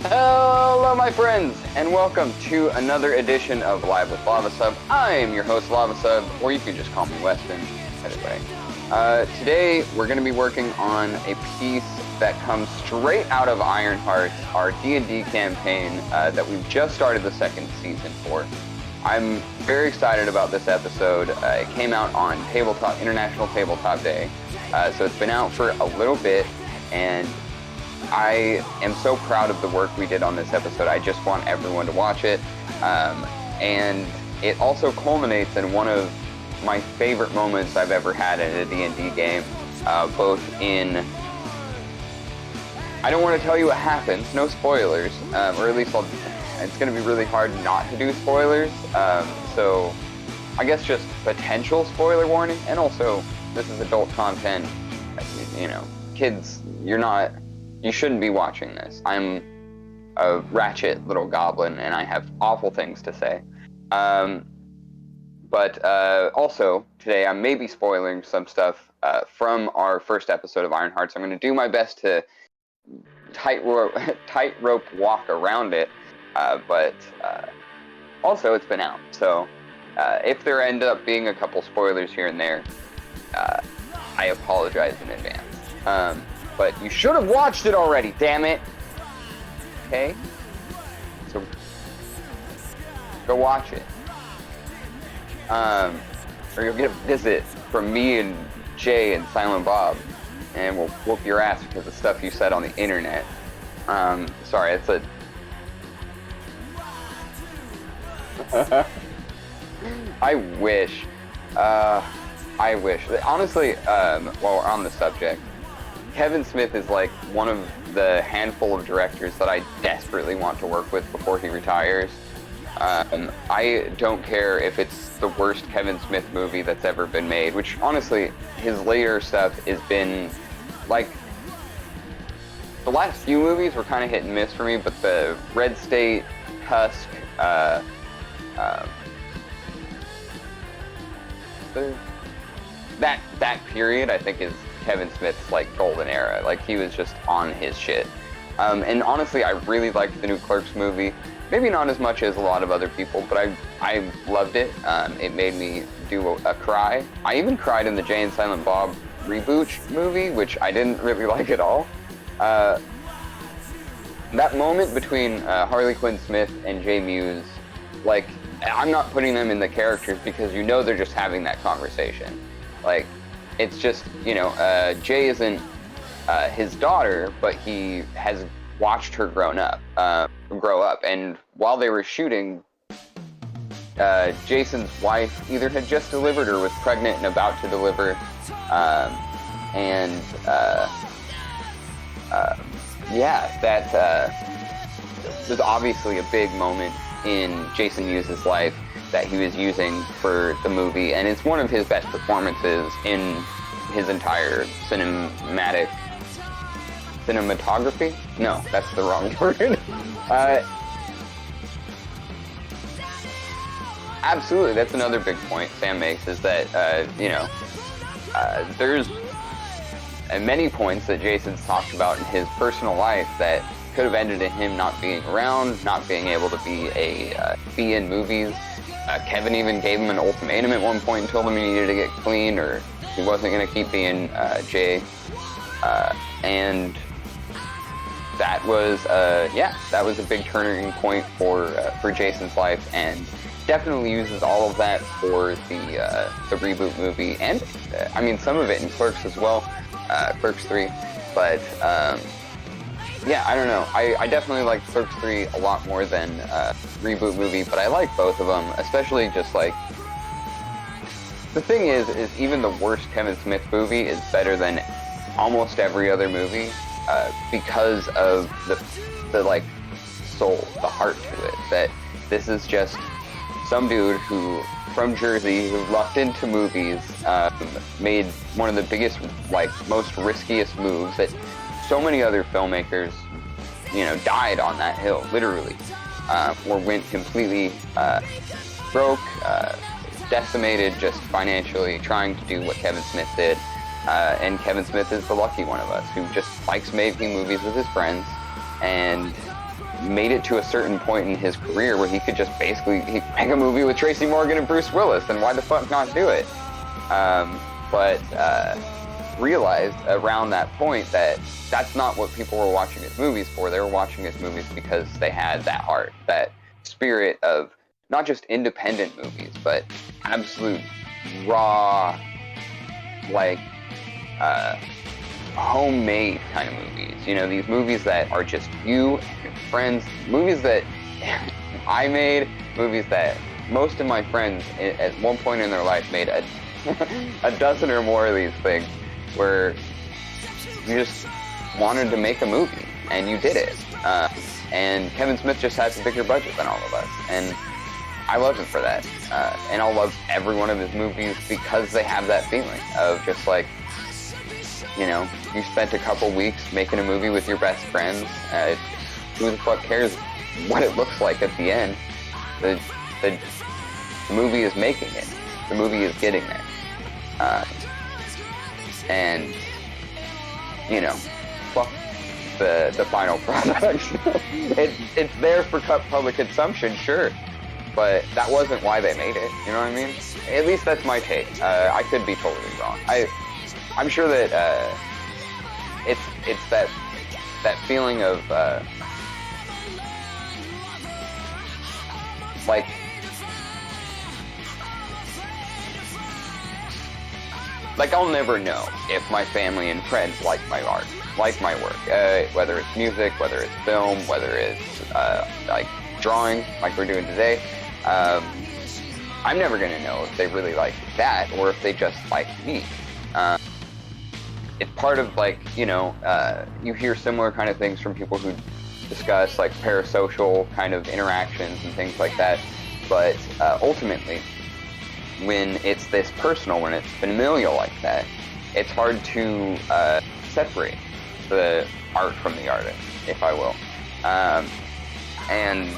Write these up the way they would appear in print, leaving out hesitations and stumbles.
Hello, my friends, and welcome to another edition of Live with Lava Sub. I am your host, Lava Sub, or you can just call me Weston. Either way. Today, we're going to be working on a piece that comes straight out of Ironheart's, our D&D campaign that we've just started the second season for. I'm very excited about this episode. It came out on International Tabletop Day, so it's been out for a little bit, and I am so proud of the work we did on this episode. I just want everyone to watch it. And it also culminates in one of my favorite moments I've ever had in a D&D game, both in... I don't want to tell you what happens, no spoilers, or at least it's going to be really hard not to do spoilers. So I guess just potential spoiler warning, and also this is adult content. You know, kids, you shouldn't be watching this. I'm a ratchet little goblin, and I have awful things to say. But also, today I may be spoiling some stuff from our first episode of Ironheart, so I'm going to do my best to tightrope walk around it. But also, it's been out, so if there end up being a couple spoilers here and there, I apologize in advance. But you should have watched it already, damn it! Okay? So, go watch it. Or you'll get a visit from me and Jay and Silent Bob, and we'll whoop your ass because of stuff you said on the internet. Sorry, it's a... I wish. Honestly, while we're on the subject, Kevin Smith is like one of the handful of directors that I desperately want to work with before he retires. I don't care if it's the worst Kevin Smith movie that's ever been made, which honestly, his later stuff has been like, the last few movies were kind of hit and miss for me, but the Red State, Tusk, that period I think is Kevin Smith's like golden era. Like, he was just on his shit. And honestly, I really liked the new Clerks movie. Maybe not as much as a lot of other people, but I loved it. It made me do a cry. I even cried in the Jay and Silent Bob reboot movie, which I didn't really like at all. That moment between Harley Quinn Smith and Jay Muse, like, I'm not putting them in the characters because you know they're just having that conversation. Like, it's just, you know, Jay isn't his daughter, but he has watched her grow up. And while they were shooting, Jason's wife either had just delivered or was pregnant and about to deliver. Yeah, that was obviously a big moment in Jason Muse's life that he was using for the movie, and it's one of his best performances in his entire cinematography? No, that's the wrong word. Absolutely, that's another big point Sam makes, is that, there's many points that Jason's talked about in his personal life that could have ended in him not being around, not being able to be in movies. Kevin even gave him an ultimatum at one point and told him he needed to get clean, or he wasn't going to keep being Jay. And that was a big turning point for Jason's life, and definitely uses all of that for the reboot movie, and I mean some of it in Clerks as well, Clerks 3. But yeah, I don't know. I definitely like Clerks 3 a lot more than reboot movie, but I like both of them, especially just like, the thing is even the worst Kevin Smith movie is better than almost every other movie because of the like soul, the heart to it. That this is just some dude from Jersey who lucked into movies, made one of the biggest, like, most riskiest moves that so many other filmmakers, died on that hill, literally, or went completely broke, decimated just financially, trying to do what Kevin Smith did. And Kevin Smith is the lucky one of us who just likes making movies with his friends, and made it to a certain point in his career where he could just basically make a movie with Tracy Morgan and Bruce Willis, and why the fuck not do it? But realized around that point that that's not what people were watching his movies for. They were watching his movies because they had that heart, that spirit of not just independent movies, but absolute raw, like, homemade kind of movies. You know, these movies that are just you and your friends, movies that I made, movies that most of my friends at one point in their life made a dozen or more of these things, where you just wanted to make a movie and you did it. And Kevin Smith just has a bigger budget than all of us, and I love him for that. And I'll love every one of his movies because they have that feeling of just like, you know, you spent a couple weeks making a movie with your best friends. Who the fuck cares what it looks like at the end? The movie is making it. The movie is getting there. And, you know, fuck the final product. It's there for public consumption, sure, but that wasn't why they made it. You know what I mean? At least that's my take. I could be totally wrong. I'm sure that it's that feeling of like, I'll never know if my family and friends like my art, like my work, whether it's music, whether it's film, whether it's like drawing, like we're doing today. I'm never gonna know if they really like that or if they just like me. It's part of, like, you know, you hear similar kind of things from people who discuss like parasocial kind of interactions and things like that, but ultimately, when it's this personal, when it's familial like that, it's hard to separate the art from the artist, if I will. And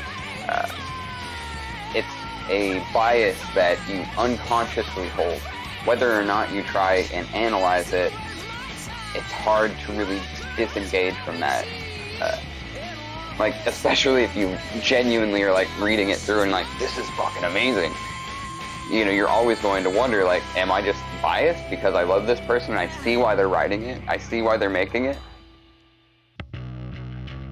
it's a bias that you unconsciously hold. Whether or not you try and analyze it, it's hard to really disengage from that. Like, especially if you genuinely are like reading it through and like, this is fucking amazing. You know, you're always going to wonder, like, am I just biased because I love this person and I see why they're writing it? I see why they're making it?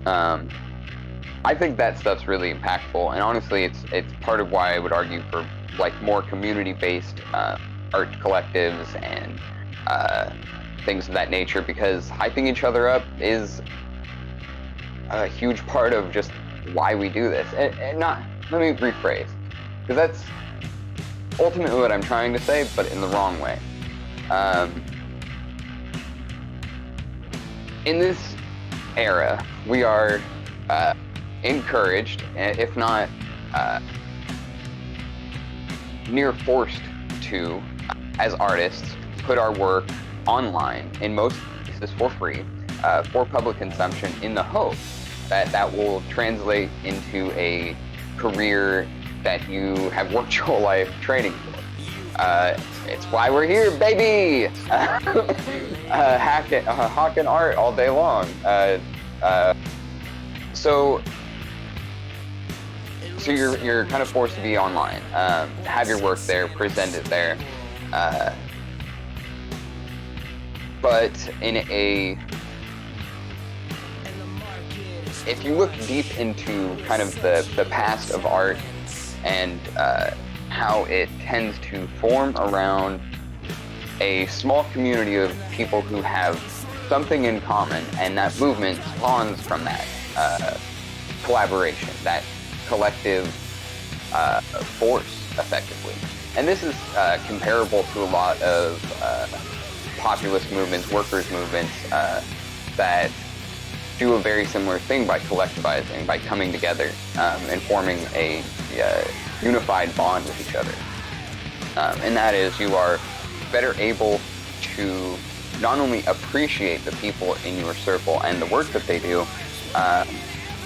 I think that stuff's really impactful, and honestly, it's part of why I would argue for like more community-based art collectives and things of that nature, because hyping each other up is a huge part of just why we do this. And not, let me rephrase, because that's ultimately what I'm trying to say, but in the wrong way. In this era, we are encouraged, if not near forced to, as artists, put our work online, in most cases for free, for public consumption, in the hope that that will translate into a career that you have worked your whole life training for. It's why we're here, baby! Hawking art all day long. So you're kind of forced to be online, have your work there, present it there. But if you look deep into kind of the past of art and how it tends to form around a small community of people who have something in common, and that movement spawns from that collaboration, that collective force, effectively. And this is comparable to a lot of populist movements, workers' movements that do a very similar thing by collectivizing, by coming together and forming a unified bond with each other. And that is, you are better able to not only appreciate the people in your circle and the work that they do,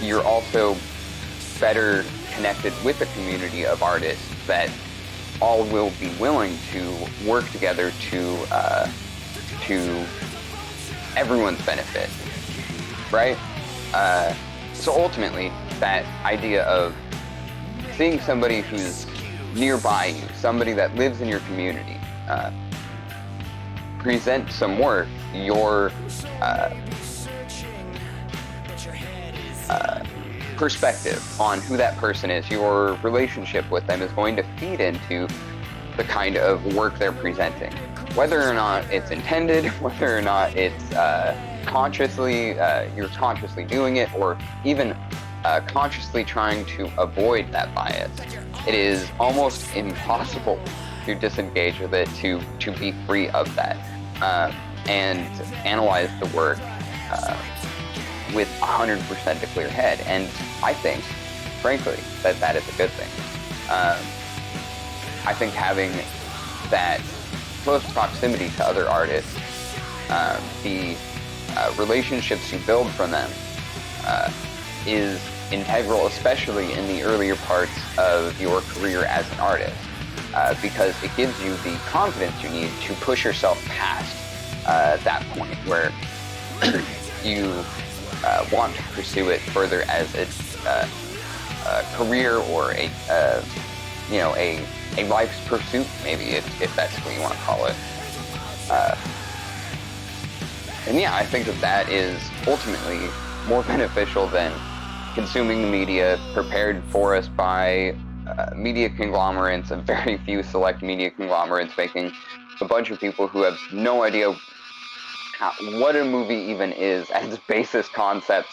you're also better connected with a community of artists that all will be willing to work together to everyone's benefit, right? So ultimately, that idea of seeing somebody who's nearby you, somebody that lives in your community, present some work, your perspective on who that person is, your relationship with them is going to feed into the kind of work they're presenting. Whether or not it's intended, whether or not it's consciously, you're consciously doing it, or even consciously trying to avoid that bias, it is almost impossible to disengage with it, to be free of that, and analyze the work with 100% a clear head. And I think, frankly, that is a good thing. I think having that close proximity to other artists, the relationships you build from them, is integral, especially in the earlier parts of your career as an artist, because it gives you the confidence you need to push yourself past that point where you want to pursue it further as a career or a life's pursuit, maybe, if that's what you want to call it. And yeah, I think that is ultimately more beneficial than consuming the media prepared for us by media conglomerates, a very few select media conglomerates, making a bunch of people who have no idea what a movie even is as basis concepts,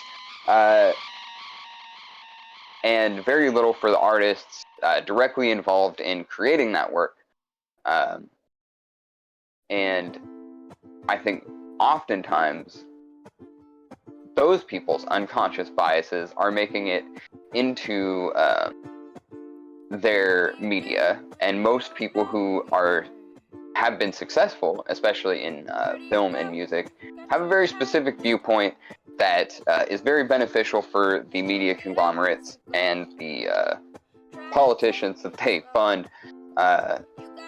and very little for the artists directly involved in creating that work. And I think oftentimes those people's unconscious biases are making it into their media, and most people who have been successful, especially in film and music, have a very specific viewpoint that is very beneficial for the media conglomerates and the politicians that they fund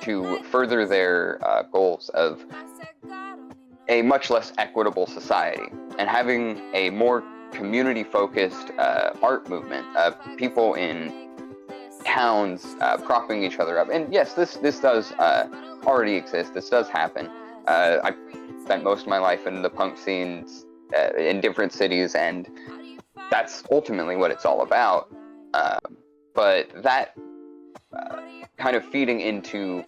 to further their goals of a much less equitable society. And having a more community-focused art movement, people in towns propping each other up. And yes, this does already exist. This does happen. I spent most of my life in the punk scenes in different cities, and that's ultimately what it's all about. But that kind of feeding into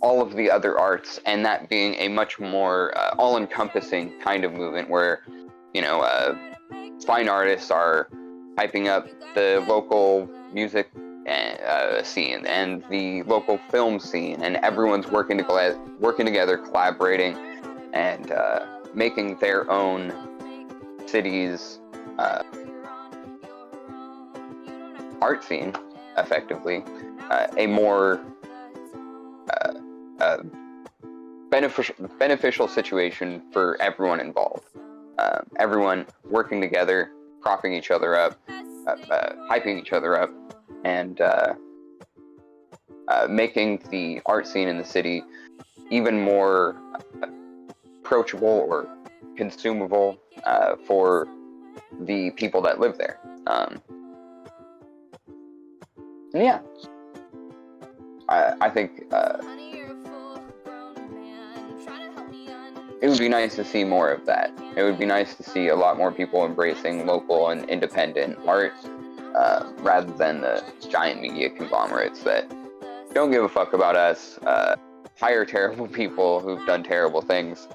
all of the other arts, and that being a much more all-encompassing kind of movement where, fine artists are hyping up the local music scene and the local film scene, and everyone's working together, collaborating, and making their own cities' art scene, effectively, a more beneficial situation for everyone involved. Everyone working together, propping each other up, hyping each other up, and making the art scene in the city even more approachable or consumable for the people that live there. And yeah, I think it would be nice to see more of that. It would be nice to see a lot more people embracing local and independent art, rather than the giant media conglomerates that don't give a fuck about us, hire terrible people who've done terrible things,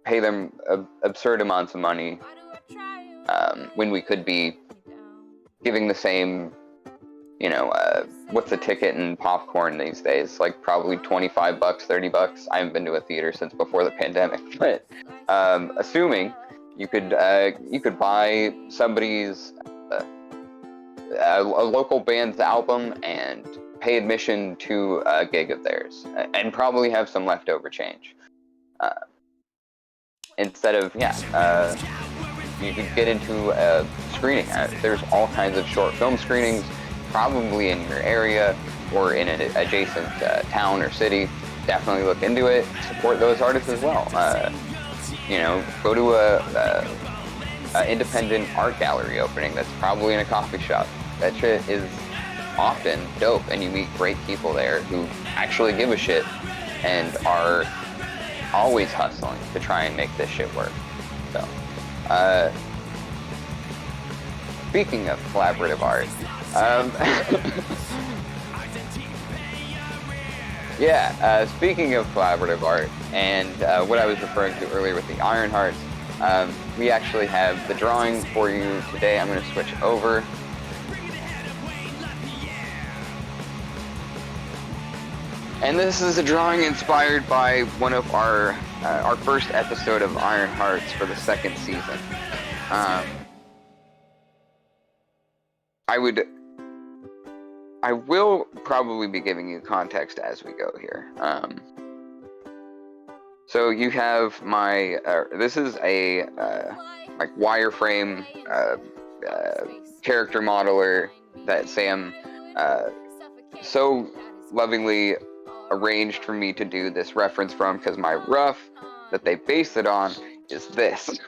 pay them absurd amounts of money, when we could be giving the same, what's a ticket and popcorn these days? Like probably $25, $30. I haven't been to a theater since before the pandemic, but assuming you could buy somebody's a local band's album and pay admission to a gig of theirs, and probably have some leftover change. Instead of, you could get into a screening. There's all kinds of short film screenings, probably in your area or in an adjacent town or city. Definitely look into it. Support those artists as well. Go to independent art gallery opening that's probably in a coffee shop. That shit is often dope, and you meet great people there who actually give a shit and are always hustling to try and make this shit work. So, speaking of collaborative art, speaking of collaborative art, and what I was referring to earlier with the Iron Hearts, we actually have the drawing for you today. I'm going to switch over. And this is a drawing inspired by one of our first episode of Iron Hearts for the second season. I will probably be giving you context as we go here. So you have my, this is a like wireframe character modeler that Sam so lovingly arranged for me to do this reference from, because my rough that they base it on is this.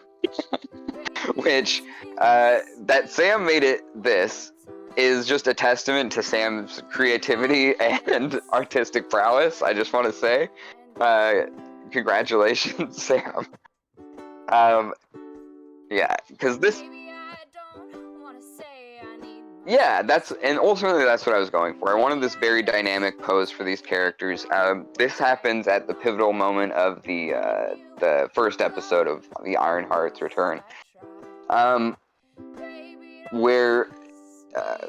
Which, that Sam made it this is just a testament to Sam's creativity and artistic prowess. I just want to say, congratulations, Sam. Yeah, because this... Yeah, and ultimately that's what I was going for. I wanted this very dynamic pose for these characters. This happens at the pivotal moment of the first episode of the Iron Hearts return, where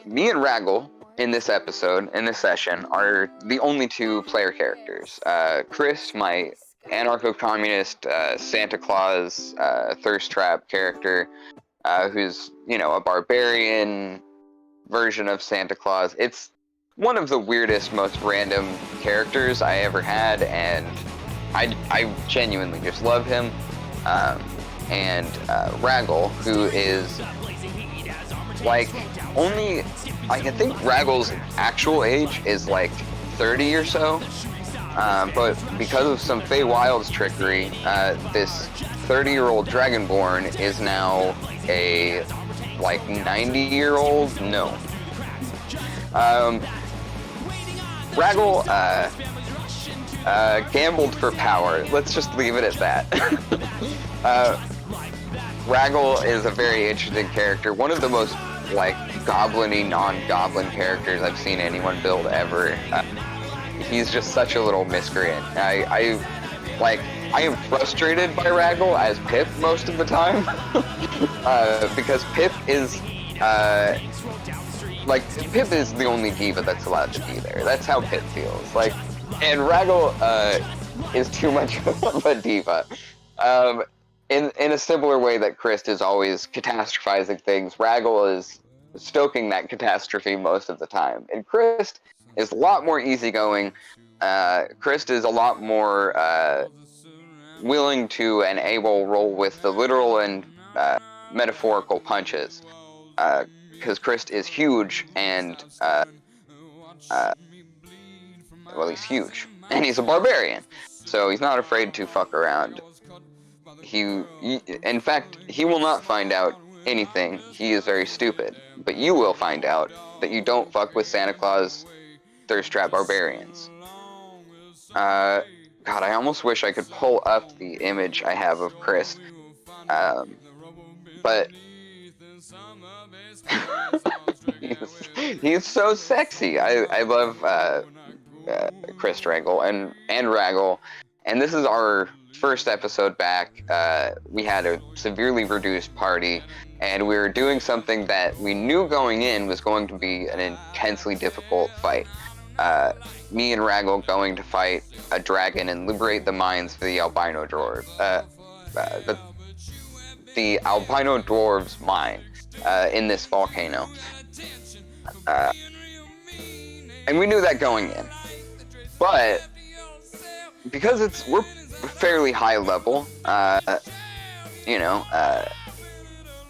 me and Raggle in this episode, in this session, are the only two player characters. Chris, my anarcho-communist Santa Claus thirst trap character, who's, you know, a barbarian version of Santa Claus. It's one of the weirdest, most random characters I ever had, and I genuinely just love him. And Raggle, who is like only, I think Raggle's actual age is like 30 or so, but because of some Feywild's trickery, this 30-year-old Dragonborn is now a like 90-year-old gnome. Raggle gambled for power. Let's just leave it at that. Raggle is a very interesting character. One of the most like goblin-y, non-goblin characters I've seen anyone build ever. He's just such a little miscreant. I am frustrated by Raggle as Pip most of the time, because Pip is Pip is the only diva that's allowed to be there. That's how Pip feels. Like, and Raggle is too much of a diva. In a similar way that Chris is always catastrophizing things, Raggle is stoking that catastrophe most of the time. And Chris is a lot more easygoing. Chris is a lot more willing to and able roll with the literal and metaphorical punches. Because Chris is huge and, well, he's huge. And he's a barbarian. So he's not afraid to fuck around. In fact, he will not find out anything. He is very stupid. But you will find out that you don't fuck with Santa Claus thirst trap barbarians. God, I almost wish I could pull up the image I have of Chris. But he's so sexy. I love Chris Raggle and Raggle. And this is our first episode back. We had a severely reduced party, and we were doing something that we knew going in was going to be an intensely difficult fight. Me and Raggle going to fight a dragon and liberate the mines for the albino dwarves. The albino dwarves mine in this volcano. And we knew that going in. But because we're fairly high level,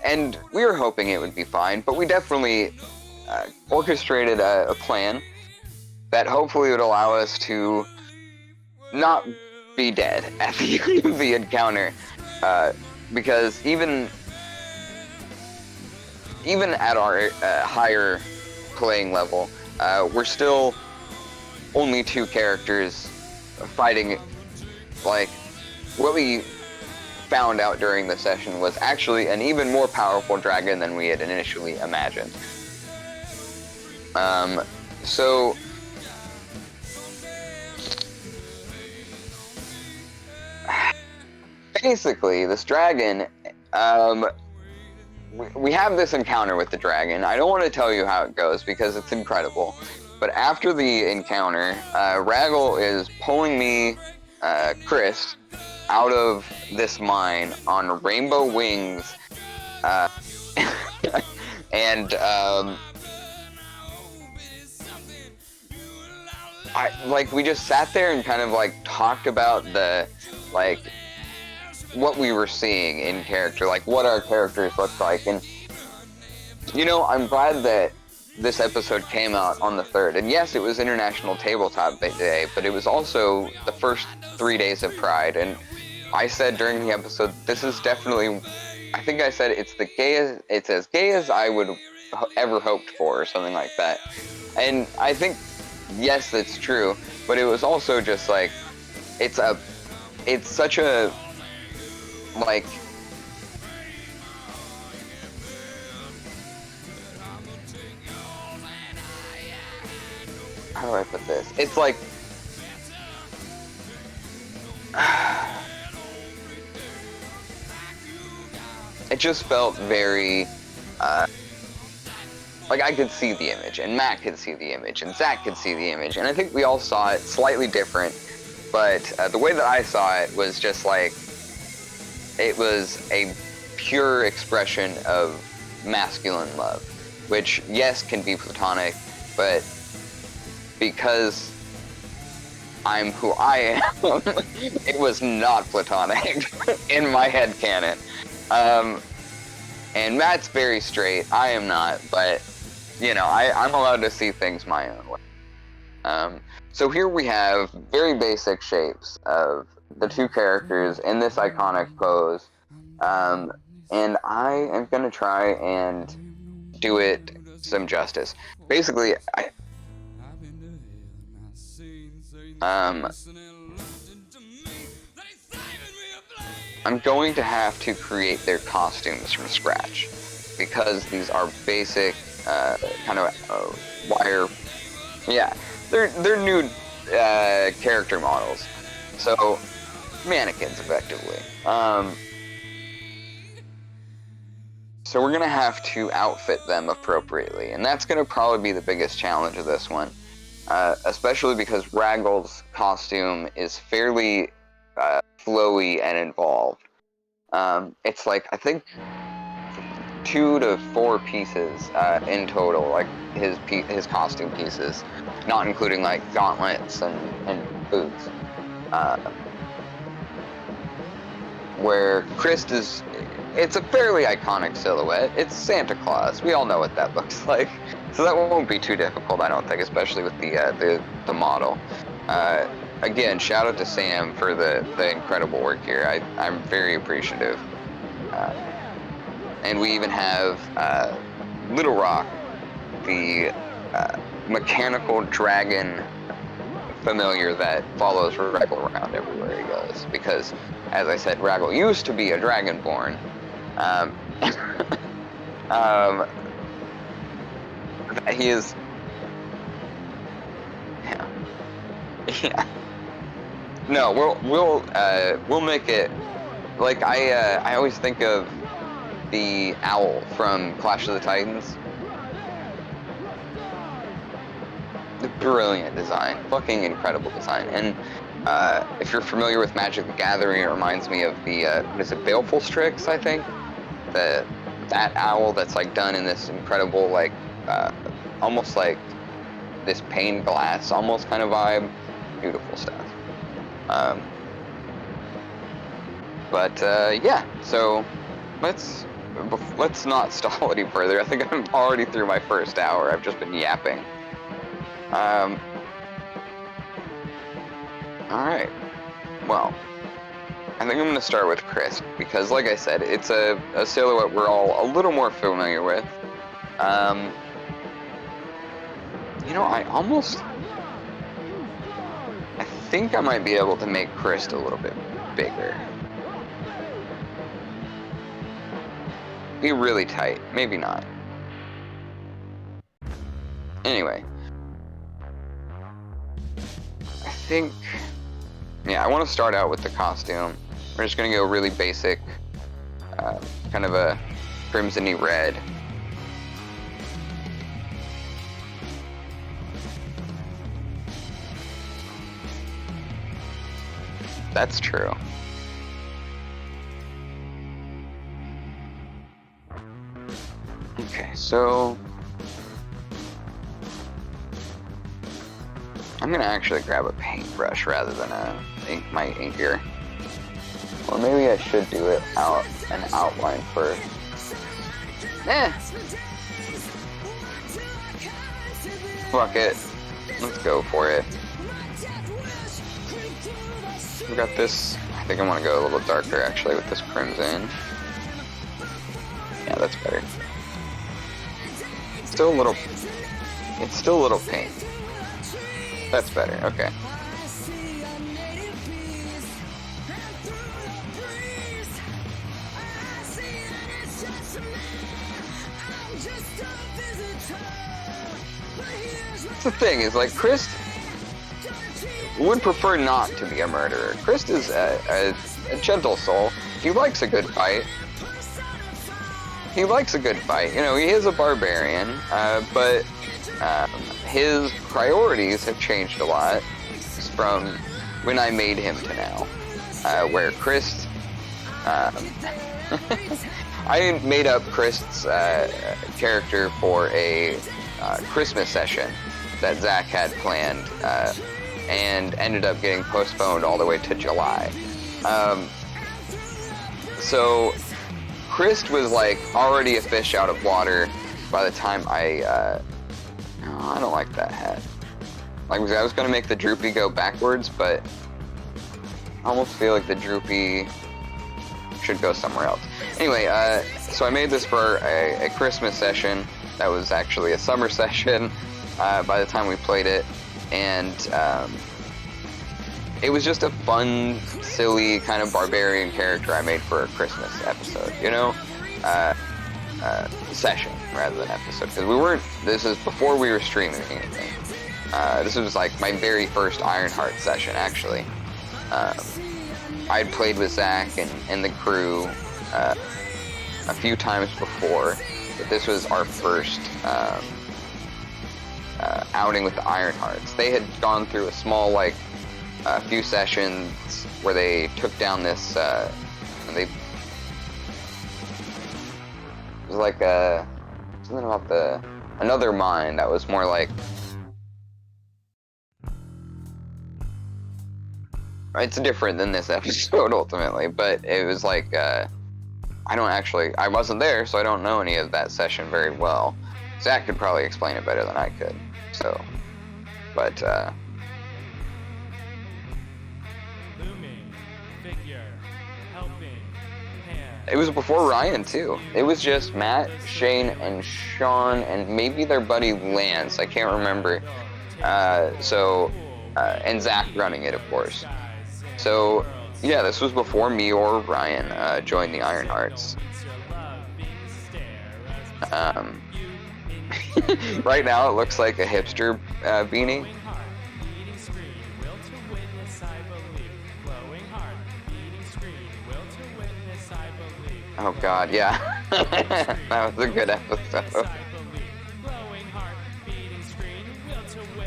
and we were hoping it would be fine, but we definitely orchestrated a plan that hopefully would allow us to not be dead at the end of the encounter, because even even at our higher playing level, we're still only 2 characters fighting. Like, what we found out during the session was actually an even more powerful dragon than we had initially imagined. So basically, this dragon, we have this encounter with the dragon. I don't want to tell you how it goes because it's incredible. But after the encounter, Raggle is pulling me, Chris, out of this mine on rainbow wings, and we just sat there and kind of like talked about the what we were seeing in character, like what our characters looked like. And you know, I'm glad that this episode came out on the 3rd. And yes, it was International Tabletop Day, but it was also the first 3 days of Pride. And I said during the episode, this is definitely, I think I said it's as gay as I would ever hoped for, or something like that. And I think, yes, that's true, but it was also just like, it's such a, like, how do I put this? It's like, it just felt very, like I could see the image, and Matt could see the image, and Zach could see the image, and I think we all saw it slightly different, but the way that I saw it was just like, it was a pure expression of masculine love, which, yes, can be platonic, but because I'm who I am, it was not platonic in my headcanon. And Matt's very straight, I am not, but, you know, I'm allowed to see things my own way. So here we have very basic shapes of the 2 characters in this iconic pose, and I am going to try and do it some justice. Basically, I'm going to have to create their costumes from scratch, because these are basic, kind of wire. Yeah, they're new character models, so mannequins effectively. So we're gonna have to outfit them appropriately, and that's gonna probably be the biggest challenge of this one. Especially because Raggle's costume is fairly flowy and involved. It's like, I think 2 to 4 pieces in total, like his costume pieces, not including like gauntlets and boots. Where Chris it's a fairly iconic silhouette. It's Santa Claus. We all know what that looks like. So that won't be too difficult, I don't think, especially with the model. Again, shout out to Sam for the incredible work here. I'm very appreciative. And we even have Little Rock, the mechanical dragon familiar that follows Raggle around everywhere he goes. Because, as I said, Raggle used to be a dragonborn. He is. Yeah. No, we'll make it. Like I always think of the owl from Clash of the Titans. The brilliant design, fucking incredible design. And if you're familiar with Magic the Gathering, it reminds me of the what is it, Baleful Strix, I think. That owl that's like done in this incredible, like almost like this pane glass almost kind of vibe. Beautiful stuff. Yeah, so let's not stall any further. I think I'm already through my first hour. I've just been yapping. Alright. Well, I think I'm going to start with Chris, because like I said, it's a silhouette we're all a little more familiar with. You know, I think I might be able to make Christ a little bit bigger. Be really tight, maybe not. Anyway. I think, yeah, I want to start out with the costume. We're just gonna go really basic, kind of a crimson-y red. That's true. Okay, so I'm gonna actually grab a paintbrush rather than my inker. Or maybe I should do it an outline first. Fuck it. Let's go for it. We got this. I think I want to go a little darker actually with this crimson. Yeah, that's better. It's still a little pink. That's better, okay. That's the thing, is like, Chris would prefer not to be a murderer. Chris is a gentle soul. He likes a good fight. You know, he is a barbarian, but his priorities have changed a lot from when I made him to now. Where Chris, I made up Chris's character for a Christmas session that Zach had planned, and ended up getting postponed all the way to July. So Chris was like already a fish out of water by the time I don't like that hat. Like, I was gonna make the droopy go backwards, but I almost feel like the droopy should go somewhere else. Anyway, so I made this for a Christmas session that was actually a summer session by the time we played it, and it was just a fun, silly, kind of barbarian character I made for a Christmas episode, you know? Session rather than episode, because this is before we were streaming anything. This was like my very first Ironheart session, actually. I'd played with Zach and the crew a few times before, but this was our first outing with the Ironhearts. They had gone through a small, like, a few sessions where they took down this, it was like something about another mine that was more like, it's different than this episode ultimately, but it was like, I wasn't there, so I don't know any of that session very well. Zach could probably explain it better than I could, so, but, it was before Ryan, too. It was just Matt, Shane, and Sean, and maybe their buddy Lance. I can't remember. And Zach running it, of course. So, yeah, this was before me or Ryan joined the Ironhearts. Right now, it looks like a hipster beanie. Oh god, yeah. That was a good episode.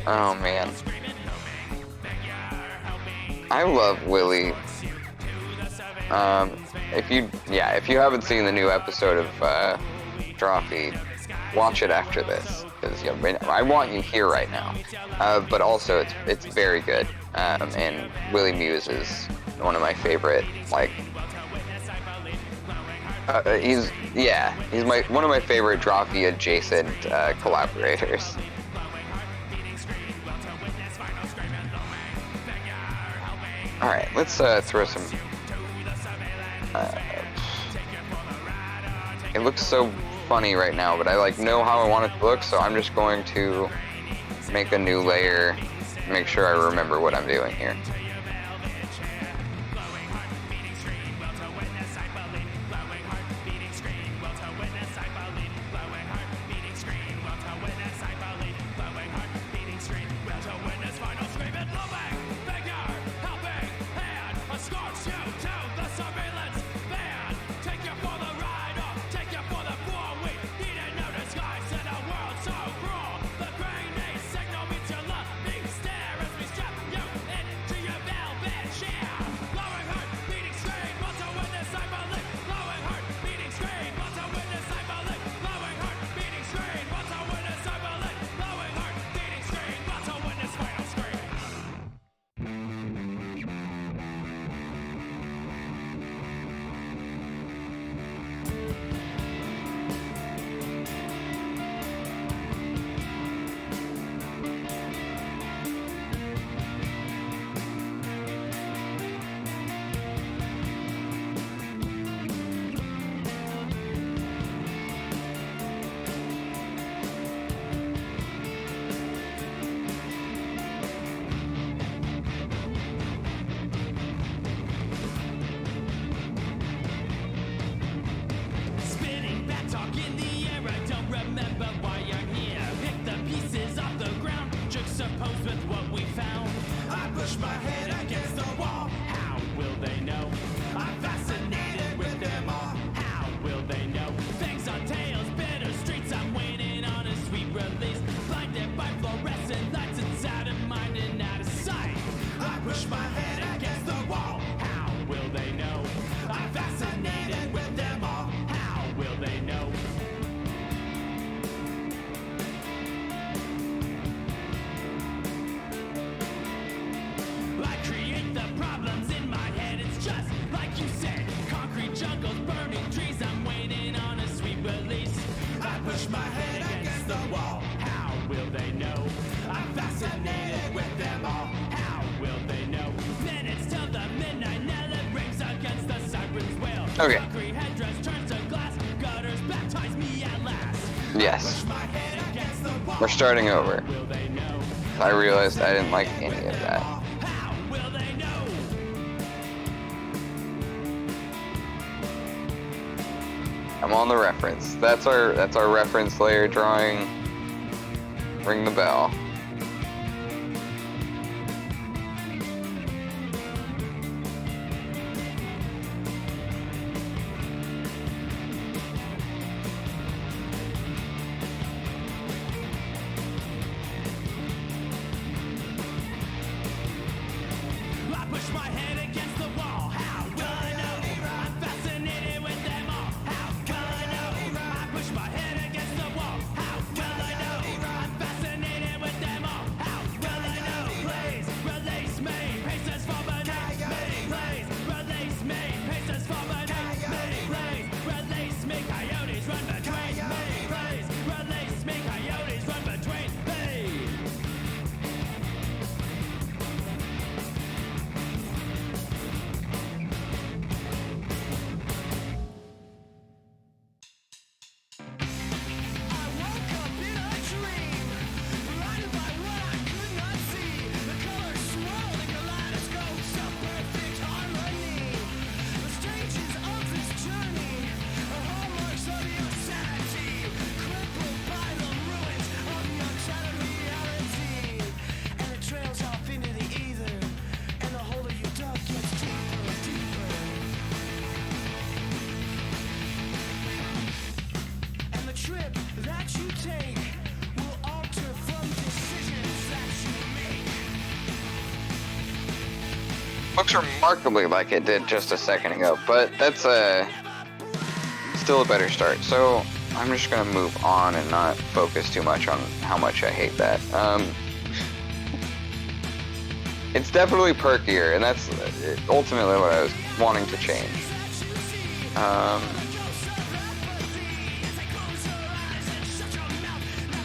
Oh man. I love Willie. If you haven't seen the new episode of Drawfeed, watch it after this, because I want you here right now. But also, it's very good. And Willie Muse is one of my favorite, like, he's one of my favorite Drawfeed adjacent collaborators. Alright, let's throw some... it looks so funny right now, but I like know how I want it to look, so I'm just going to make a new layer, make sure I remember what I'm doing here. Okay. Yes. We're starting over. I realized I didn't like any of that. I'm on the reference. That's our reference layer drawing. Ring the bell. Looks remarkably like it did just a second ago, but that's still a better start. So I'm just gonna move on and not focus too much on how much I hate that. It's definitely perkier, and that's ultimately what I was wanting to change.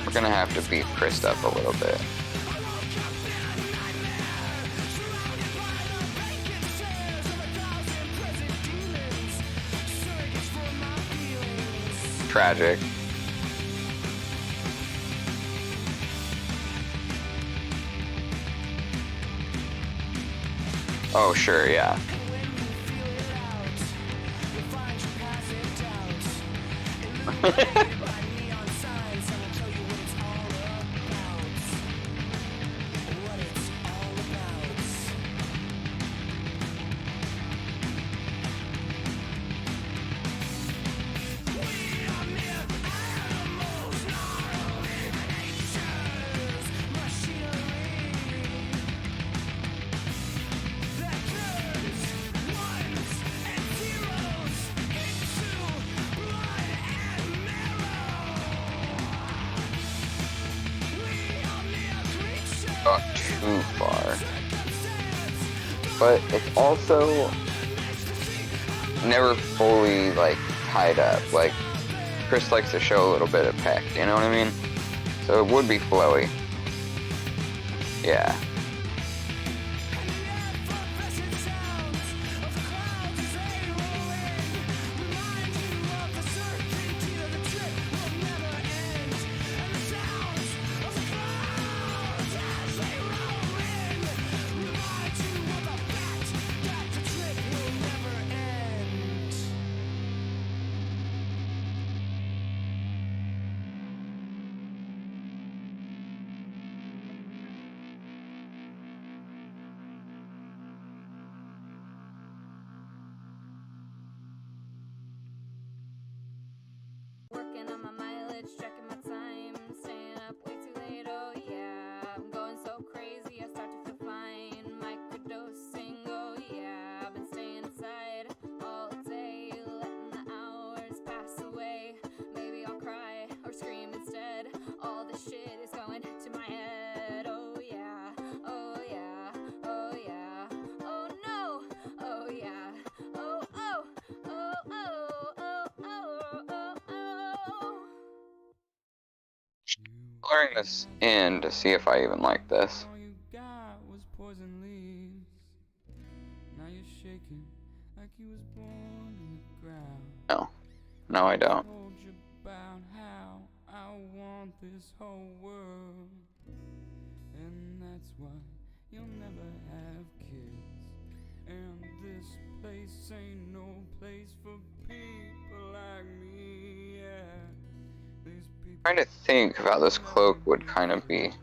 We're gonna have to beef Chris up a little bit. tragic. Oh, sure, yeah. Too far, but it's also never fully like tied up. Like Chris likes to show a little bit of peck, you know what I mean? So it would be flowy. Yeah. Working on my mileage, checking my time, staying up way too late, oh yeah. I'm going so crazy, I start to feel fine. Microdosing, oh yeah. I've been staying inside all day, letting the hours pass away. Maybe I'll cry or scream instead. All this shit is going to my head, oh yeah. Oh yeah, oh yeah. Oh no, oh yeah. Oh, oh, oh, oh, oh, oh, oh, oh. Coloring this in to see if I even like this. All you got was poison leaves. Now you're shaking like you was born in the ground. No, I don't. Told you about how I want this whole world, and that's why you'll never have kids. And this place ain't no place for people like me. Yeah, these people. Trying to think of how this cloak would kind of be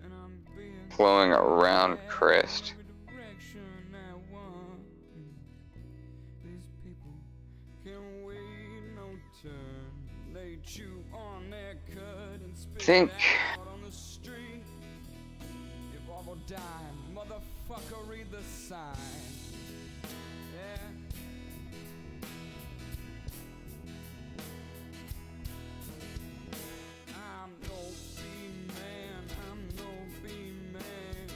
And I'm being flowing around Chris. every direction at once. These people can wait no turn. They chew on their cut and spit Think it out on the street. If I will die, motherfucker, read the sign. Yeah. I'm no B-man, I'm no B-man.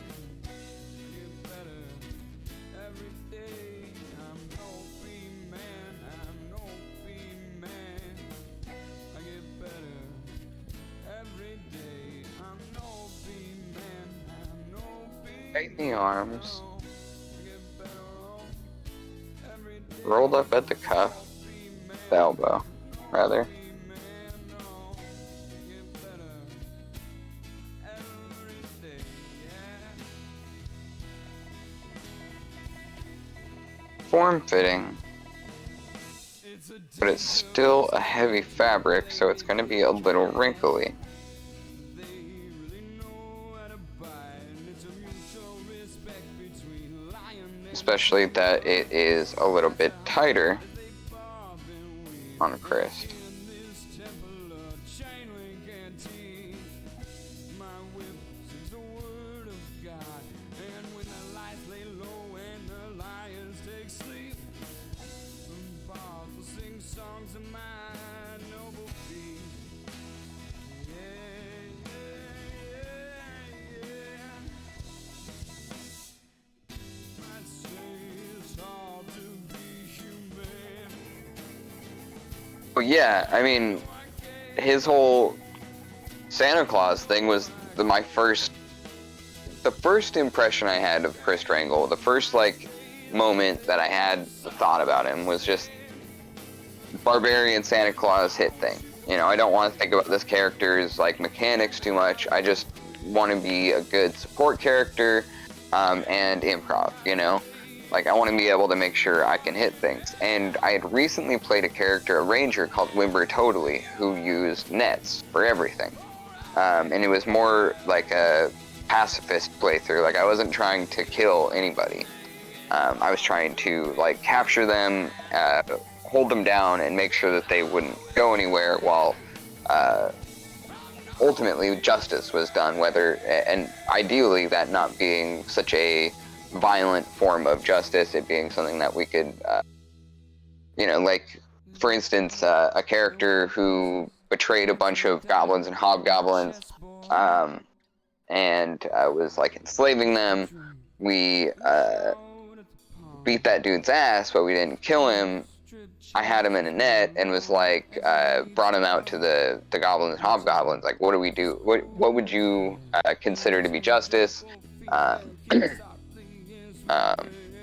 Get better every day. I'm no B-man, I'm no B-man. I get better every day. I'm no B-man, I'm no B-man. Tighten the arms, I get better every day. rolled up at the cuff, the elbow, rather. Form-fitting, but it's still a heavy fabric, so it's going to be a little wrinkly. Especially that it is a little bit tighter on a Chris. Well, yeah, I mean, his whole Santa Claus thing was the first impression I had of Chris Strangle, the first, like, moment that I had the thought about him was just barbarian Santa Claus hit thing. You know, I don't want to think about this character's like mechanics too much. I just want to be a good support character and improv, you know? Like, I want to be able to make sure I can hit things. And I had recently played a character, a ranger called Wimber Totally, who used nets for everything. And it was more like a pacifist playthrough. Like, I wasn't trying to kill anybody. I was trying to, like, capture them, hold them down, and make sure that they wouldn't go anywhere while ultimately justice was done, and ideally that not being such a violent form of justice, it being something that we could, you know, like, for instance, a character who betrayed a bunch of goblins and hobgoblins, and was, like, enslaving them. We beat that dude's ass, but we didn't kill him. I had him in a net and was like, brought him out to the goblins and hobgoblins. Like, what do we do? What would you consider to be justice?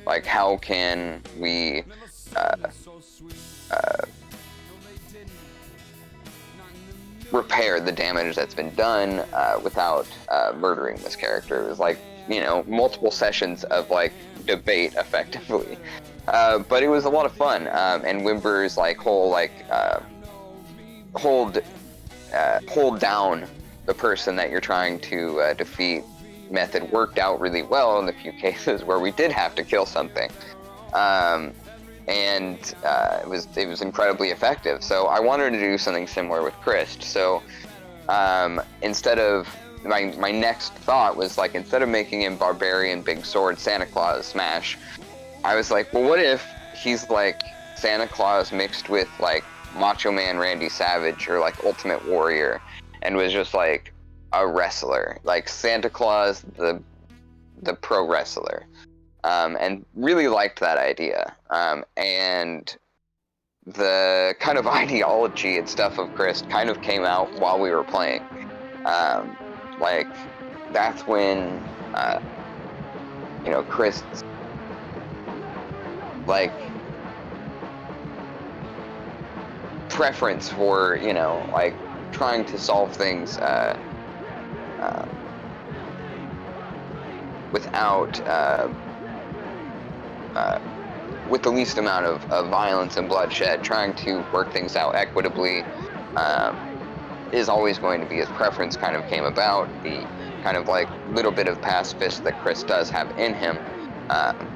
Like, how can we repair the damage that's been done without murdering this character? It was like, you know, multiple sessions of like debate effectively. But it was a lot of fun, and Wimber's like whole like hold down the person that you're trying to defeat method worked out really well in the few cases where we did have to kill something, and it was incredibly effective. So I wanted to do something similar with Christ. So instead of my next thought was like, instead of making him barbarian big sword Santa Claus smash, I was like, well, what if he's like Santa Claus mixed with like Macho Man Randy Savage or like Ultimate Warrior, and was just like a wrestler, like Santa Claus the pro wrestler, and really liked that idea. And the kind of ideology and stuff of Chris kind of came out while we were playing. Like, that's when you know, Chris, like, preference for, you know, like trying to solve things without with the least amount of violence and bloodshed, trying to work things out equitably, is always going to be his preference. Kind of came about the kind of like little bit of pacifist that Chris does have in him,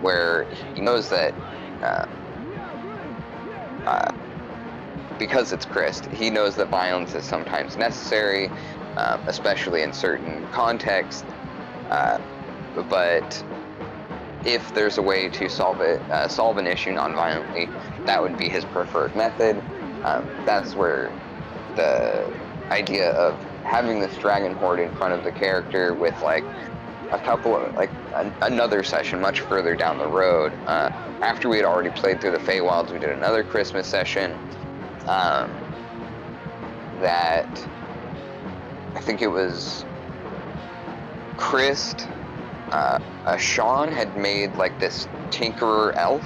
where he knows that because it's Chris, he knows that violence is sometimes necessary, especially in certain contexts, but if there's a way to solve an issue non-violently, that would be his preferred method. That's where the idea of having this dragon horde in front of the character with like a couple of like another session much further down the road, after we had already played through the Feywilds, we did another Christmas session that I think it was Chris, Sean had made like this tinkerer elf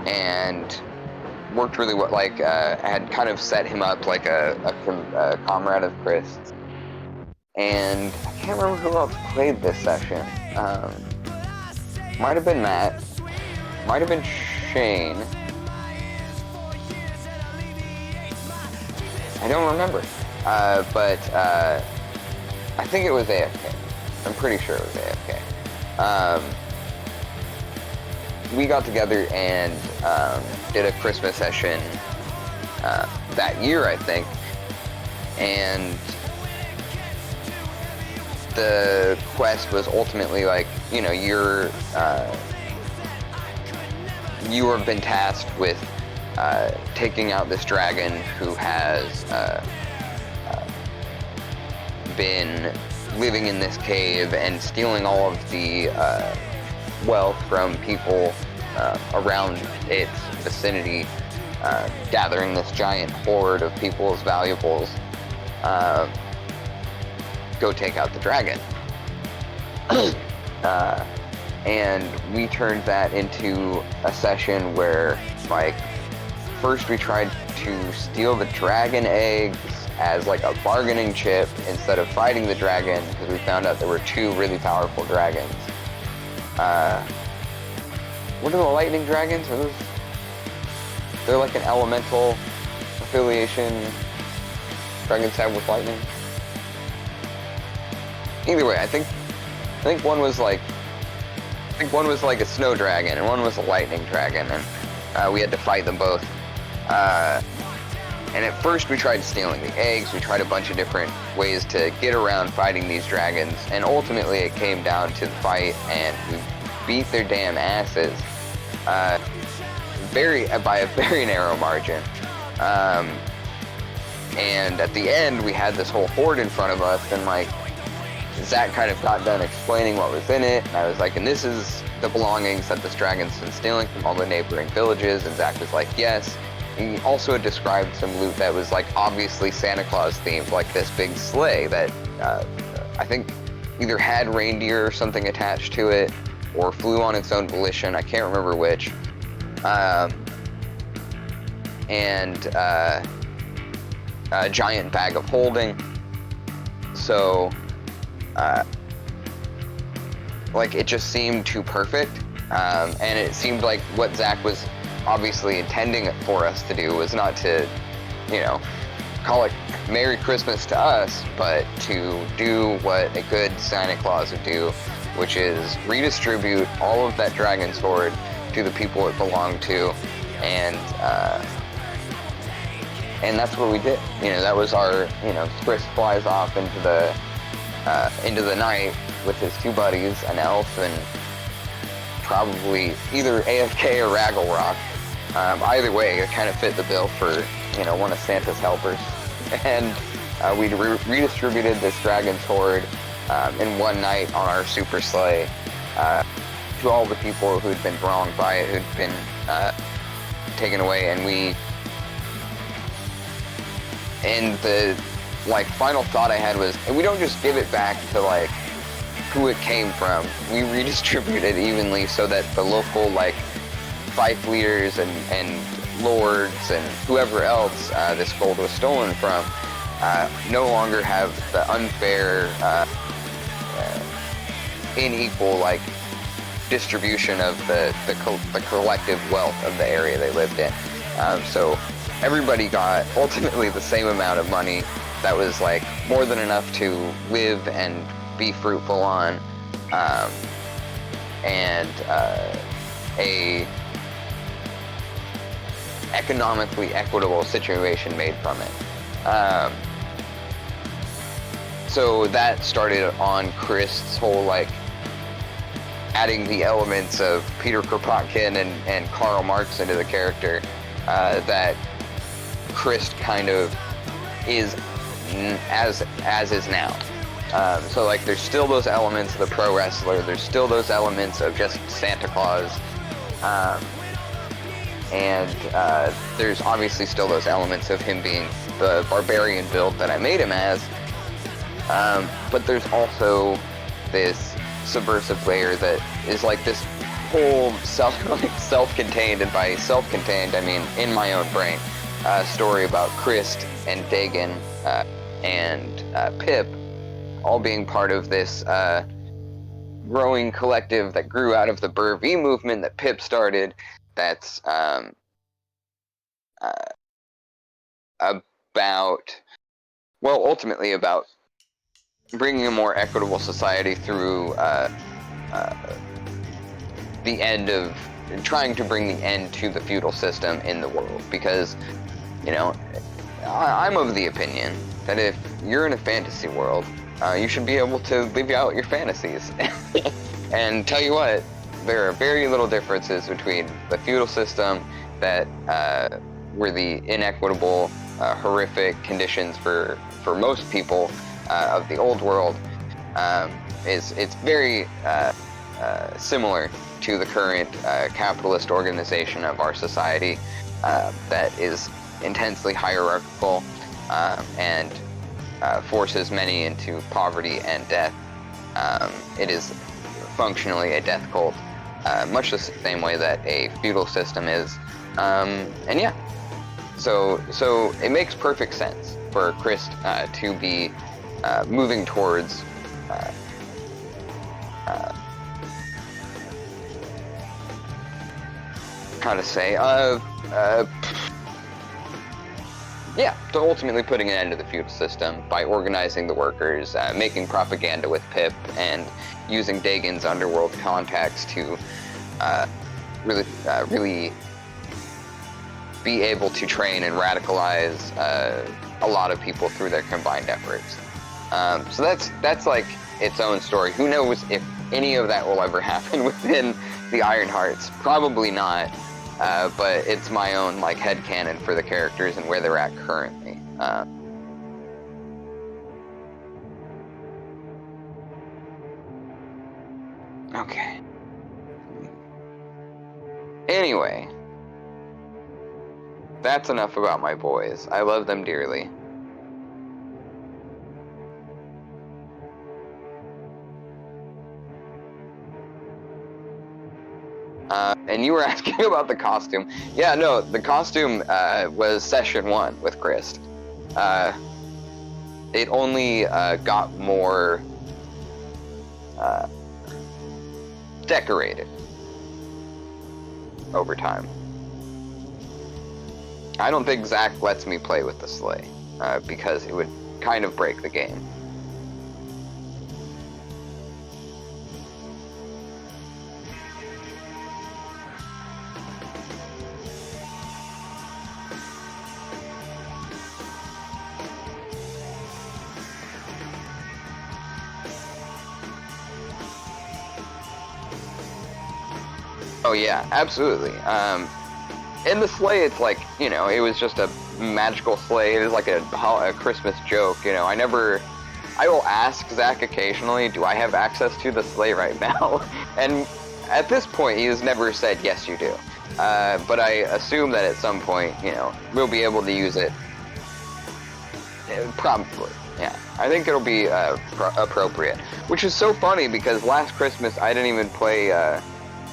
and worked really well, like had kind of set him up like a comrade of Chris. And I can't remember who else played this session. Might have been Matt, might have been Shane. I don't remember, but I think it was AFK. I'm pretty sure it was AFK. We got together and did a Christmas session that year, I think, and the quest was ultimately like, you know, you have been tasked with taking out this dragon who has been living in this cave and stealing all of the wealth from people around its vicinity, gathering this giant hoard of people's valuables. Go take out the dragon. And we turned that into a session where, like, first we tried to steal the dragon eggs as like a bargaining chip instead of fighting the dragon, because we found out there were two really powerful dragons. What are the lightning dragons? Are those? They're like an elemental affiliation. Dragons have with lightning. Either way, I think one was like a snow dragon and one was a lightning dragon, and we had to fight them both. And at first we tried stealing the eggs, we tried a bunch of different ways to get around fighting these dragons, and ultimately it came down to the fight, and we beat their damn asses by a very narrow margin. And at the end we had this whole horde in front of us, and like Zach kind of got done explaining what was in it, and I was like, and this is the belongings that this dragon's been stealing from all the neighboring villages, and Zach was like, yes. He also described some loot that was like obviously Santa Claus themed, like this big sleigh that I think either had reindeer or something attached to it, or flew on its own volition, I can't remember which. And a giant bag of holding. So like it just seemed too perfect, and it seemed like what Zach was obviously intending for us to do was not to, you know, call it Merry Christmas to us, but to do what a good Santa Claus would do, which is redistribute all of that dragon's hoard to the people it belonged to, and that's what we did. You know, that was our, you know, Chris flies off into the night with his two buddies, an elf and probably either AFK or Raggle Rock. Either way, it kind of fit the bill for, you know, one of Santa's helpers. And we redistributed this dragon's hoard in one night on our super sleigh to all the people who'd been wronged by it, who'd been taken away. And the like final thought I had was, and we don't just give it back to like who it came from. We redistribute it evenly so that the local like fife leaders and lords and whoever else this gold was stolen from no longer have the unfair, unequal like distribution of the collective wealth of the area they lived in. So everybody got ultimately the same amount of money that was like more than enough to live and be fruitful on, and a economically equitable situation made from it. So that started on Chris's whole like adding the elements of Peter Kropotkin and Karl Marx into the character that Chris kind of is as is now. So like there's still those elements of the pro wrestler, there's still those elements of just Santa Claus, and there's obviously still those elements of him being the barbarian build that I made him as, but there's also this subversive layer that is like this whole self-contained, and by self-contained I mean in my own brain, story about Chris and Dagon and Pip all being part of this growing collective that grew out of the Burr V movement that Pip started, that's ultimately about bringing a more equitable society through the end of trying to bring the end to the feudal system in the world. Because, you know, I'm of the opinion that if you're in a fantasy world, you should be able to live out your fantasies. And tell you what, there are very little differences between the feudal system that were the inequitable, horrific conditions for most people of the old world. It's very similar to the current capitalist organization of our society that is intensely hierarchical and forces many into poverty and death. It is functionally a death cult, much the same way that a feudal system is. And yeah, So it makes perfect sense for Chris to be moving towards how to say yeah, to ultimately putting an end to the feudal system by organizing the workers, making propaganda with Pip, and using Dagon's underworld contacts to really be able to train and radicalize a lot of people through their combined efforts. So that's like its own story. Who knows if any of that will ever happen within the Iron Hearts? Probably not. But it's my own like headcanon for the characters and where they're at currently. Okay. Anyway, that's enough about my boys. I love them dearly. And you were asking about the costume. Yeah, no, the costume was session 1 with Chris. It only got more decorated over time. I don't think Zach lets me play with the sleigh because it would kind of break the game. Oh yeah, absolutely. In the sleigh, it's like, you know, it was just a magical sleigh. It was like a Christmas joke, you know. I will ask Zach occasionally, do I have access to the sleigh right now? And at this point, he has never said, yes, you do. But I assume that at some point, you know, we'll be able to use it. Probably, yeah. I think it'll be appropriate. Which is so funny, because last Christmas, I didn't even play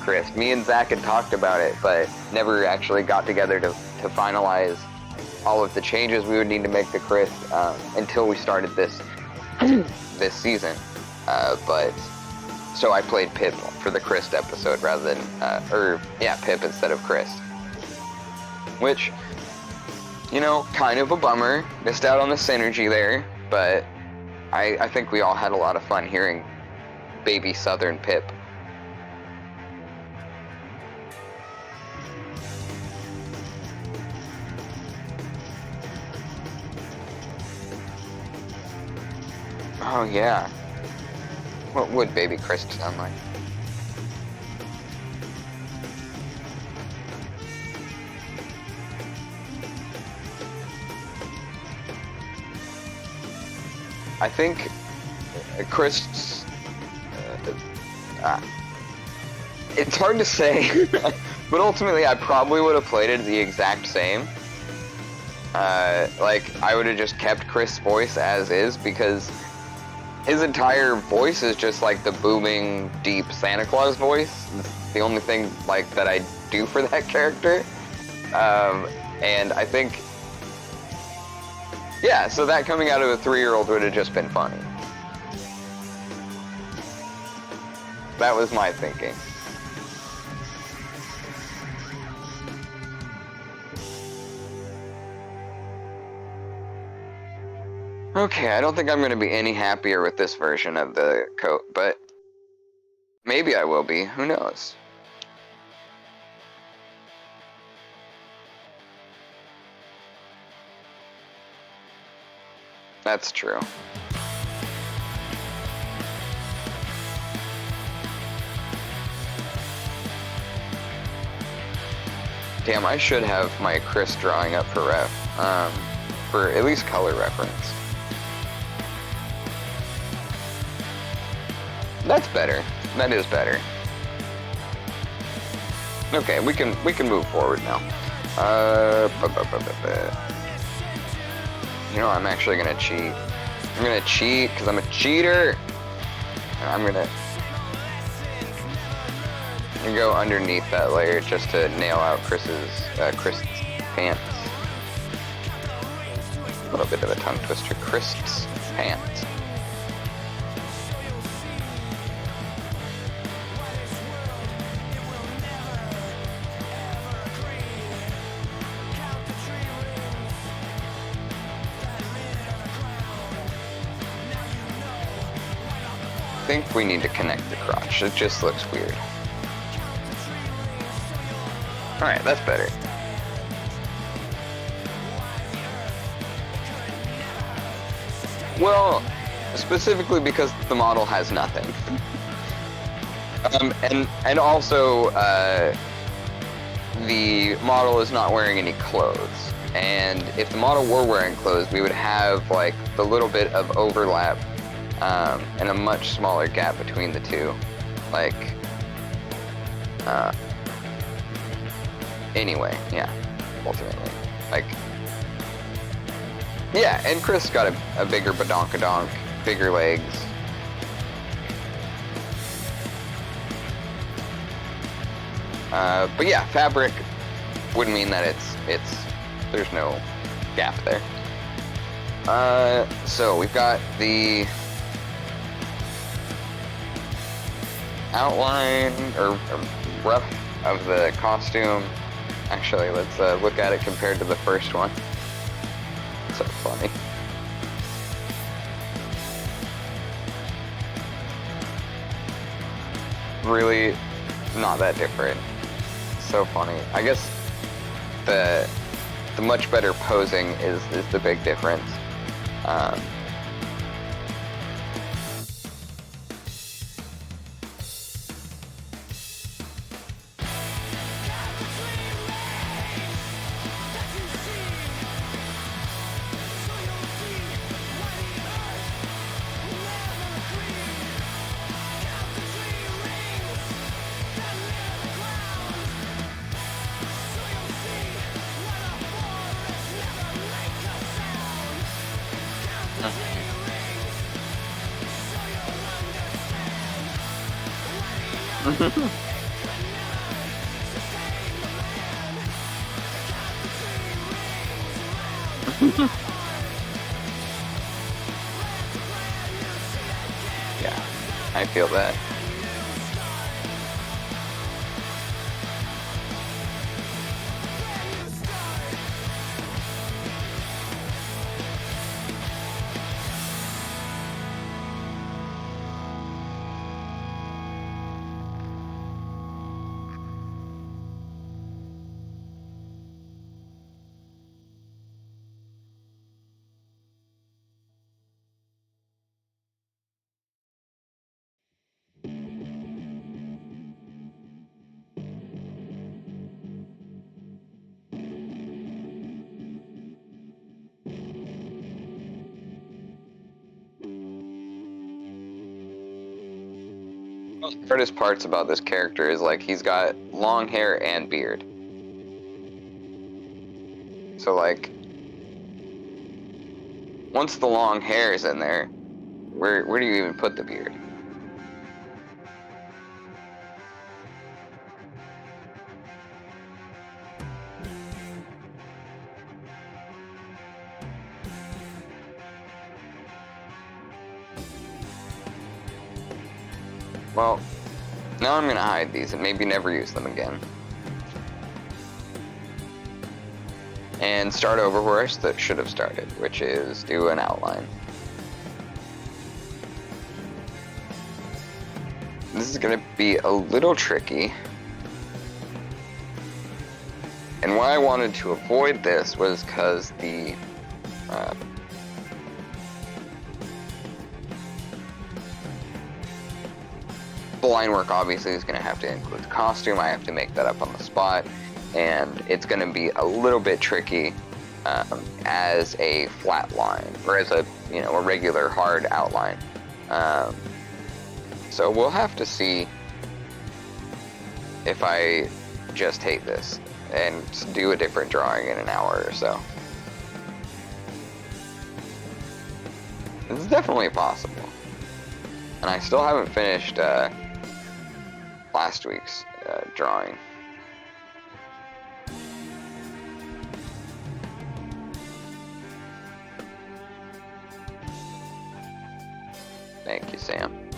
Chris. Me and Zach had talked about it, but never actually got together to finalize all of the changes we would need to make to Chris until we started this season. But so I played Pip for the Chris episode rather than Pip instead of Chris, which, you know, kind of a bummer. Missed out on the synergy there, but I think we all had a lot of fun hearing baby Southern Pip. Oh yeah. What would baby Chris sound like? I think Chris... it's hard to say, but ultimately I probably would have played it the exact same. Like, I would have just kept Chris' voice as is, because his entire voice is just like the booming, deep Santa Claus voice. It's the only thing like that I do for that character. And I think, yeah, so that coming out of a 3-year-old would have just been funny. That was my thinking. Okay, I don't think I'm going to be any happier with this version of the coat, but maybe I will be. Who knows? That's true. Damn, I should have my Chris drawing up for for at least color reference. That's better. That is better. Okay, we can move forward now. You know, I'm actually gonna cheat. I'm gonna cheat because I'm a cheater. I'm gonna go underneath that layer just to nail out Chris's pants. A little bit of a tongue twister. Crisp's pants. I think we need to connect the crotch. It just looks weird. Alright, that's better. Well, specifically because the model has nothing. And also, the model is not wearing any clothes. And if the model were wearing clothes, we would have like the little bit of overlap and a much smaller gap between the two. Like, anyway, yeah, ultimately. Like, yeah, and Chris got a bigger badonkadonk, bigger legs. But yeah, fabric would mean that there's no gap there. So we've got the outline or rough of the costume. Actually, let's look at it compared to the first one. So funny. Really not that different. So funny. I guess the much better posing is the big difference. Yeah, I feel that. One of the hardest parts about this character is like he's got long hair and beard. So like, once the long hair is in there, where do you even put the beard? Well, now I'm gonna hide these and maybe never use them again. And start over where I should have started, which is do an outline. This is gonna be a little tricky. And why I wanted to avoid this was because the line work obviously is going to have to include the costume. I have to make that up on the spot, and it's going to be a little bit tricky as a flat line or as a a regular hard outline. So we'll have to see if I just hate this and do a different drawing in an hour or so. It's definitely possible, and I still haven't finished last week's drawing. Sam.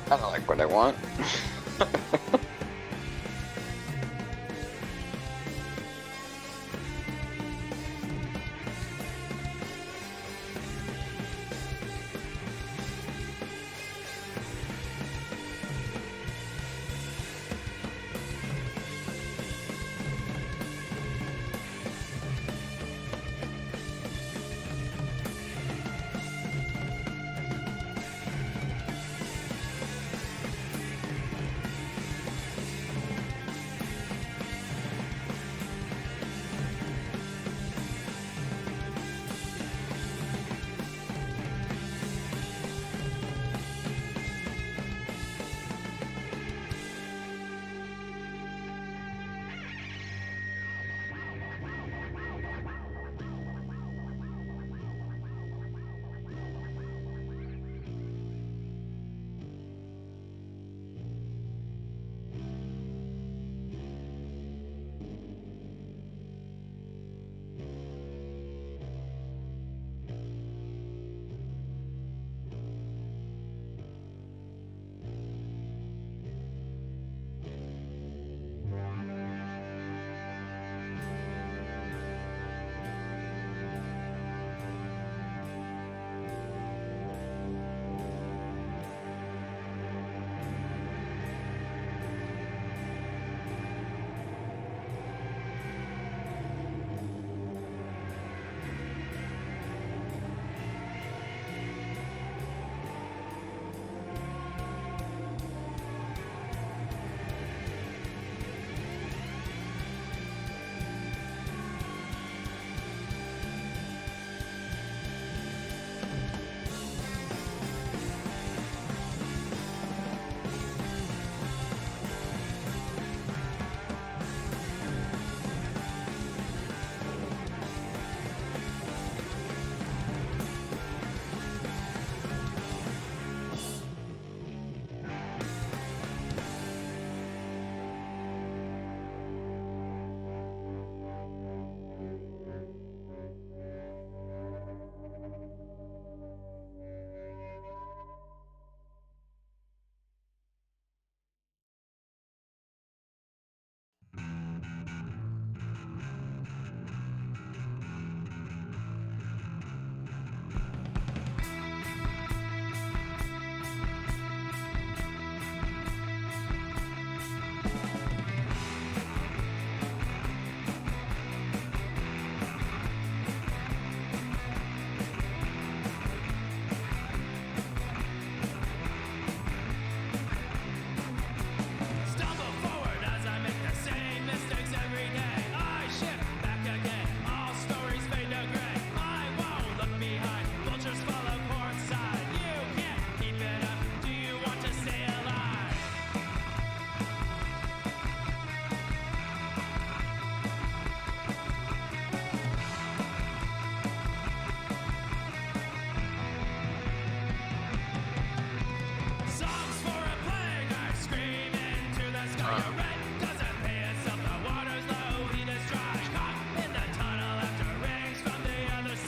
I don't like what I want.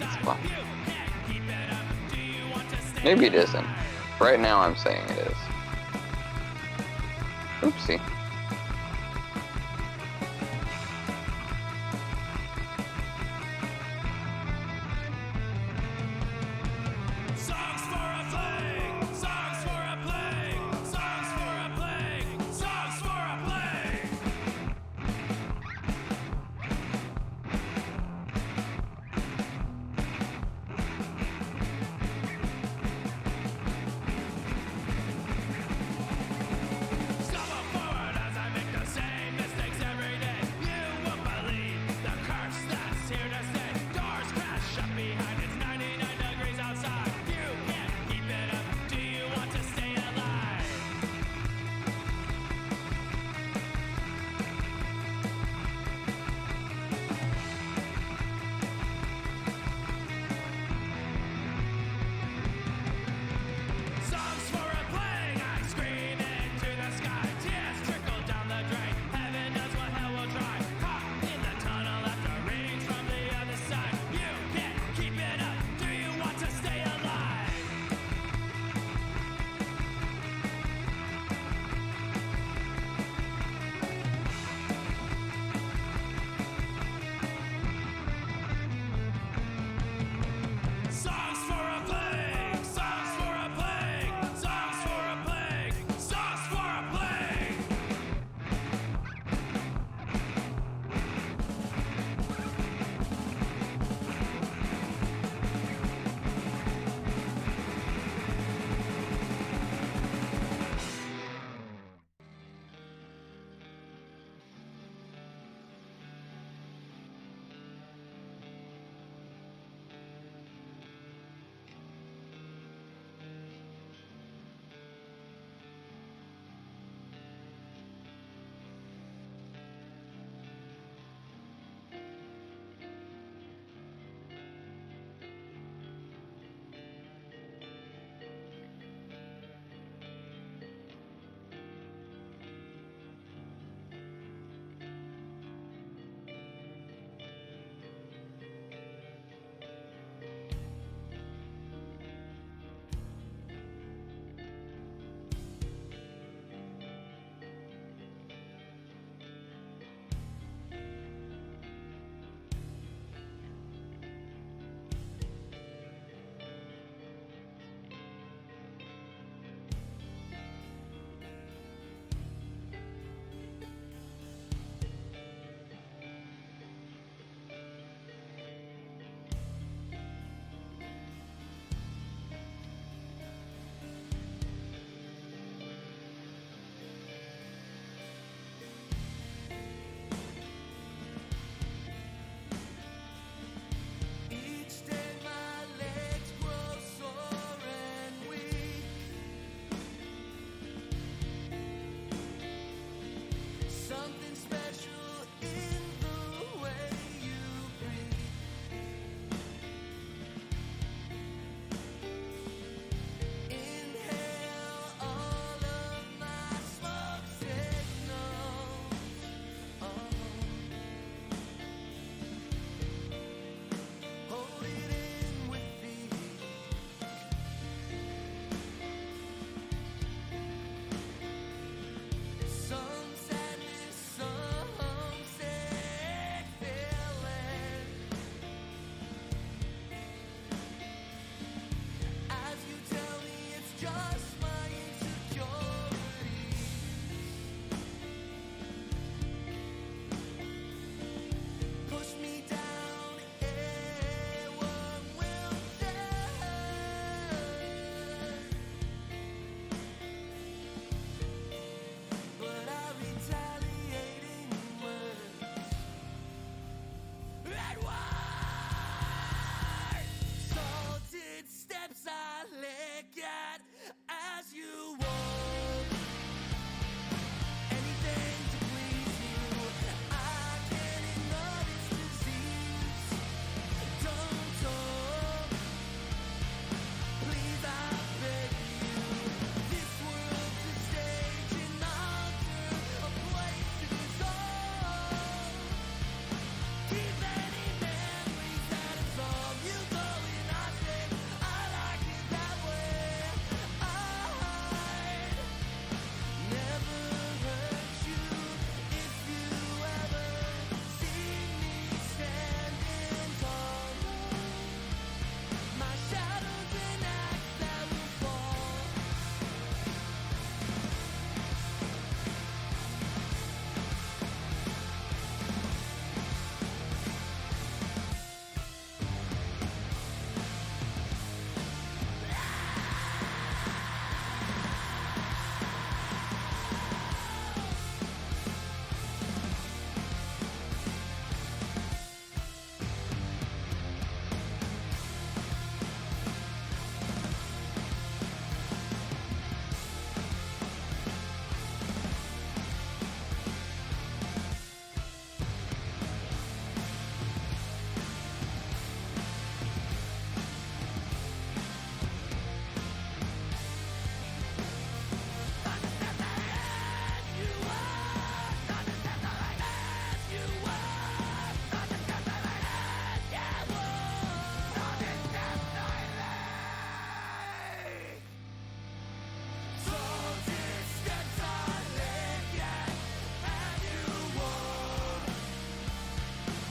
It's fun. Maybe it isn't. Right now I'm saying it is. Oopsie. Songs for a plague, songs for a plague, songs for a plague, songs for a plague. Stumble forward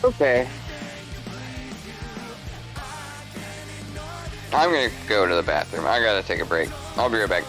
Okay. I'm gonna go to the bathroom. I gotta take a break. I'll be right back.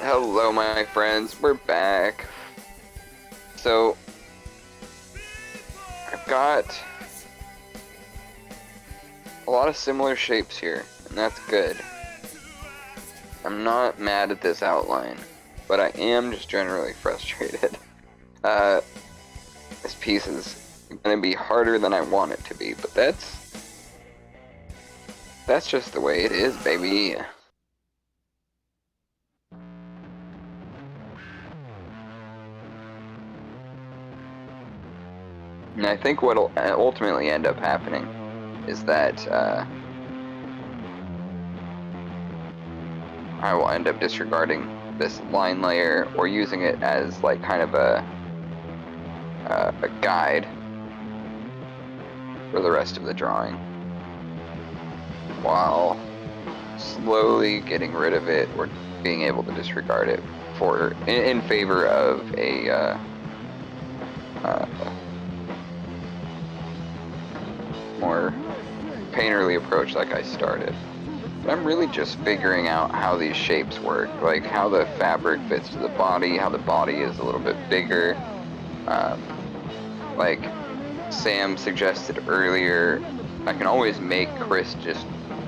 Hello, my friends. We're back. So, I've got a lot of similar shapes here, and that's good. I'm not mad at this outline, but I am just generally frustrated. This piece is gonna be harder than I want it to be, but that's just the way it is, baby. And I think what'll ultimately end up happening is that I will end up disregarding this line layer or using it as like kind of a guide for the rest of the drawing, while slowly getting rid of it or being able to disregard it in favor of a more painterly approach like I started. But I'm really just figuring out how these shapes work, like how the fabric fits to the body, how the body is a little bit bigger. Like Sam suggested earlier, I can always make Chris just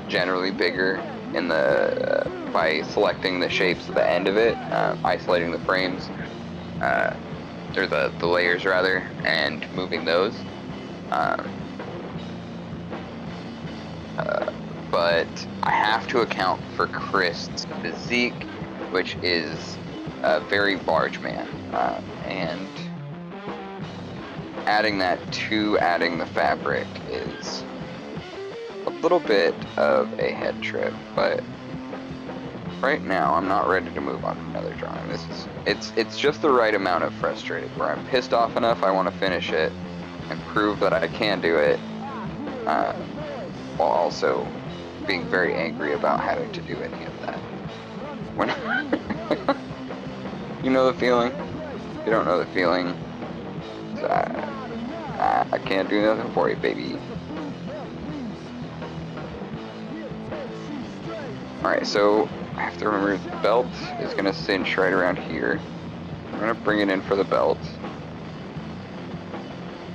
generally bigger in the by selecting the shapes at the end of it, isolating the frames, or the layers rather, and moving those. But I have to account for Chris' physique, which is a very large man, and adding that to adding the fabric is a little bit of a head trip, but right now I'm not ready to move on to another drawing. It's just the right amount of frustrated, where I'm pissed off enough I want to finish it and prove that I can do it, while also being very angry about having to do any of that. When you know the feeling? If you don't know the feeling, I can't do nothing for you, baby. Alright, so I have to remember the belt is going to cinch right around here. I'm going to bring it in for the belt.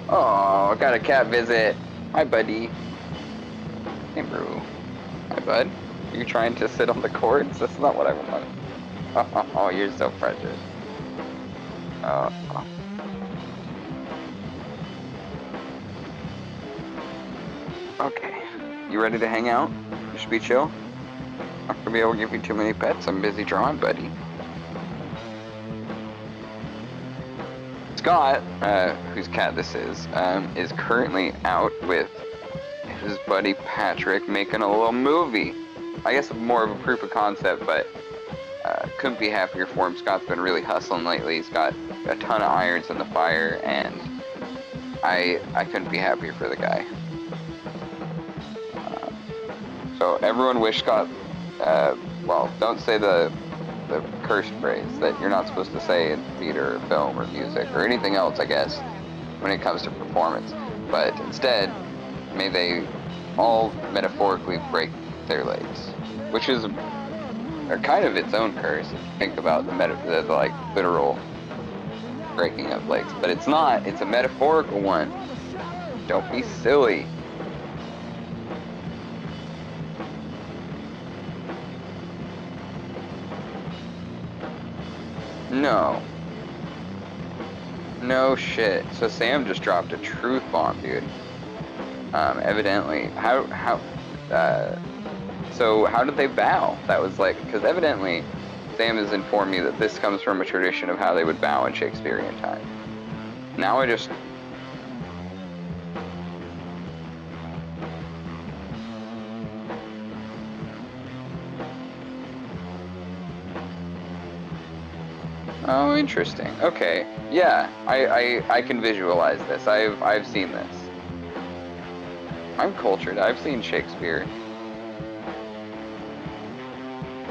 Oh, got a cat visit. Hi, buddy. Hey, bro. Hi, bud. Are you trying to sit on the cords? That's not what I want. Oh, you're so precious. Okay. You ready to hang out? You should be chill. I'm not gonna be able to give you too many pets. I'm busy drawing, buddy. Scott, whose cat this is currently out with his buddy Patrick making a little movie. I guess more of a proof of concept, but couldn't be happier for him. Scott's been really hustling lately. He's got a ton of irons in the fire, and I couldn't be happier for the guy. So everyone wish Scott, well, don't say the cursed phrase that you're not supposed to say in theater or film or music or anything else, I guess, when it comes to performance. But instead, may they all metaphorically break their legs, which is kind of its own curse if you think about the like literal breaking of legs. But it's not. It's a metaphorical one. Don't be silly. No. No shit. So Sam just dropped a truth bomb, dude. Evidently, so how did they bow? That was like, because evidently Sam has informed me that this comes from a tradition of how they would bow in Shakespearean time. Now I just... Oh, interesting. Okay. Yeah, I can visualize this. I've seen this. I'm cultured. I've seen Shakespeare.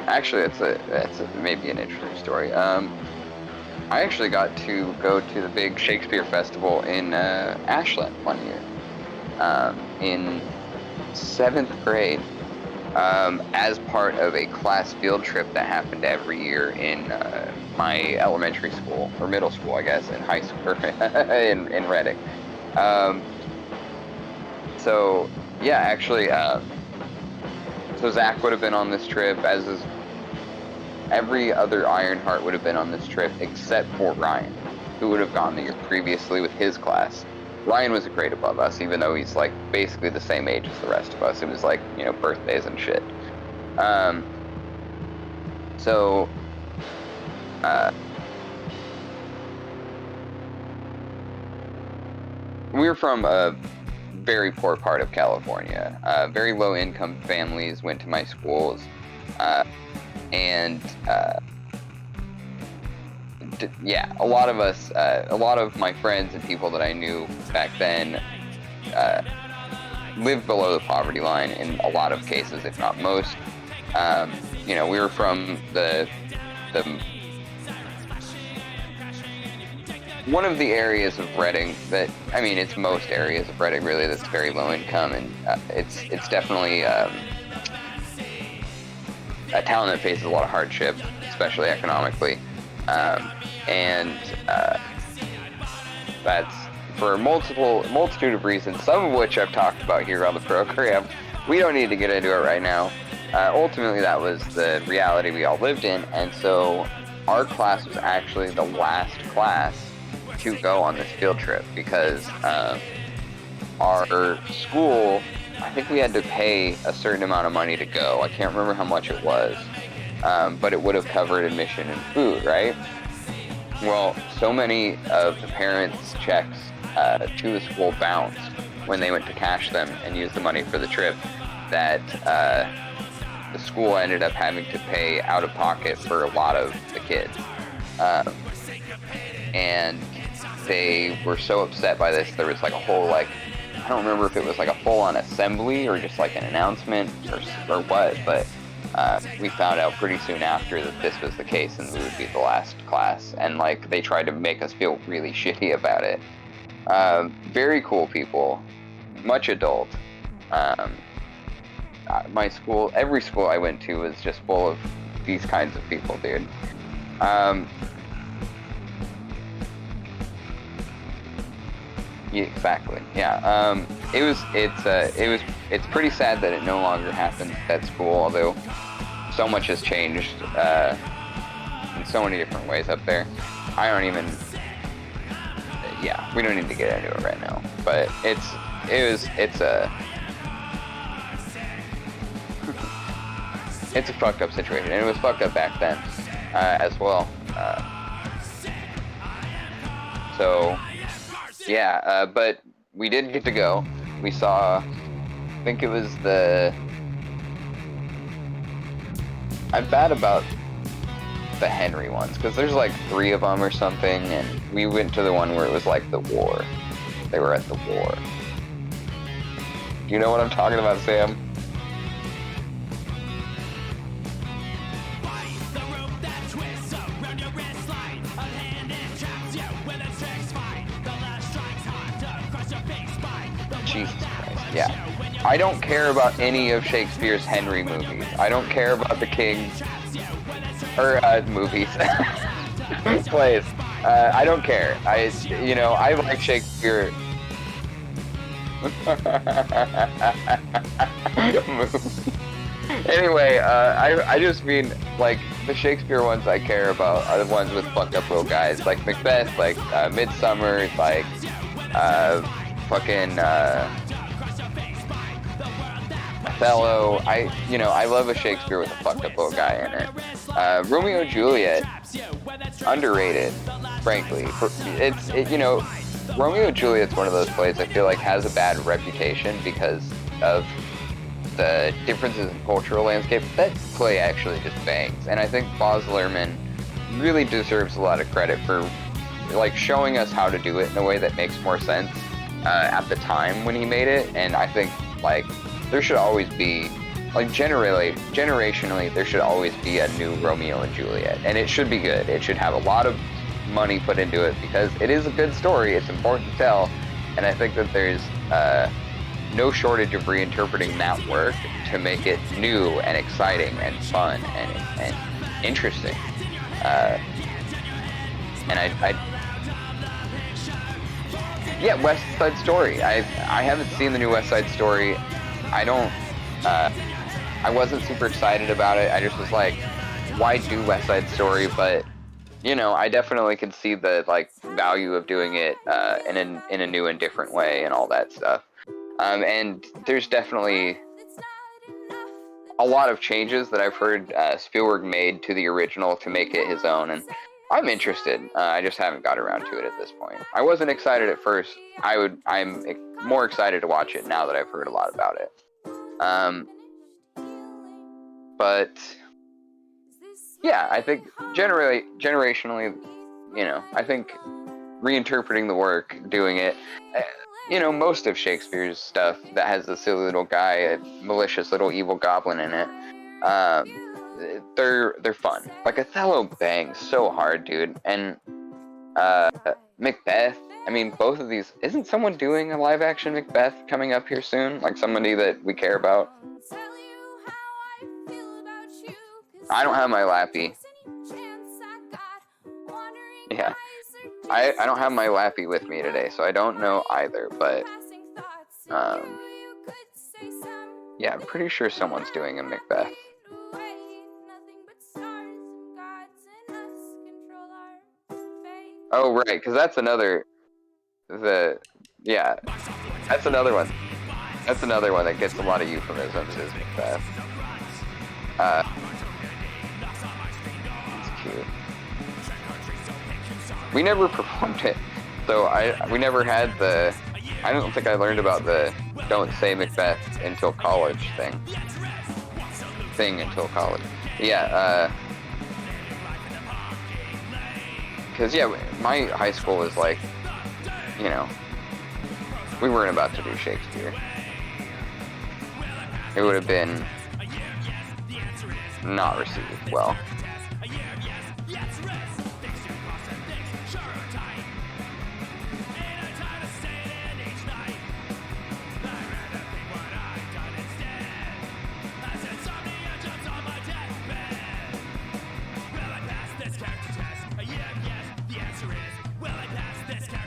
Actually, that's maybe an interesting story. I actually got to go to the big Shakespeare festival in Ashland one year, in 7th grade, as part of a class field trip that happened every year in my elementary school, or middle school, I guess, in high school, in Reading. So, yeah, actually, so Zach would have been on this trip, as is every other Ironheart would have been on this trip, except for Ryan. who would have gone the year previously with his class. Ryan was a grade above us, even though he's like basically the same age as the rest of us. It was like, you know, birthdays and shit. We're from a very poor part of California. Very low income families went to my schools. Yeah, a lot of us, a lot of my friends and people that I knew back then lived below the poverty line in a lot of cases, if not most. You know, we were from the one of the areas of Reading that, I mean, it's most areas of Reading really that's very low income, and it's definitely a town that faces a lot of hardship, especially economically. That's for multitude of reasons, some of which I've talked about here on the program. We don't need to get into it right now. Ultimately, that was the reality we all lived in, and so our class was actually the last class to go on this field trip because our school, I think we had to pay a certain amount of money to go. I can't remember how much it was, but it would have covered admission and food, right? Well, so many of the parents' checks to the school bounced when they went to cash them and use the money for the trip that the school ended up having to pay out of pocket for a lot of the kids. And they were so upset by this, there was like a whole, like, I don't remember if it was like a full-on assembly or just like an announcement or what, but we found out pretty soon after that this was the case and we would be the last class, and like they tried to make us feel really shitty about it. Very cool people, much adult. My school, every school I went to was just full of these kinds of people, dude. Yeah, exactly. Yeah. It's pretty sad that it no longer happens at school, although so much has changed in so many different ways up there. Yeah, we don't need to get into it right now, but it's a fucked up situation, and it was fucked up back then as well. Yeah, but we did get to go. We saw, I think it was I'm bad about the Henry ones, because there's like 3 of them or something, and we went to the one where it was like the war. They were at the war. Do you know what I'm talking about, Sam? Jesus Christ, yeah. I don't care about any of Shakespeare's Henry movies. I don't care about the King's, or movies, plays. I don't care. I like Shakespeare. Anyway, I just mean, like, the Shakespeare ones I care about are the ones with fucked up little guys, like Macbeth, like Midsummer, like fucking Othello. I love a Shakespeare with a fucked up little guy in it. Romeo and Juliet, underrated, frankly. Romeo and Juliet's one of those plays I feel like has a bad reputation because of the differences in cultural landscape. That play actually just bangs, and I think Baz Luhrmann really deserves a lot of credit for like showing us how to do it in a way that makes more sense at the time when he made it. And I think like there should always be, like, generationally, there should always be a new Romeo and Juliet, and it should be good. It should have a lot of money put into it because it is a good story. It's important to tell, and I think that there's no shortage of reinterpreting that work to make it new and exciting and fun and interesting. Yeah, West Side Story. I haven't seen the new West Side Story. I wasn't super excited about it. I just was like, why do West Side Story? But you know, I definitely can see the like value of doing it in a new and different way and all that stuff. And there's definitely a lot of changes that I've heard Spielberg made to the original to make it his own, and I'm interested. I just haven't got around to it at this point. I wasn't excited at first. I'm more excited to watch it now that I've heard a lot about it. But yeah, I think generationally, you know, I think reinterpreting the work, doing it, you know, most of Shakespeare's stuff that has a silly little guy, a malicious little evil goblin in it, they're fun. Like Othello bangs so hard, dude, and Macbeth. I mean, both of these. Isn't someone doing a live action Macbeth coming up here soon? Like somebody that we care about. I don't have my Lappy. Yeah. I don't have my Lappy with me today, so I don't know either, but yeah, I'm pretty sure someone's doing a Macbeth. Oh, right, because that's another that's another one. That's another one that gets a lot of euphemisms, is Macbeth. It's cute. We never performed it, so we never had the, I don't think I learned about the don't say Macbeth until college thing until college. Yeah, because yeah, my high school was like, you know, we weren't about to do Shakespeare. It would have been not received well.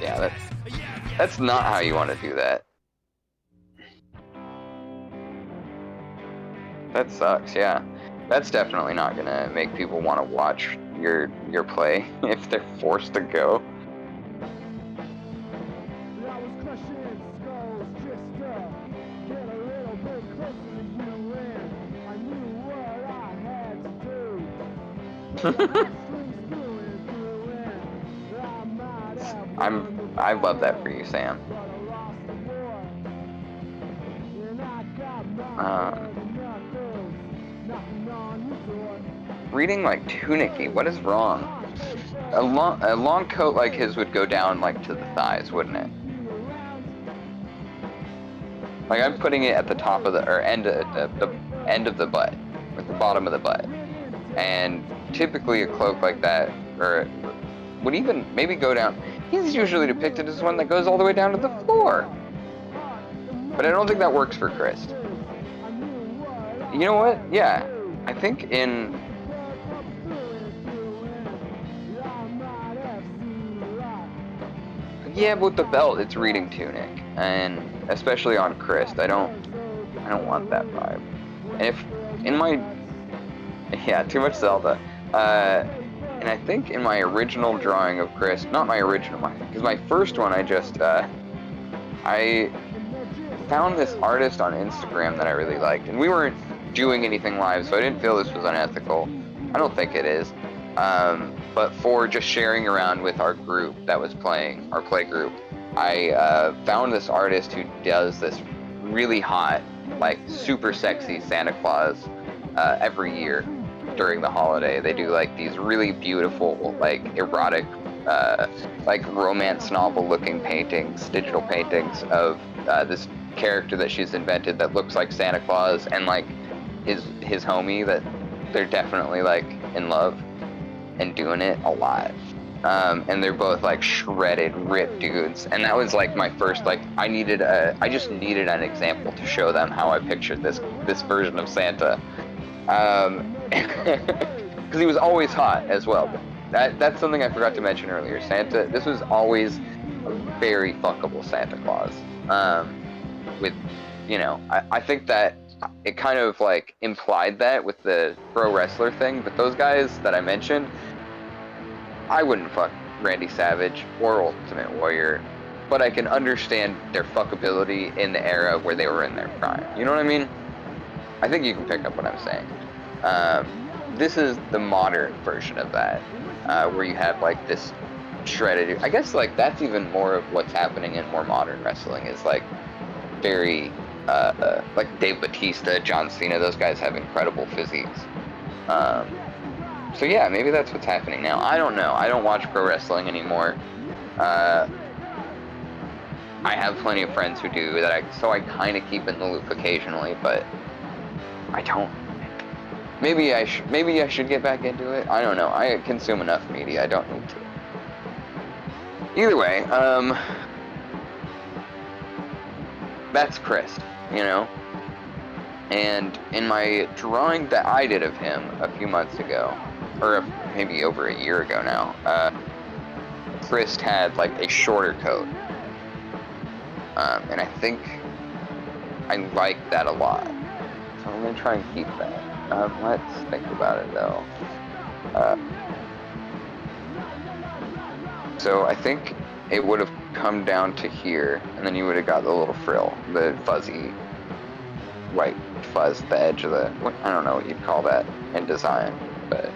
Yeah, that's not how you want to do that. That sucks, yeah. That's definitely not gonna make people want to watch your play if they're forced to go. I love that for you, Sam. Reading like tunicky, what is wrong? A long coat like his would go down like to the thighs, wouldn't it? Like I'm putting it at the top of the end of the butt, at the bottom of the butt, and typically a cloak like that, or would even maybe go down. He's usually depicted as one that goes all the way down to the floor, but I don't think that works for Chris. You know what? Yeah, I think in with the belt, it's reading tunic, and especially on Chris, I don't want that vibe. And if in my too much Zelda. And I think in my original drawing of Chris, not my original one, because my first one, I found this artist on Instagram that I really liked, and we weren't doing anything live, so I didn't feel this was unethical. I don't think it is. But for just sharing around with our group that was playing, our play group, I found this artist who does this really hot, like super sexy Santa Claus every year. During the holiday, they do like these really beautiful, like erotic, like romance novel looking paintings, digital paintings of this character that she's invented that looks like Santa Claus and like his homie, that they're definitely like in love and doing it a lot. And they're both like shredded, ripped dudes. And that was like my first, like I just needed an example to show them how I pictured this version of Santa. Because he was always hot as well. That's something I forgot to mention earlier. This was always a very fuckable Santa Claus. With, you know, I think that it kind of like implied that with the pro wrestler thing, but those guys that I mentioned, I wouldn't fuck Randy Savage or Ultimate Warrior, but I can understand their fuckability in the era where they were in their prime. You know what I mean? I think you can pick up what I'm saying. This is the modern version of that, where you have like this shredded. I guess like that's even more of what's happening in more modern wrestling is like very like Dave Bautista, John Cena. Those guys have incredible physiques. So yeah, maybe that's what's happening now. I don't know. I don't watch pro wrestling anymore. I have plenty of friends who do that, so I kind of keep in the loop occasionally, but I don't. Maybe I should get back into it. I don't know. I consume enough media. I don't need to. Either way, that's Chris, you know? And in my drawing that I did of him a few months ago, or maybe over a year ago now, Chris had like a shorter coat. And I think I like that a lot. So I'm gonna try and keep that. Let's think about it though. So I think it would have come down to here, and then you would have got the little frill, the fuzzy white fuzz at the edge of the, I don't know what you'd call that in design, but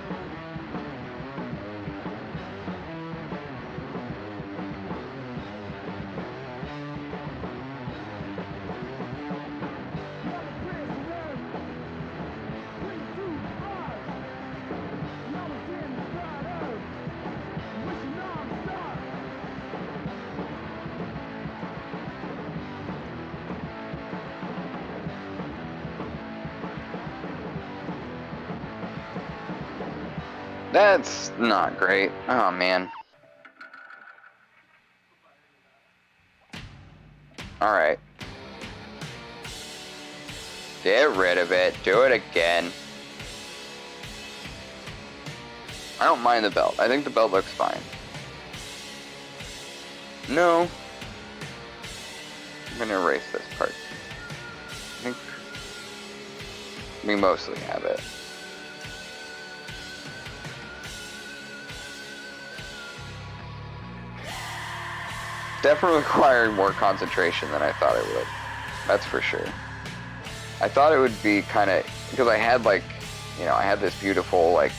that's not great. Oh man. Alright. Get rid of it. Do it again. I don't mind the belt. I think the belt looks fine. No. I'm gonna erase this part. I think we mostly have it. Definitely required more concentration than I thought it would. That's for sure. I thought it would be kind of, because I had like, you know, I had this beautiful like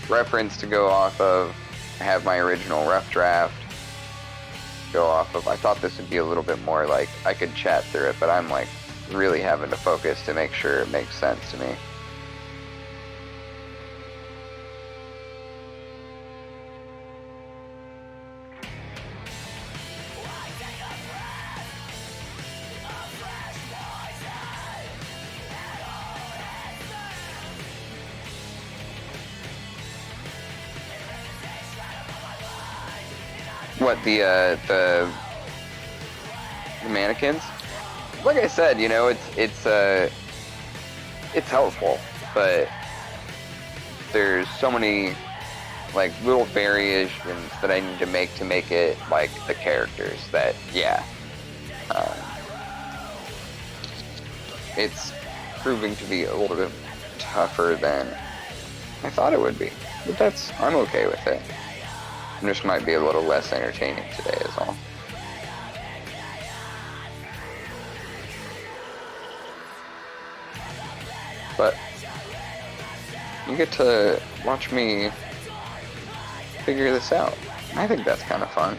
reference to go off of. I have my original rough draft go off of. I thought this would be a little bit more like I could chat through it, but I'm like really having to focus to make sure it makes sense to me. What, the mannequins? Like I said, you know, it's helpful, but there's so many like little variations that I need to make it like the characters that, yeah, it's proving to be a little bit tougher than I thought it would be, but I'm okay with it. It just might be a little less entertaining today is all. But you get to watch me figure this out. I think that's kind of fun.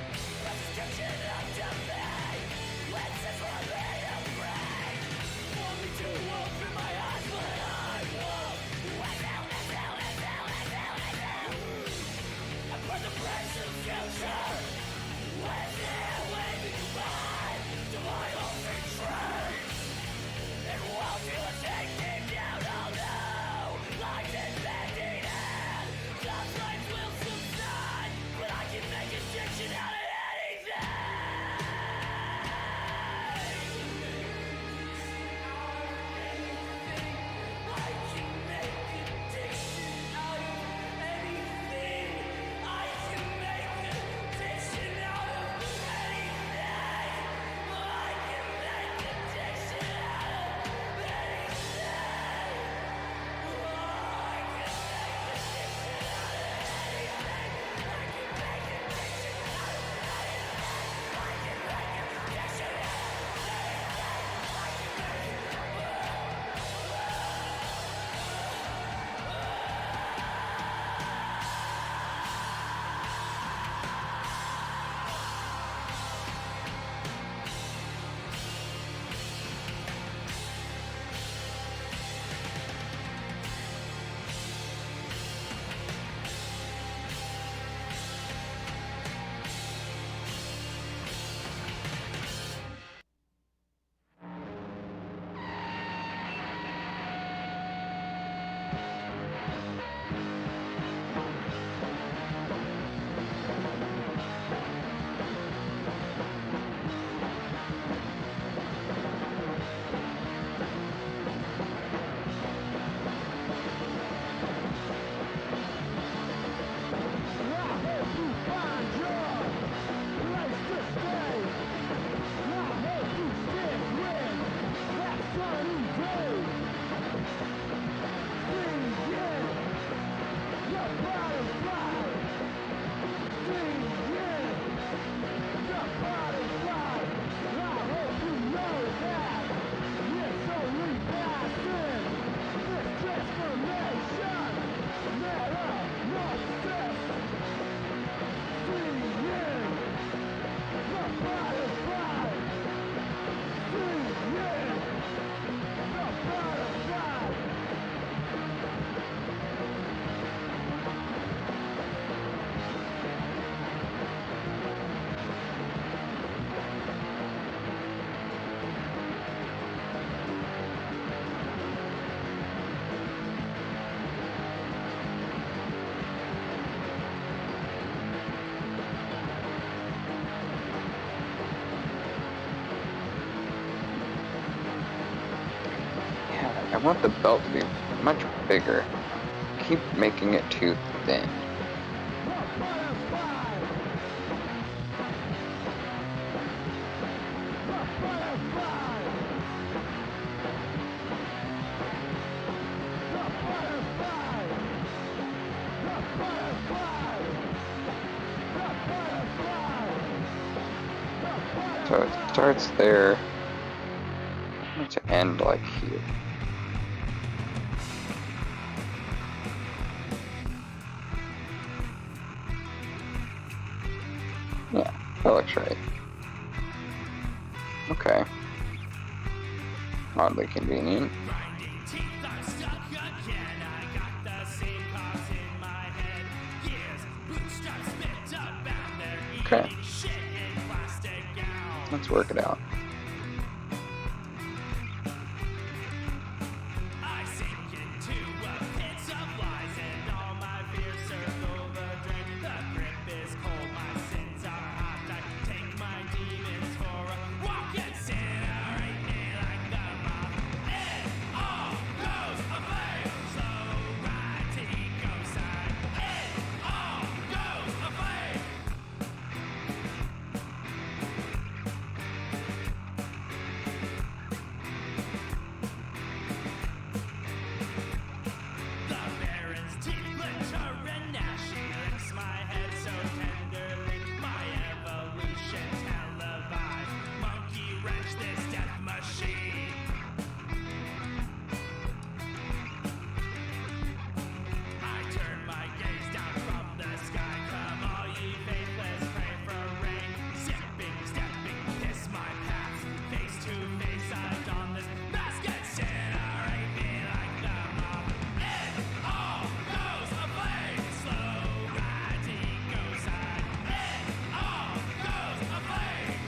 But I can make a diction out of want the belt to be much bigger. Keep making it too thin. So it starts there to end like here. Yeah, that looks right. Okay. Oddly convenient. Grinding teeth, I'm stuck again. I got the same cause in my head. Gears, bootstraps spit up and they're Okay. eating shit in plastic gowns. Let's work it out. I sink into a pit of lies and all my fears circle the drain. The grip is cold, my sins are hot. I take my demons for a walk, incinerate me like the mob. It all goes aflame, slow ride to ecocide. It all goes aflame. The Baron's teeth glitter and gnash. She licks my head so tenderly. My evolution televised. Monkey wrench this death machine. I turn my gaze down from the sky. Come all ye faithless, pray for rain. Zipping, stepping, kiss my path. Face to face, I don this mask. Incinerate me like the mob. It all goes aflame. Slow ride to ecocide. It all goes aflame.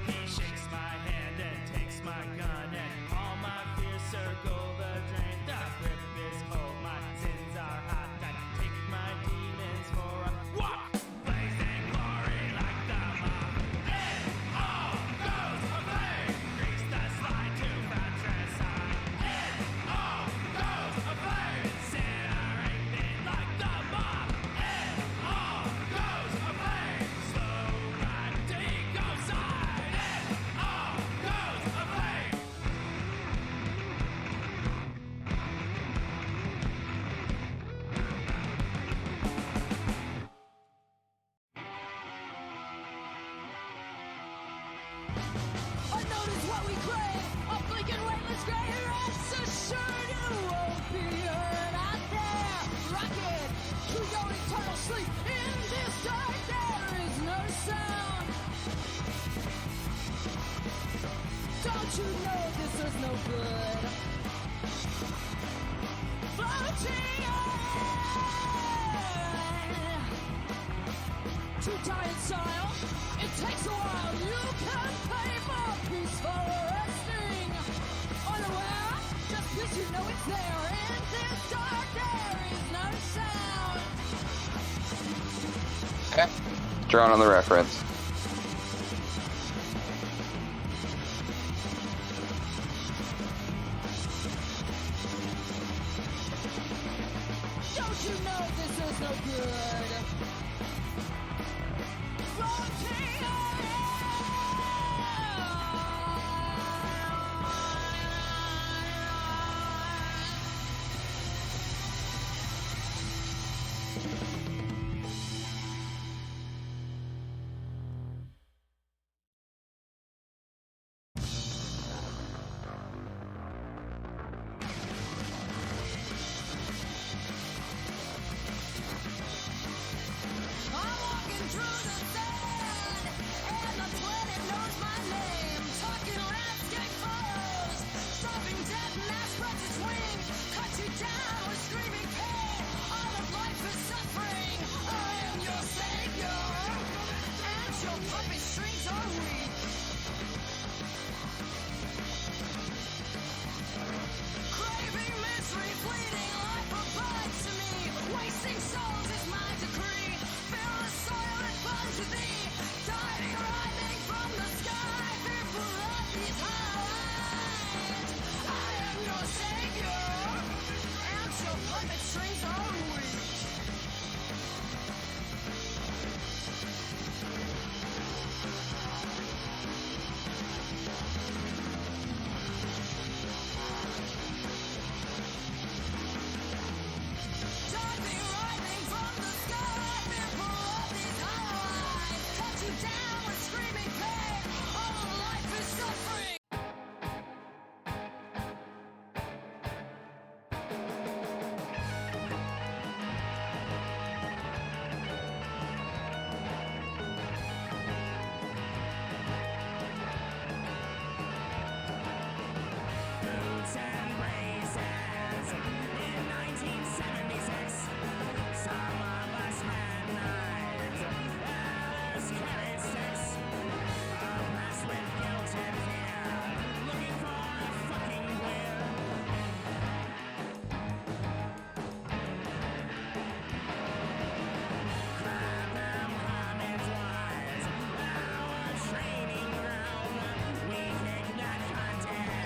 He shakes my hand and takes my gun, and all my fears circle the drain. The grip is cold, my sins are hot. I take my demons for a walk, blazing glory like the mob. It all goes aflame. Grease the slide to fratricide. It all goes aflame. Incinerate me like the mob. It all goes aflame. Slow ride to ecocide. It all goes aflame. I notice what we crave. A blinking weightless gray rest assured you won't be heard out there. Rocket to your eternal sleep. In this dark there is no sound. Don't you know this is no good? Floating on. Too tired style. It takes a while. You can pay for peaceful resting. Unaware, just 'cause you know it's there. In this dark there is no sound. Okay. Drawn on the reference. Don't you know this is no good? Floating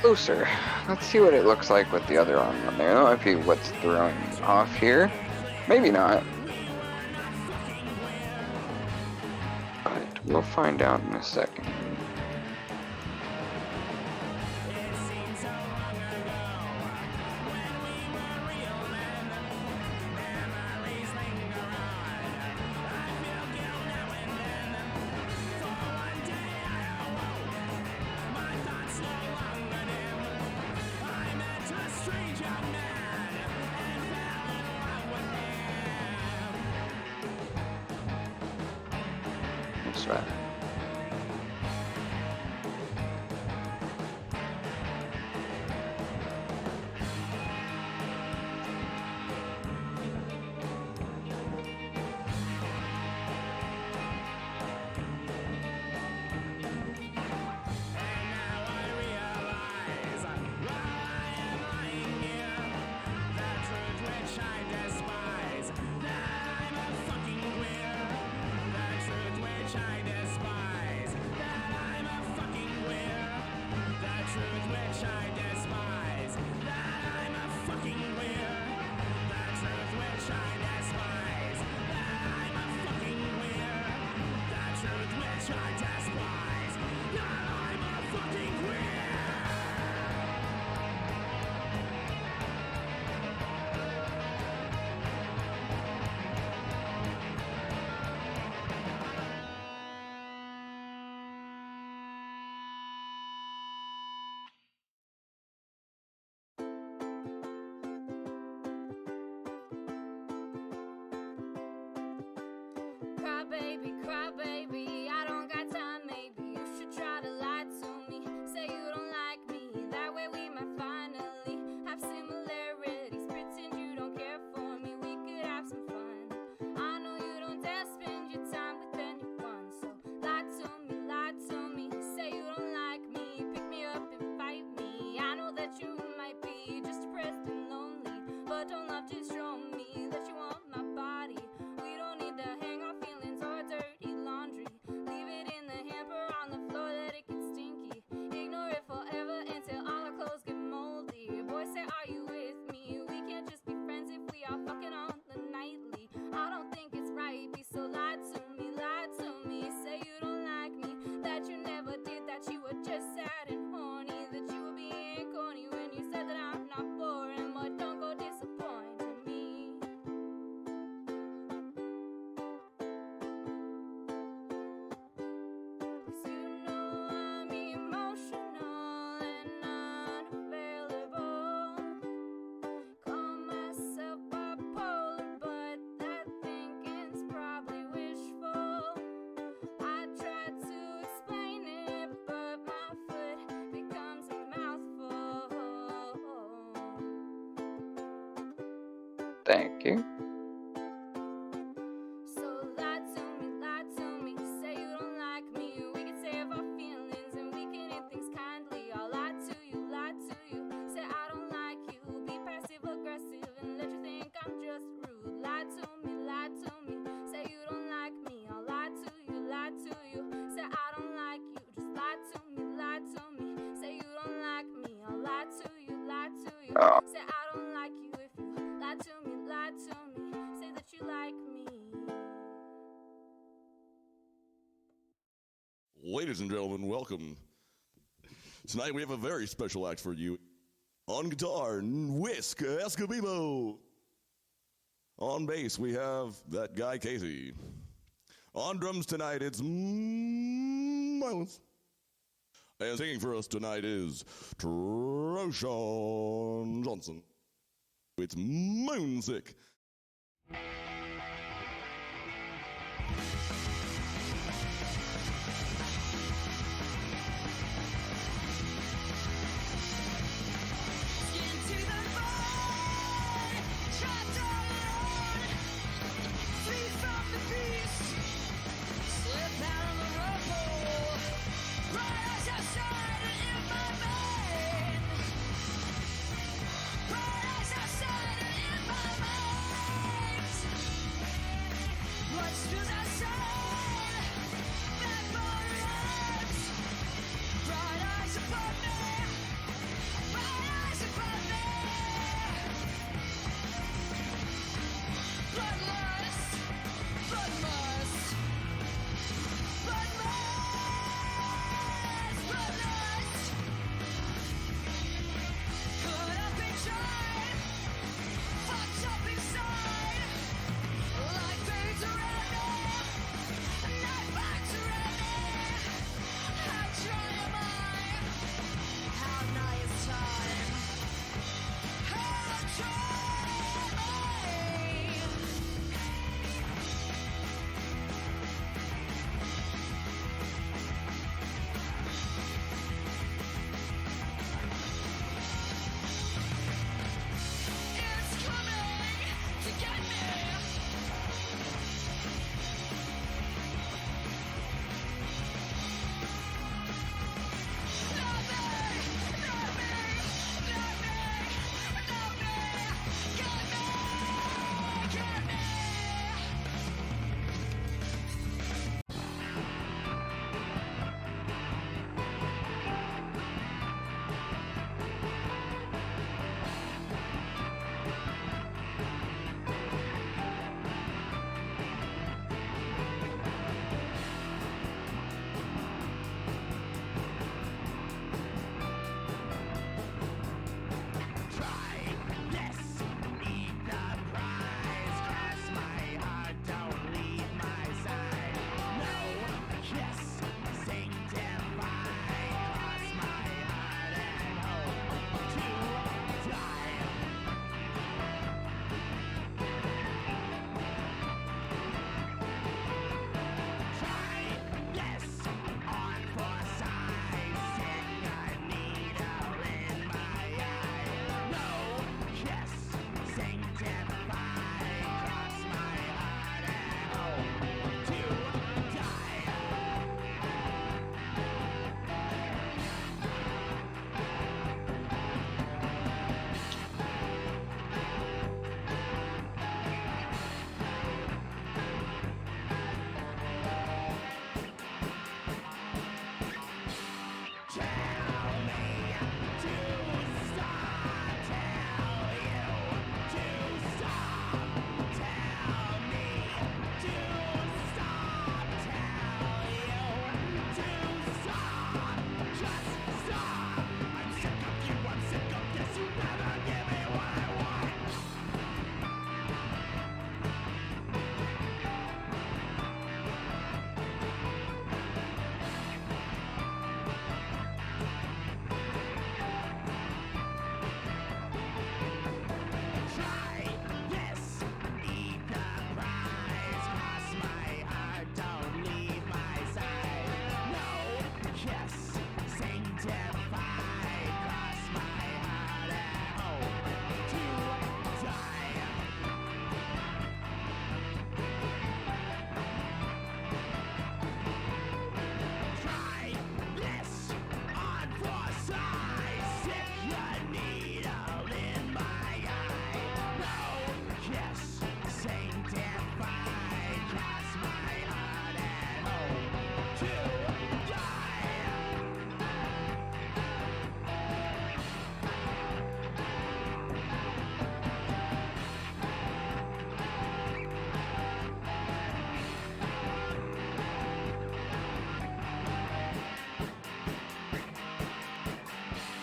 closer. Let's see what it looks like with the other arm on there. That might be what's throwing me off here. Maybe not. But we'll find out in a second. That's right. Cry baby, I don't got time, maybe you should try to lie to me. Say you don't like me, that way we might finally have similarities. Pretend you don't care for me, we could have some fun. I know you don't dare spend your time with anyone, so lie to me, say you don't like me. Pick me up and fight me, I know that you might be just depressed and lonely, but don't love just show me that you want my body. We don't need to hang our feelings or dirty laundry. Leave it in the hamper on the floor, let it get stinky. Ignore it forever until all our clothes get moldy. Boy, say, are you with me? We can't just be friends if we are fucking on the nightly. I don't think it's right, be so lie to me. Say you don't like me, that you never did, that you were just sad and horny, that you were being corny when you said that I'm not boring, but don't go disappointing me. Cause you know I'm emotional and unavailable. Call myself bipolar, but that thinking's probably wishful. I tried to explain it, but my foot becomes a mouthful. Thank you. So lie to me, say you don't like me. We can save our feelings and we can end things kindly. I'll lie to you, say I don't like you. Be passive aggressive and let you think I'm just rude. Lie to me, say you don't like me. I'll lie to you, say I don't like you. Just lie to me, say you don't like me. I'll lie to you, Oh. say I don't like you. If you lie to me, say that you like me. Ladies and gentlemen, welcome. Tonight we have a very special act for you. On guitar, Whisk Escobedo. On bass, we have that guy Casey. On drums tonight, it's Miles. And singing for us tonight is Troshawn Johnson. It's Moonsick. Into the void, trapped all alone. Flee from the beast, slip out of the rubble. Rise outside and in my veins. Rise outside and in my veins.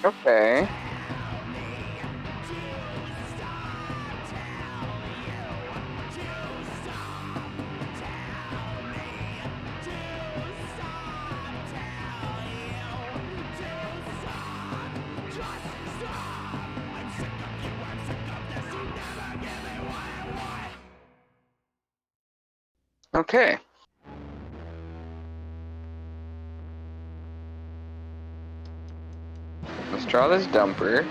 Okay. Okay. Let's draw this dumper.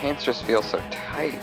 Pants just feel so tight.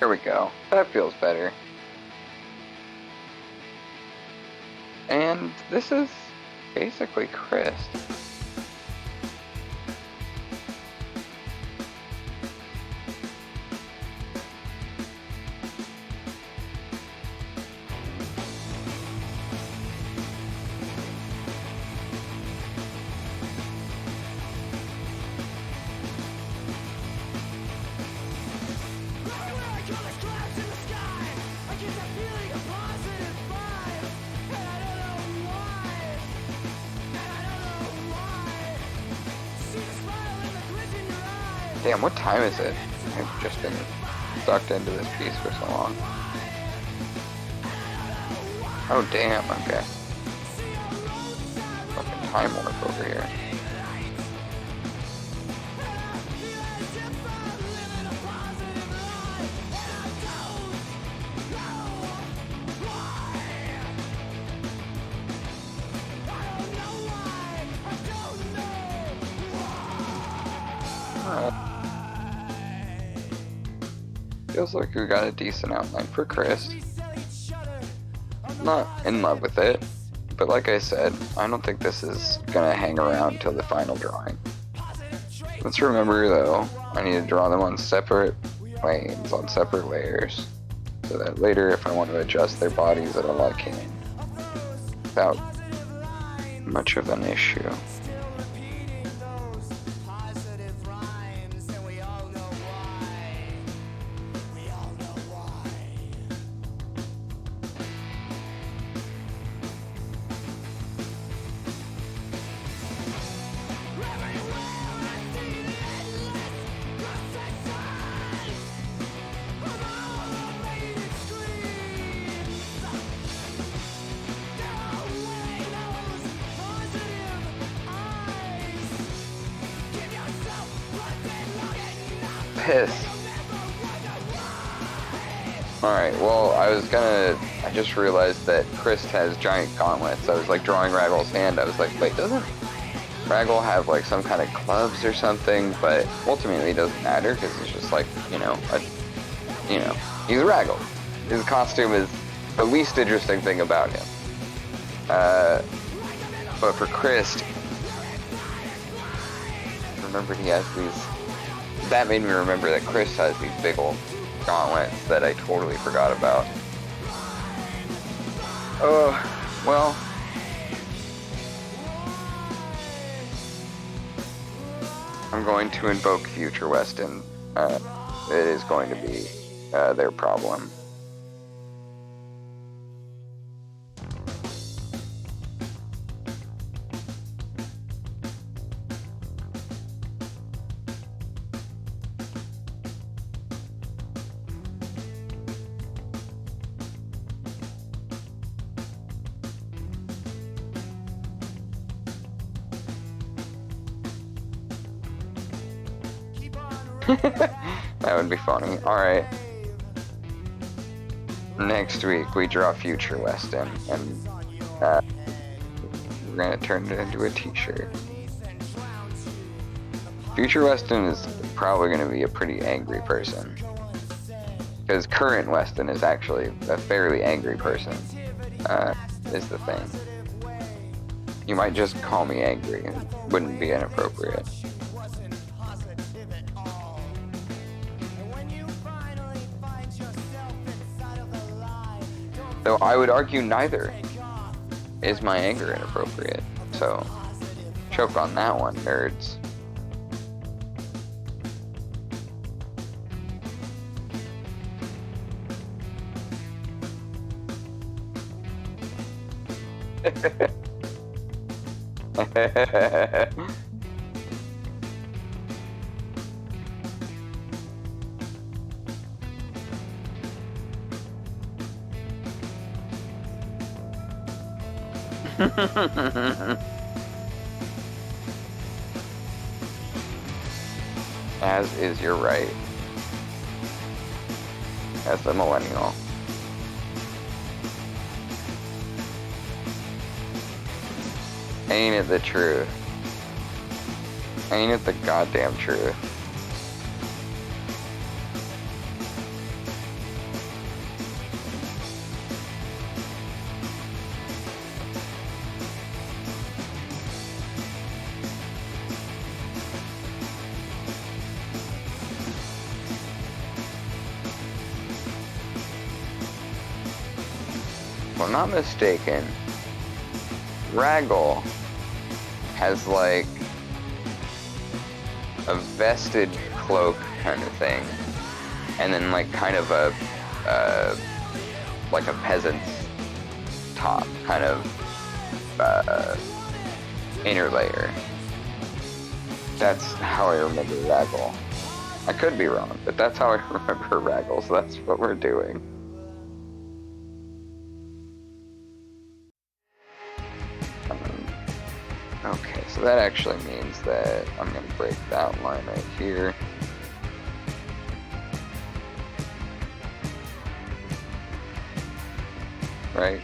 There we go. That feels better. And this is basically Chris. Damn, what time is it? I've just been sucked into this piece for so long. Oh damn, okay. Fucking time warp over here. Feels like we got a decent outline for Chris. Not in love with it, but like I said, I don't think this is gonna hang around till the final drawing. Let's remember though, I need to draw them on separate planes, on separate layers, so that later if I want to adjust their bodies at all I can, without much of an issue. Piss. Alright, well, I just realized that Chris has giant gauntlets. I was like drawing Raggle's hand. I was like, wait, doesn't Raggle have like some kind of clubs or something? But ultimately it doesn't matter because he's just like, he's a Raggle. His costume is the least interesting thing about him. But for Chris, remember he has these. That made me remember that Chris has these big old gauntlets that I totally forgot about. Oh, well. I'm going to invoke future Weston. It is going to be their problem. That would be funny. Alright. Next week we draw future Weston, and we're gonna turn it into a t-shirt. Future Weston is probably gonna be a pretty angry person. Because current Weston is actually a fairly angry person, is the thing. You might just call me angry, and wouldn't be inappropriate. Though I would argue neither is my anger inappropriate, so choke on that one, nerds. As is your right. As a millennial. Ain't it the truth? Ain't it the goddamn truth? if I'm not mistaken, Raggle has like a vested cloak kind of thing, and then like kind of a like a peasant's top kind of inner layer. That's how I remember Raggle. I could be wrong, but that's how I remember Raggle, so that's what we're doing. Okay, so that actually means that I'm going to break that line right here. Right?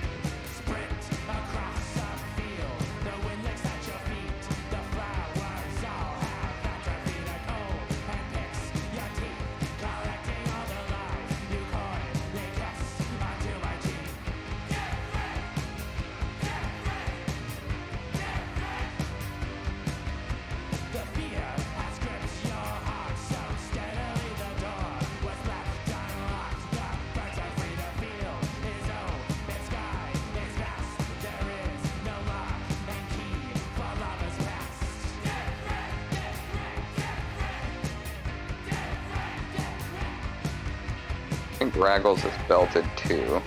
I think Raggles is belted too.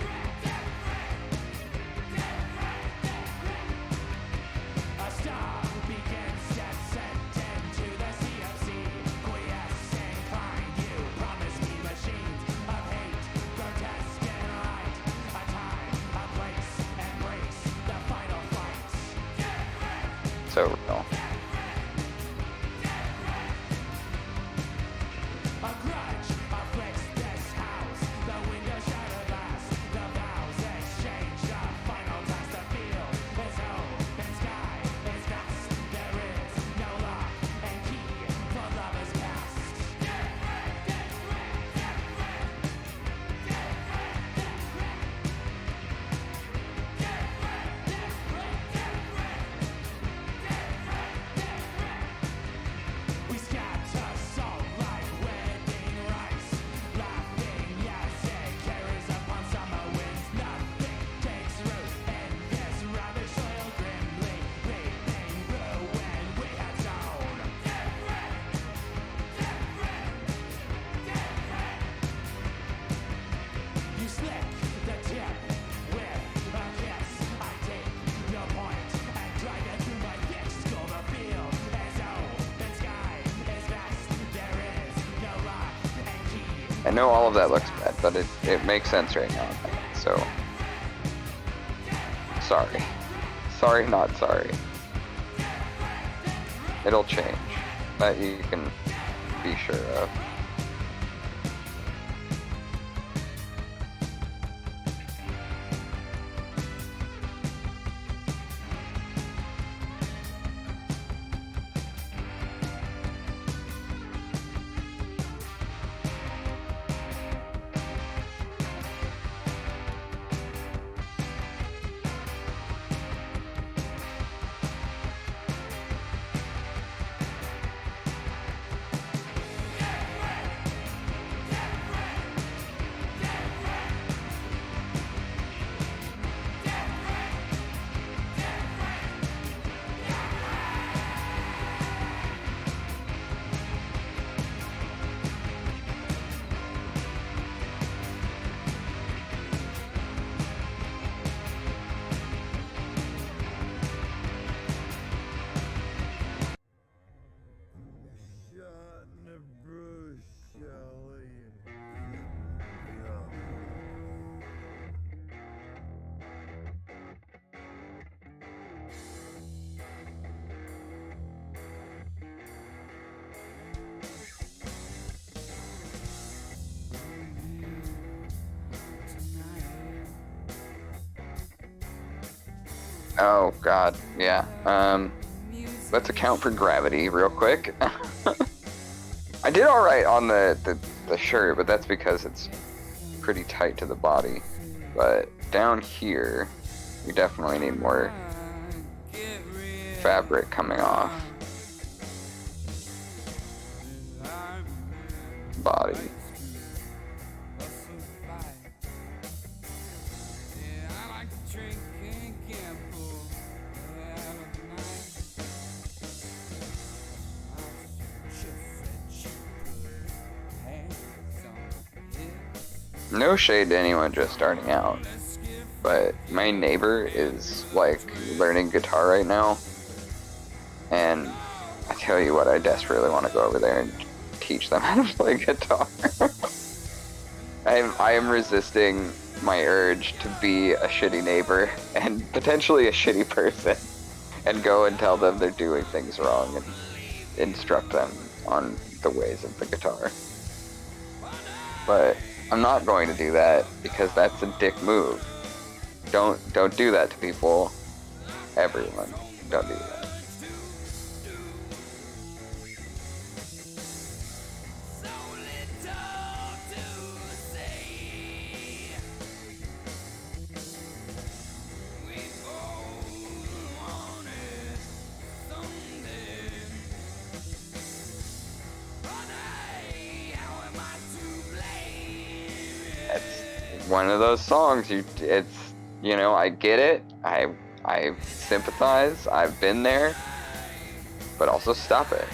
So real. I know all of that looks bad, but it makes sense right now. So, sorry. Sorry, not sorry. It'll change. That you can be sure of. Oh god, yeah. Let's account for gravity real quick. I did alright on the shirt, but that's because it's pretty tight to the body. But down here, we definitely need more fabric coming off. Body. no shade to anyone just starting out, but my neighbor is like learning guitar right now, and I tell you what, I desperately want to go over there and teach them how to play guitar. I am resisting my urge to be a shitty neighbor and potentially a shitty person and go and tell them they're doing things wrong and instruct them on the ways of the guitar. But I'm not going to do that because that's a dick move. Don't do that to people. Everyone, don't do that. One of those songs, I get it, I sympathize, I've been there, but also stop it.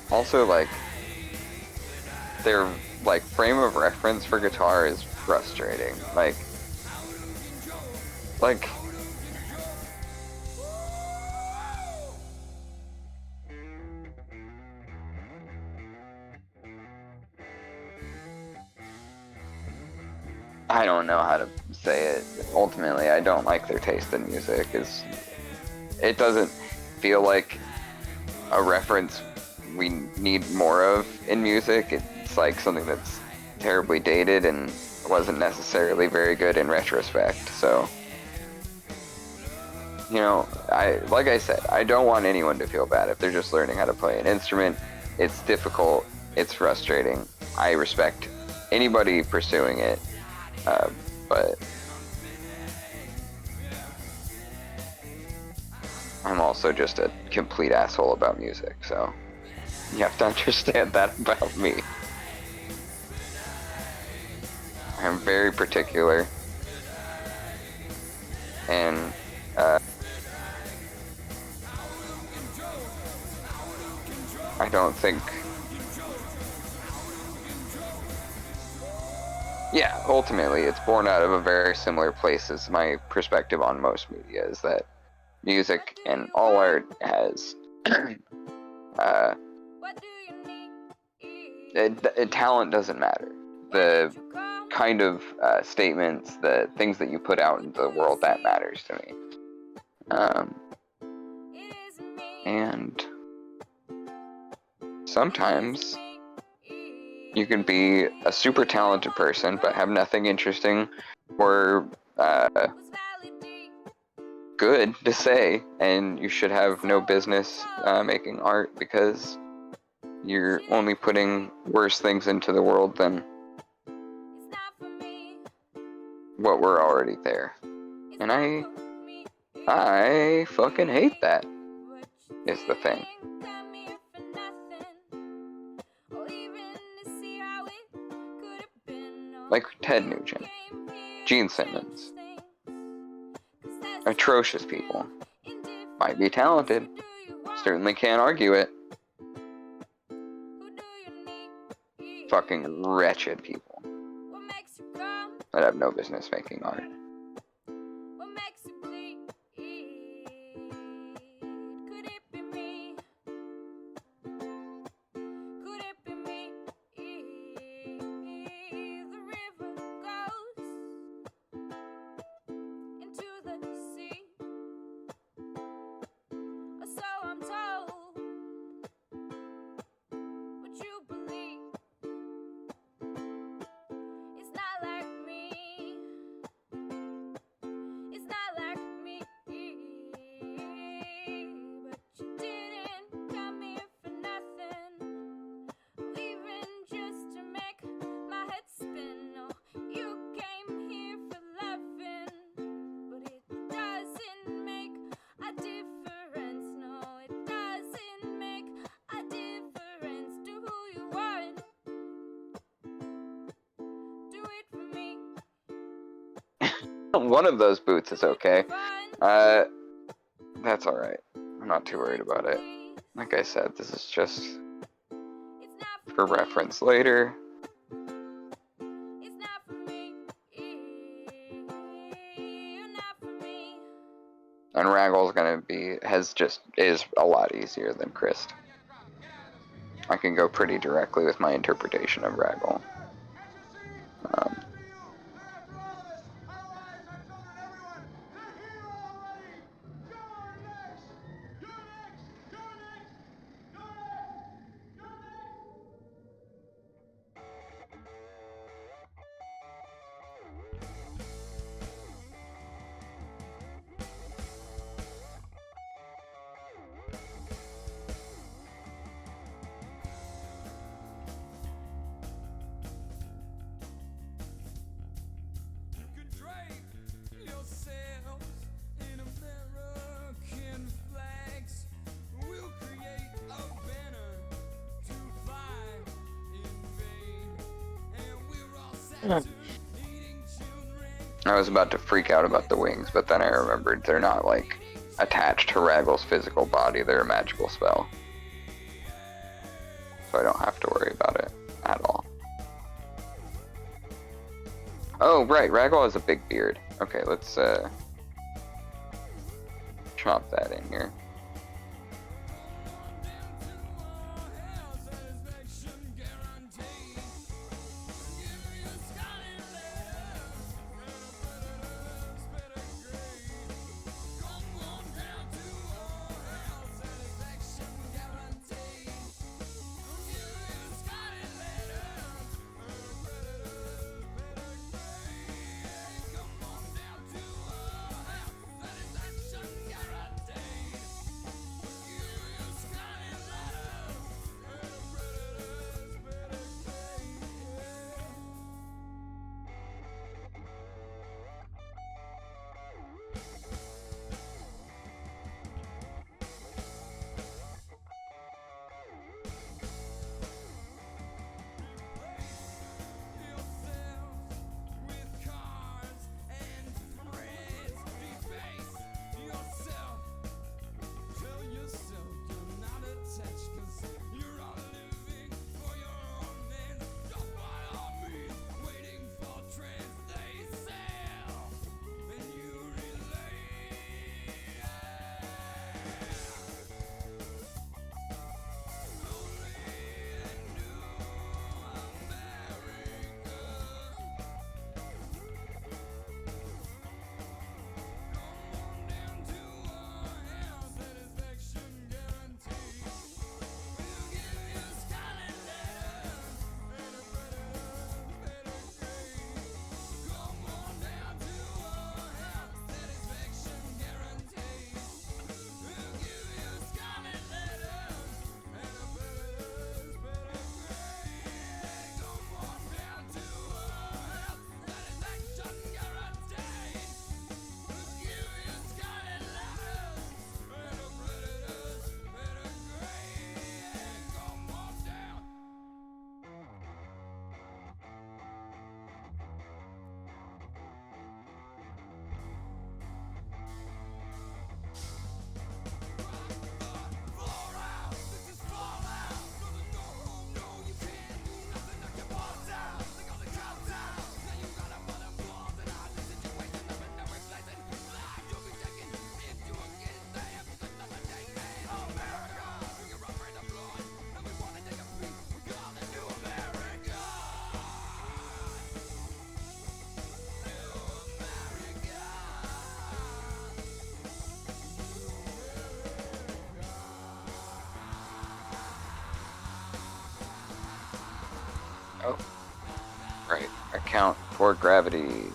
Also, like, their, like, frame of reference for guitar is frustrating, like, I don't know how to say it. Ultimately, I don't like their taste in music. It doesn't feel like a reference we need more of in music. It's like something that's terribly dated and wasn't necessarily very good in retrospect. So, like I said, I don't want anyone to feel bad if they're just learning how to play an instrument. It's difficult. It's frustrating. I respect anybody pursuing it. But I'm also just a complete asshole about music, so you have to understand that about me. I'm very particular, and I don't think... Yeah, ultimately, it's born out of a very similar place as my perspective on most media, is that music and all art has talent doesn't matter. The kind of statements, the things that you put out into the world, that matters to me. And sometimes you can be a super talented person but have nothing interesting or good to say, and you should have no business making art because you're only putting worse things into the world than what were already there. And I fucking hate that, is the thing. Like Ted Nugent, Gene Simmons. Atrocious people. Might be talented. Certainly can't argue it. Fucking wretched people that have no business making art. One of those boots is okay. That's alright. I'm not too worried about it. Like I said, this is just for reference later. It's not for me. You're not for me. And Raggle's gonna be, is a lot easier than Christ. I can go pretty directly with my interpretation of Raggle. You could drape yourselves in American flags. We'll create a banner to fly in vain. And we're all set to eating children. I was about to freak out about the wings, but then I remembered they're not, like, attached to Raggle's physical body. They're a magical spell. So I don't have to worry about it at all. Oh, right, Raggle has a big beard. Okay, let's, chop that in here. Oh, right. Account for gravity.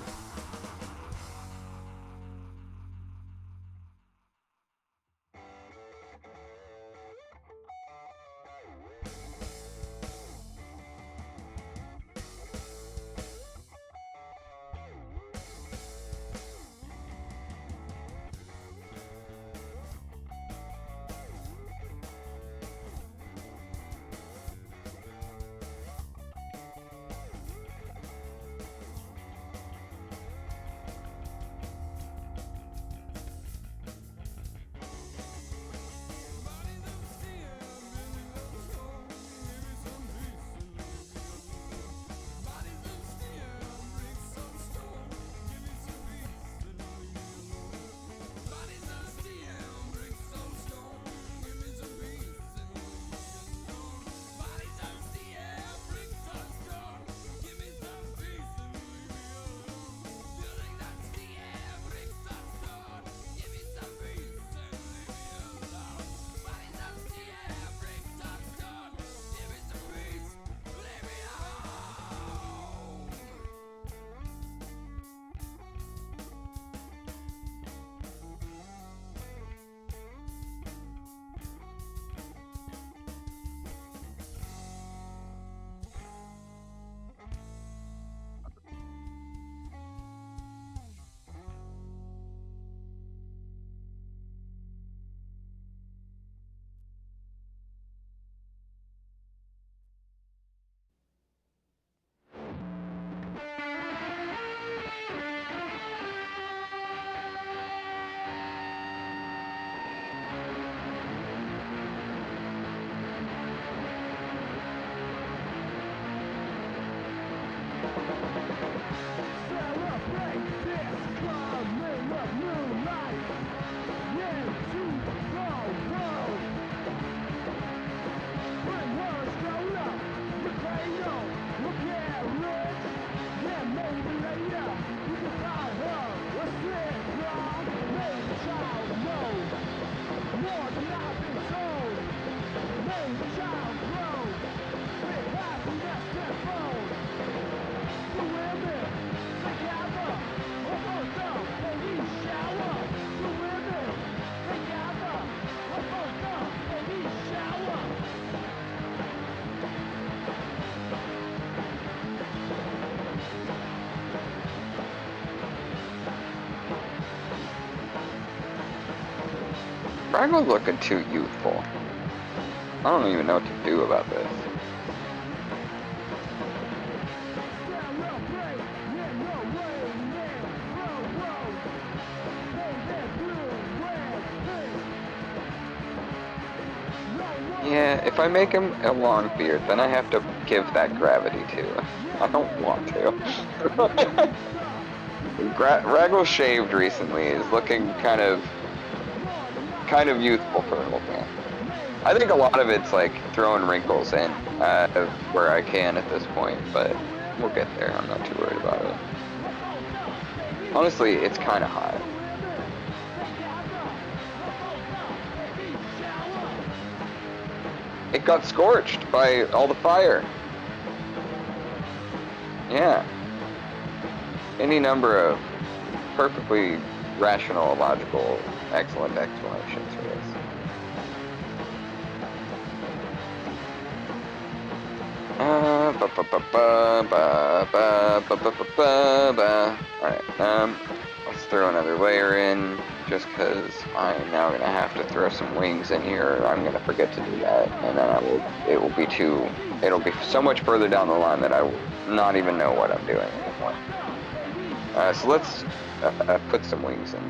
Raggle's looking too youthful. I don't even know what to do about this. Yeah, if I make him a long beard, then I have to give that gravity to. I don't want to. Raggle shaved recently is looking kind of youthful for an old man. I think a lot of it's like throwing wrinkles in where I can at this point, but we'll get there. I'm not too worried about it. Honestly, it's kind of hot. It got scorched by all the fire. Yeah. Any number of perfectly rational, logical, excellent explanations for this. Alright, let's throw another layer in, just because I'm now going to have to throw some wings in here, or I'm going to forget to do that, and then it'll be so much further down the line that I will not even know what I'm doing anymore. So let's put some wings in.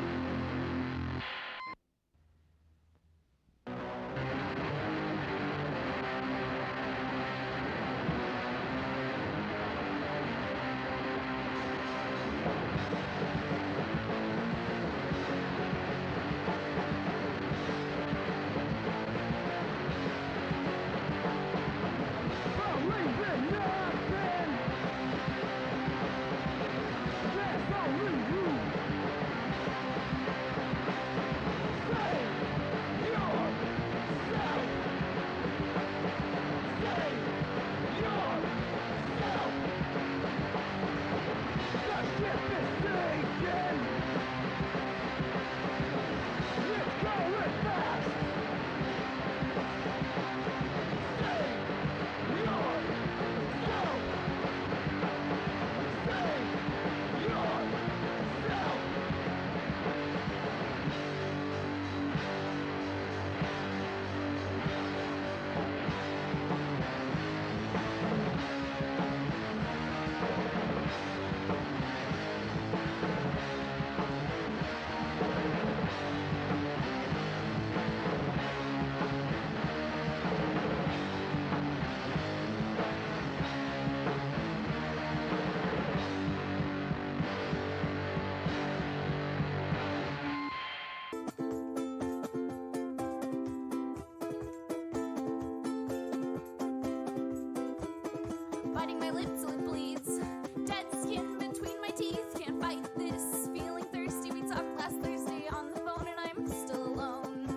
Biting my lip till it bleeds. Dead skin between my teeth. Can't fight this. Feeling thirsty. We talked last Thursday on the phone and I'm still alone.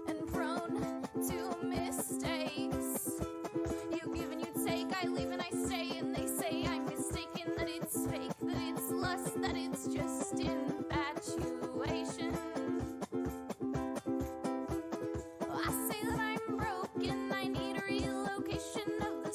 And prone to mistakes. You give and you take. I leave and I stay. And they say I'm mistaken. That it's fake. That it's lust. That it's just infatuation. I say that I'm broken. I need a relocation of the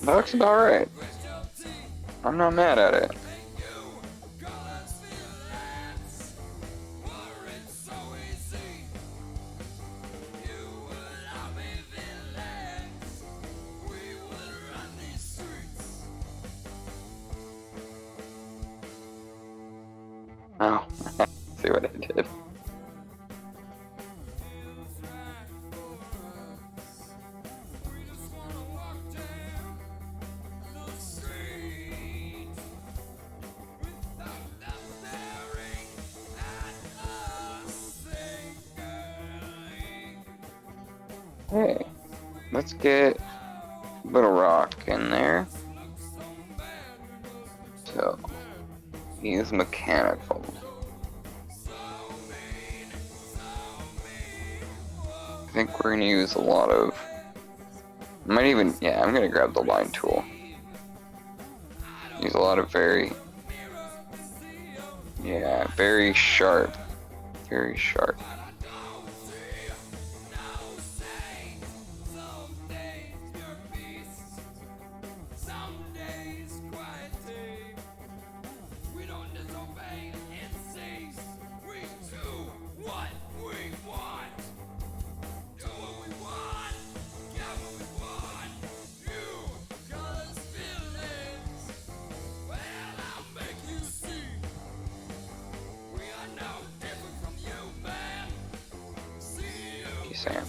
That looks about right. I'm not mad at it. Oh, see what I did. Hey, let's get Little Rock in there. So, he's mechanical. I think we're gonna use a lot of, might even, yeah, I'm gonna grab the line tool. Use a lot of very sharp, very sharp. Sam.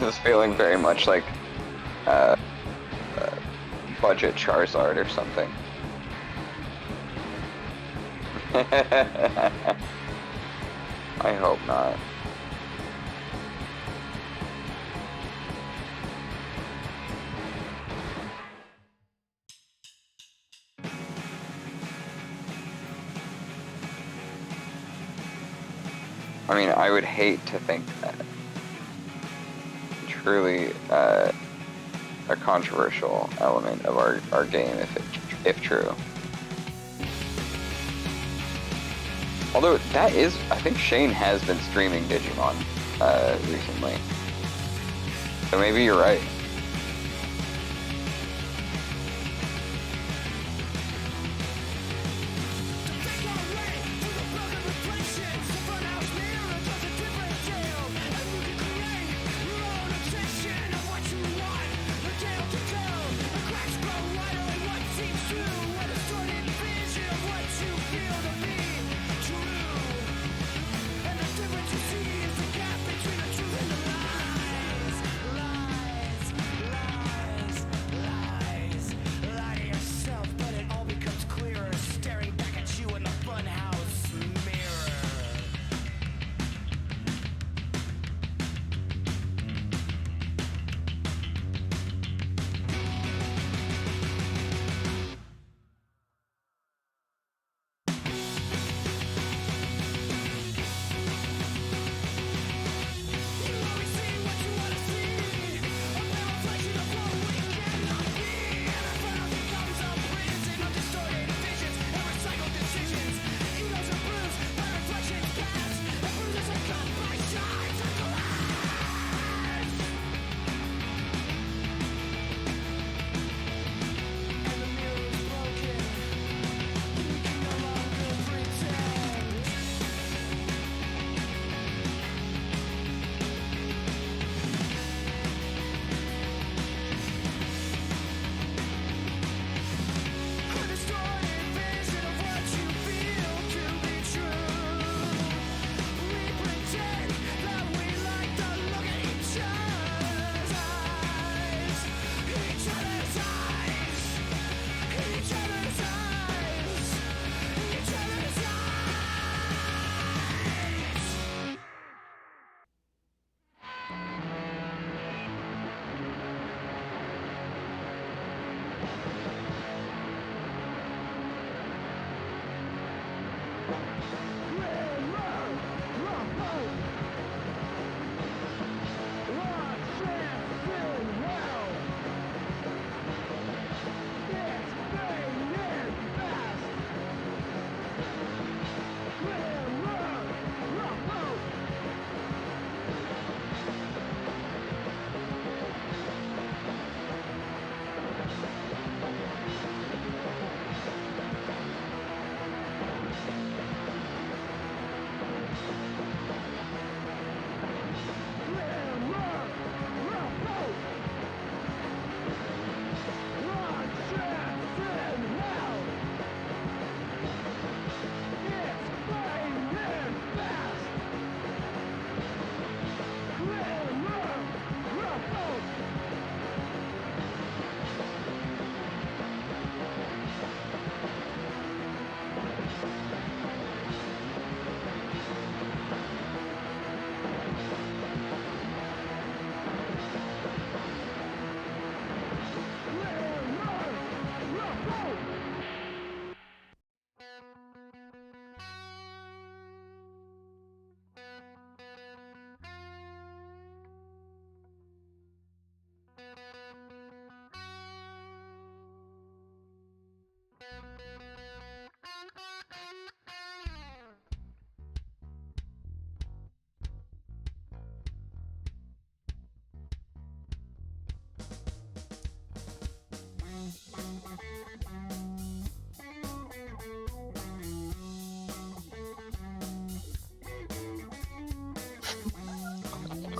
is feeling very much like budget Charizard or something. I hope not. I mean, I would hate to think that. Truly a controversial element of our game if true. Although that is, I think Shane has been streaming Digimon recently. So maybe you're right.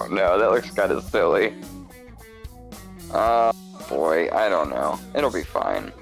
Oh no, that looks kind of silly. Boy, I don't know. It'll be fine.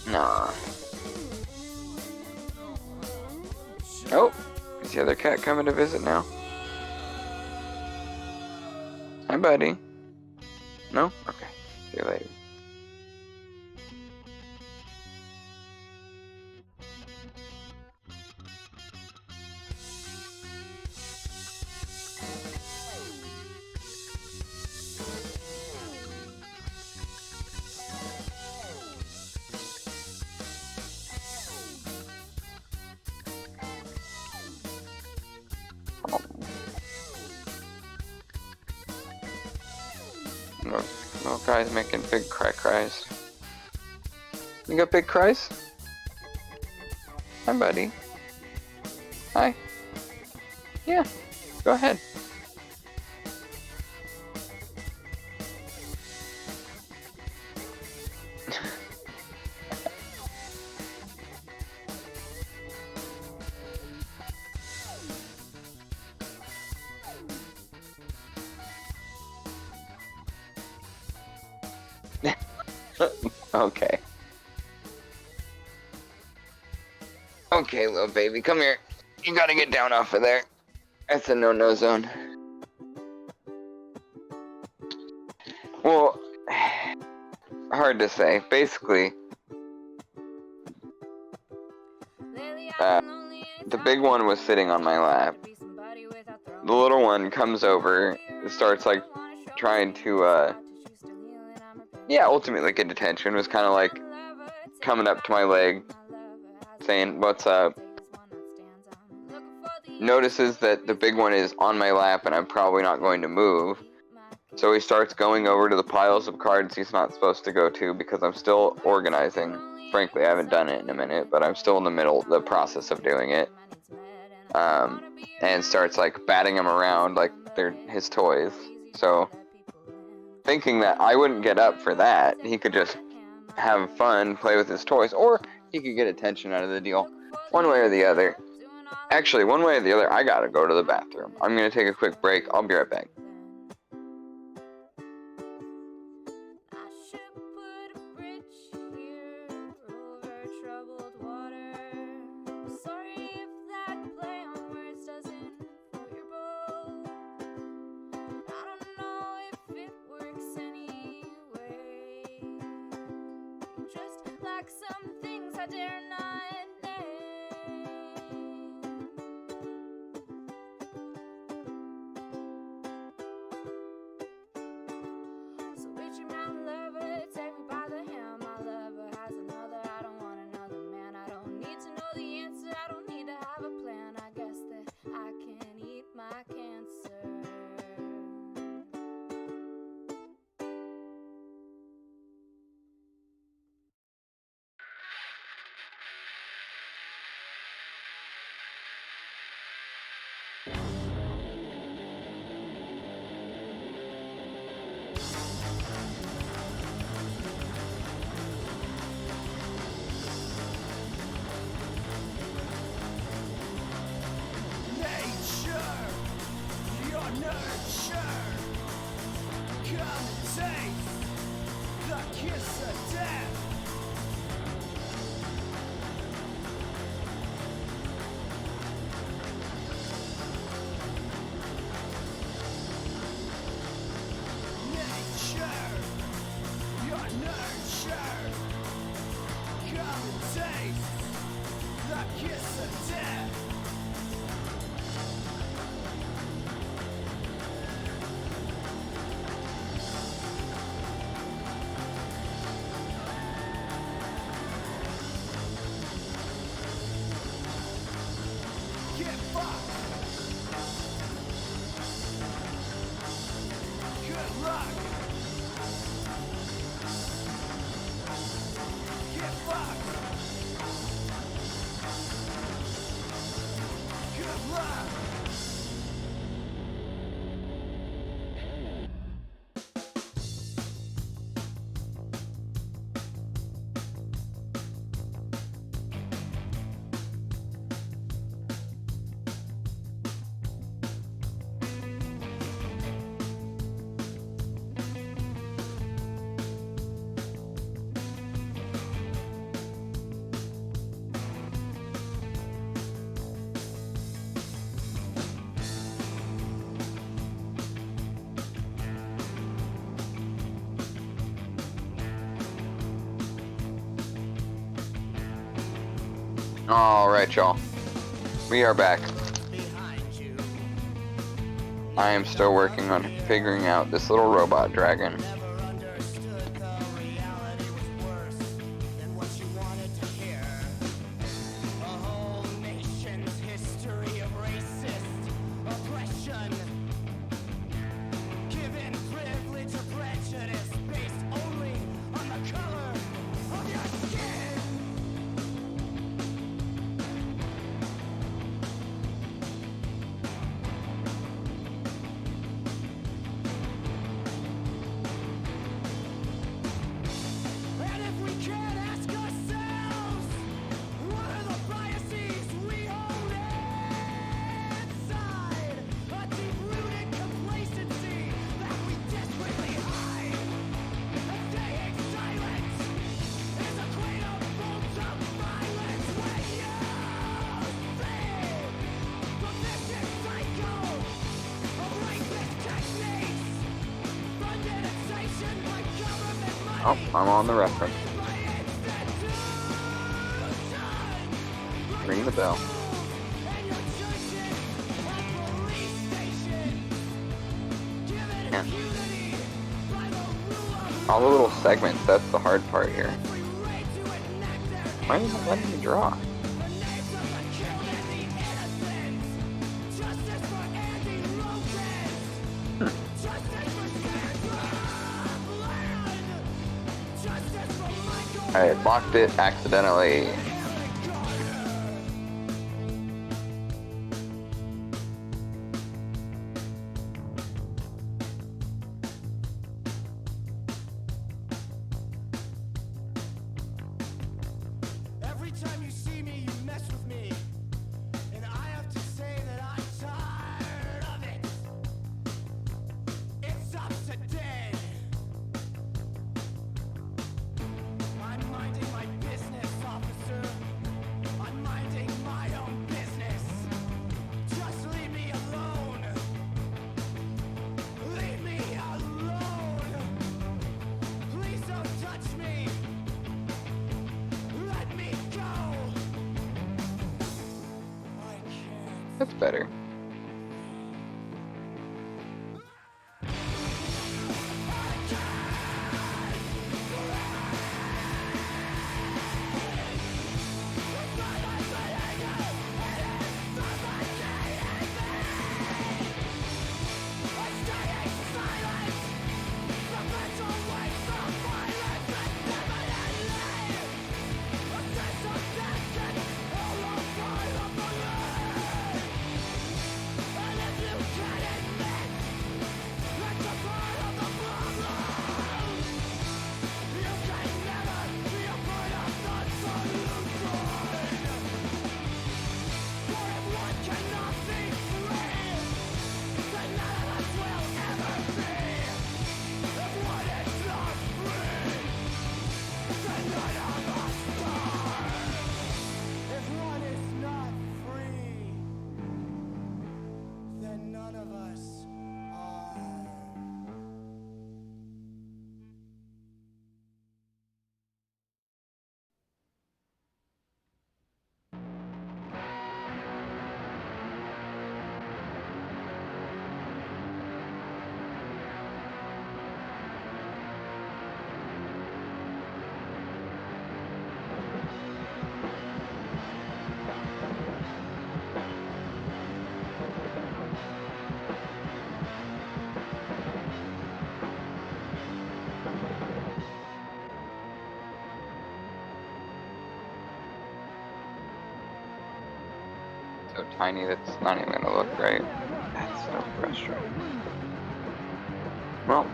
Nah. Oh, is the other cat coming to visit now? Hi, buddy. No? Okay. See you later. Little guy's making big cries. You got big cries? Hi, buddy. Hi. Yeah, go ahead. Okay. Okay, little baby, come here. You gotta get down off of there. That's a no-no zone. Well, hard to say. Basically, the big one was sitting on my lap. The little one comes over, starts like trying to, yeah, ultimately get attention. Was kind of like coming up to my leg, saying, "What's up?" Notices that the big one is on my lap and I'm probably not going to move. So he starts going over to the piles of cards he's not supposed to go to because I'm still organizing. Frankly, I haven't done it in a minute, but I'm still in the process of doing it. And starts like batting them around like they're his toys. So, thinking that I wouldn't get up for that, he could just have fun, play with his toys, or he could get attention out of the deal. One way or the other. Actually, one way or the other, I gotta go to the bathroom. I'm gonna take a quick break. I'll be right back. Some things I dare not name. So reach around, lover, take me by the hand. My lover has another. I don't want another man. I don't need to know the answer. I don't need to have a plan. I guess that I can eat my cancer. Alright, y'all. We are back. I am still working on figuring out this little robot dragon. Oh, I'm on the reference. Ring the bell. Yeah. All the little segments, that's the hard part here. Why isn't it letting me draw? I blocked it accidentally. Every time you see me, you mess with me. And I have to say that I'm tired of it. It's up to dead. I'm minding my business, officer. I'm minding my own business. Just leave me alone. Leave me alone. Please don't touch me. Let me go. I can't. That's better. so tiny that it's not even gonna look right. That's so frustrating. Well,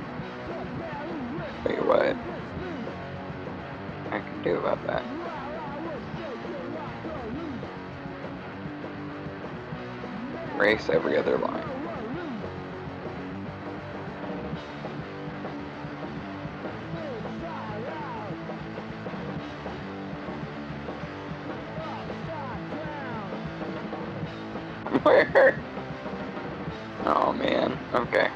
tell you what I can do about that. Erase every other line. Where? Oh man, okay.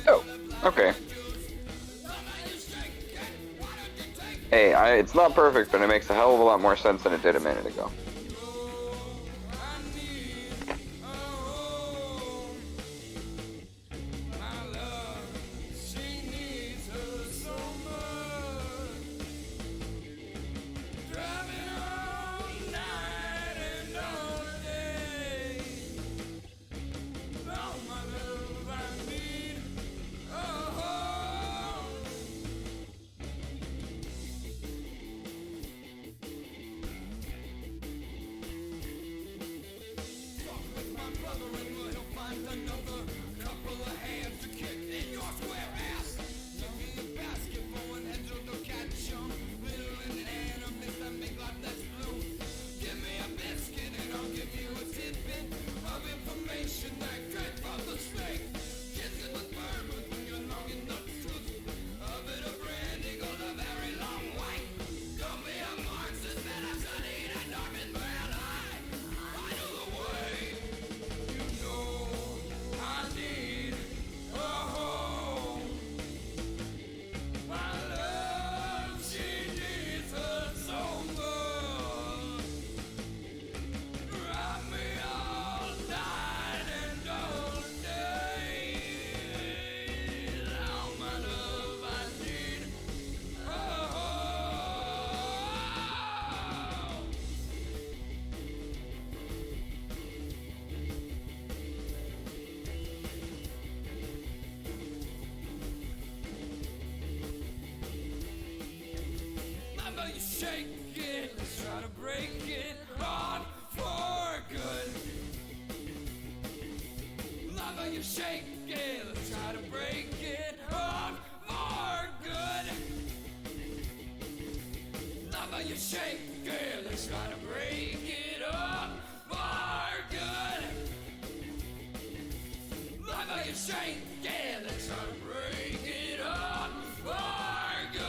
Oh, okay. Hey, it's not perfect, but it makes a hell of a lot more sense than it did a minute ago. Love you shake it, let's try to break it on for good. Love how you shake it, let's try to break it on for good. Love how you shake it, let's try to break it up for good. Love how you shake it, let's try to break it up for good.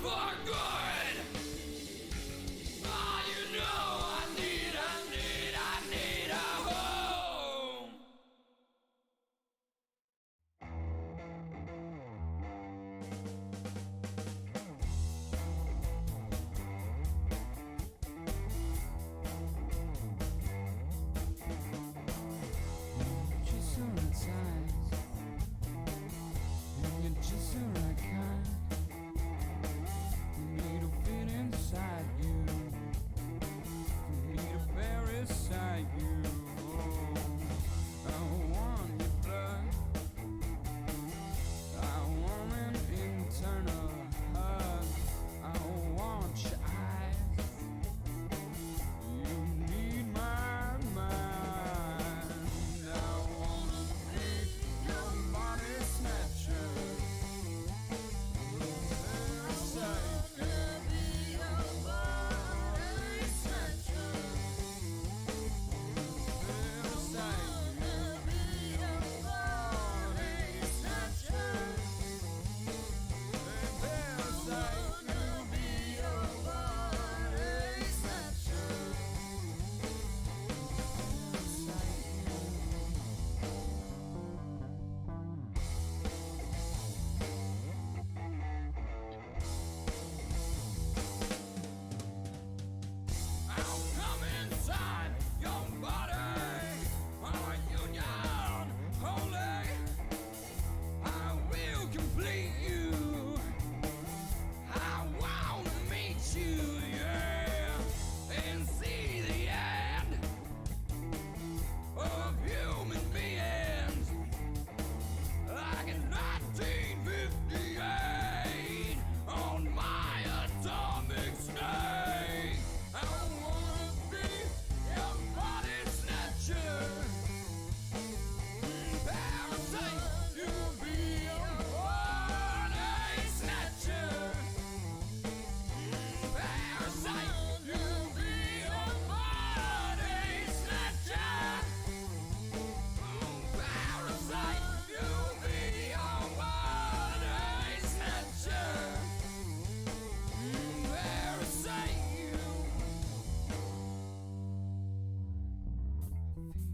For good. Oh, you know I need a home. Just the right size, and you're just the right kind. Need to fit inside you, need to parasite you. I want your blood, I want an internal hug. I want your eyes, you need my mind. I wanna be your body snatcher. I'll come inside your body, our union holy. I will complete you. I want to meet you, yeah, and see the end of human beings. Like in 1958 on my atomic snake. I wanna be your body snatcher. Parasite, you be your body snatcher. Parasite, you be your body snatcher. Parasite, you be your body snatcher. Parasite, you.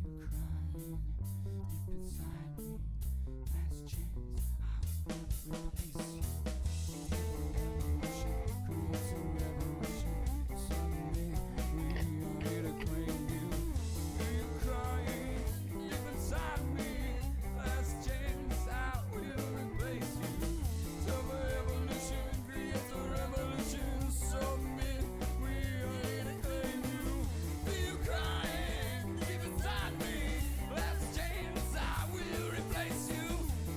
Feel crying deep inside me. Last chance, I will replace you. Revolution creates a revolution. Someday we are here to claim you. Feel crying deep inside me. Last chance, I will replace you. So evolution creates a revolution. Someday we are here to claim you. Feel crying deep inside me. Last chance, I will replace you.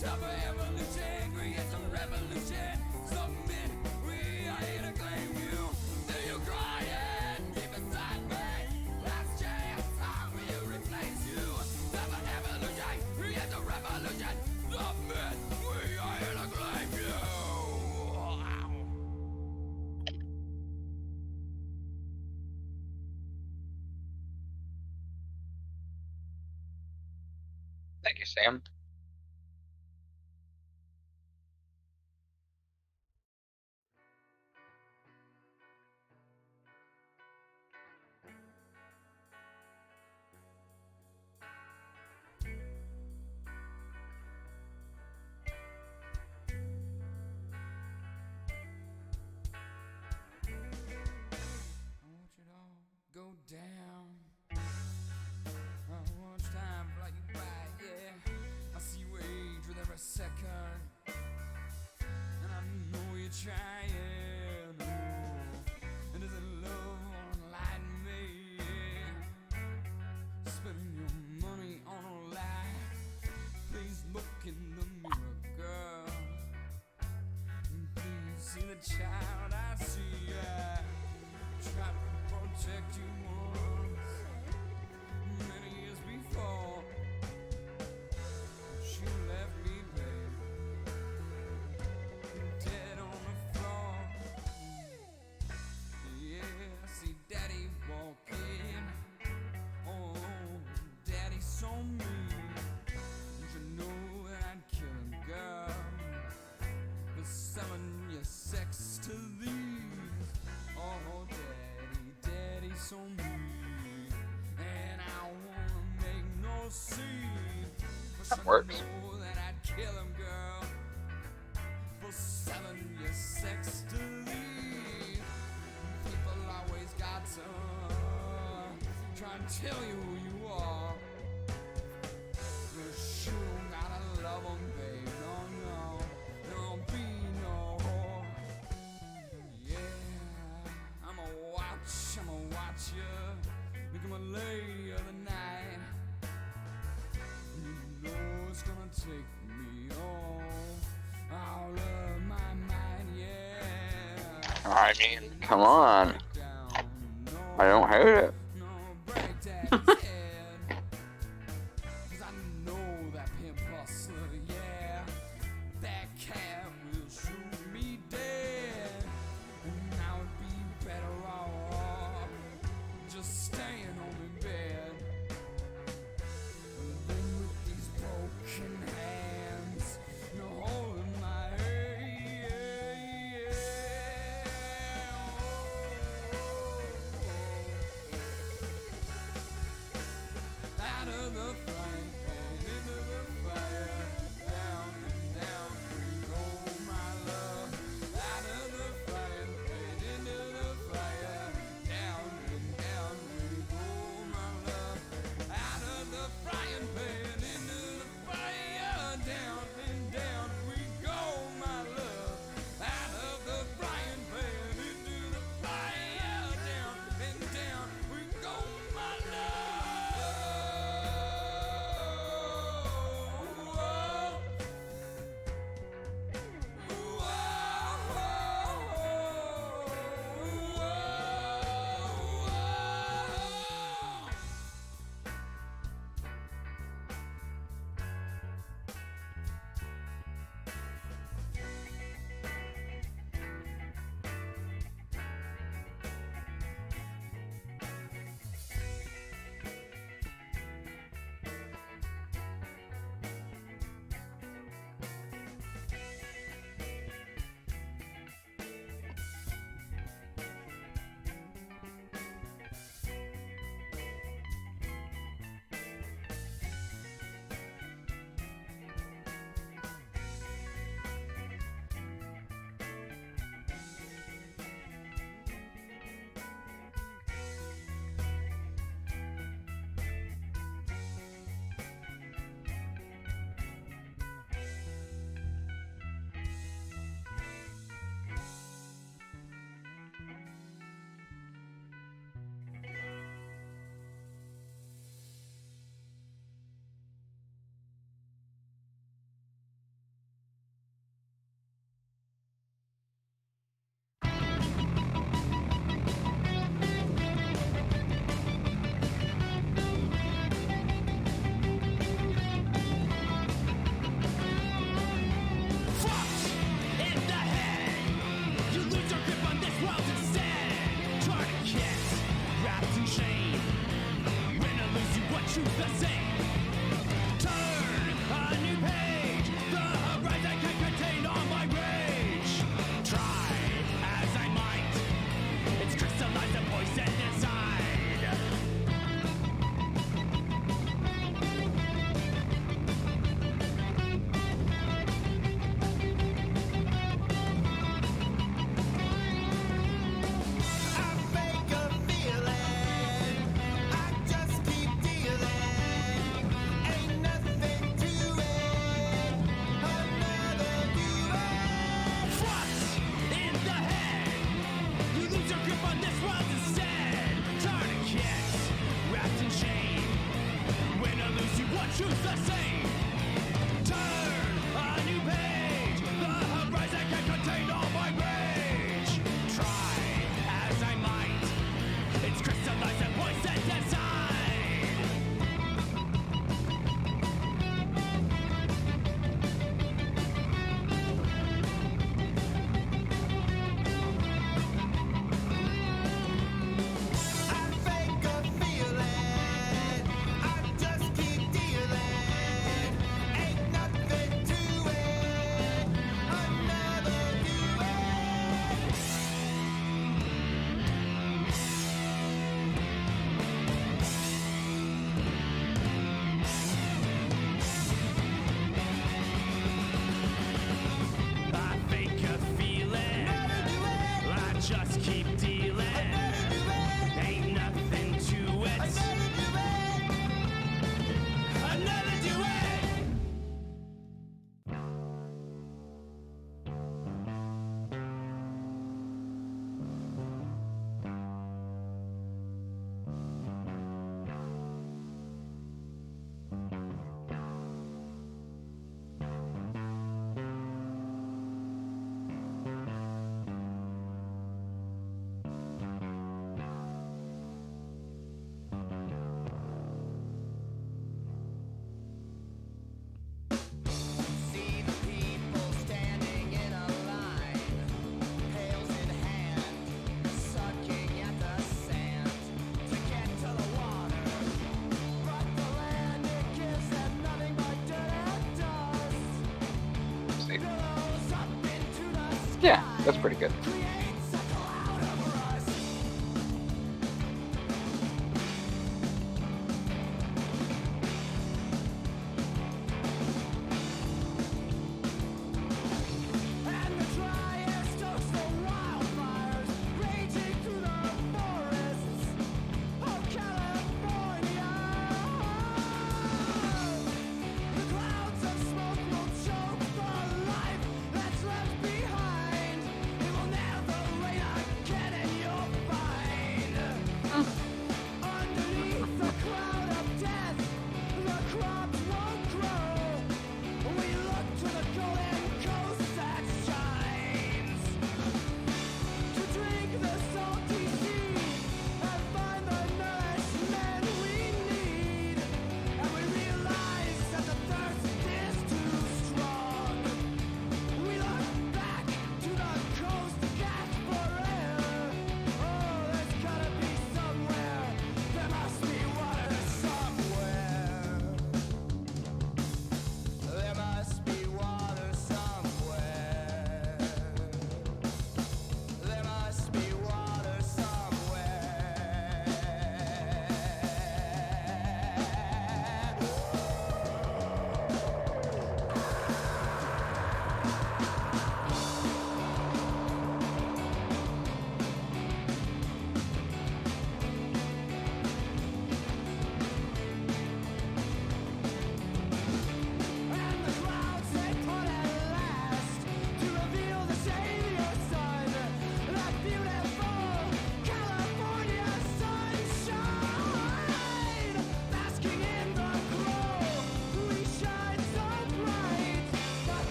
Top evolution creates a revolution. Someday we are here to claim you. Feel crying deep inside me. Last chance, I will replace you. Top evolution creates a revolution. Someday we are here to claim you. Thank you, Sam. I watch it all go down. I watch time fly you by, yeah. I see you age with every second, and I know you're trying. Oh, and doesn't love enlighten me? Yeah. Spending your money on a lie. Please look in the mirror, girl. And please see That works. That I'd kill him, girl, for selling your sex to leave. People always got to try and tell you who you are. But you don't gotta love them, babe. No, no, there'll be no whore. Yeah, I'ma watch you become a lady of the night. You know it's gonna take me all of my mind, yeah. I mean, come on. I don't hate it. No break daddy's head. 'Cause I know that pimp hustler, yeah. That cat will shoot me dead. And I would be better off just staying home in bed. Then with these broken hands, no holding my head. Out of the frying pan, into the fire, down and down we go, my love. Out of the frying pan, into the fire, down and down we go, my love. Out of the frying pan, into the fire, down and down we go, my love. Out of the frying pan, into the fire, down and down we go, my love. That's pretty good.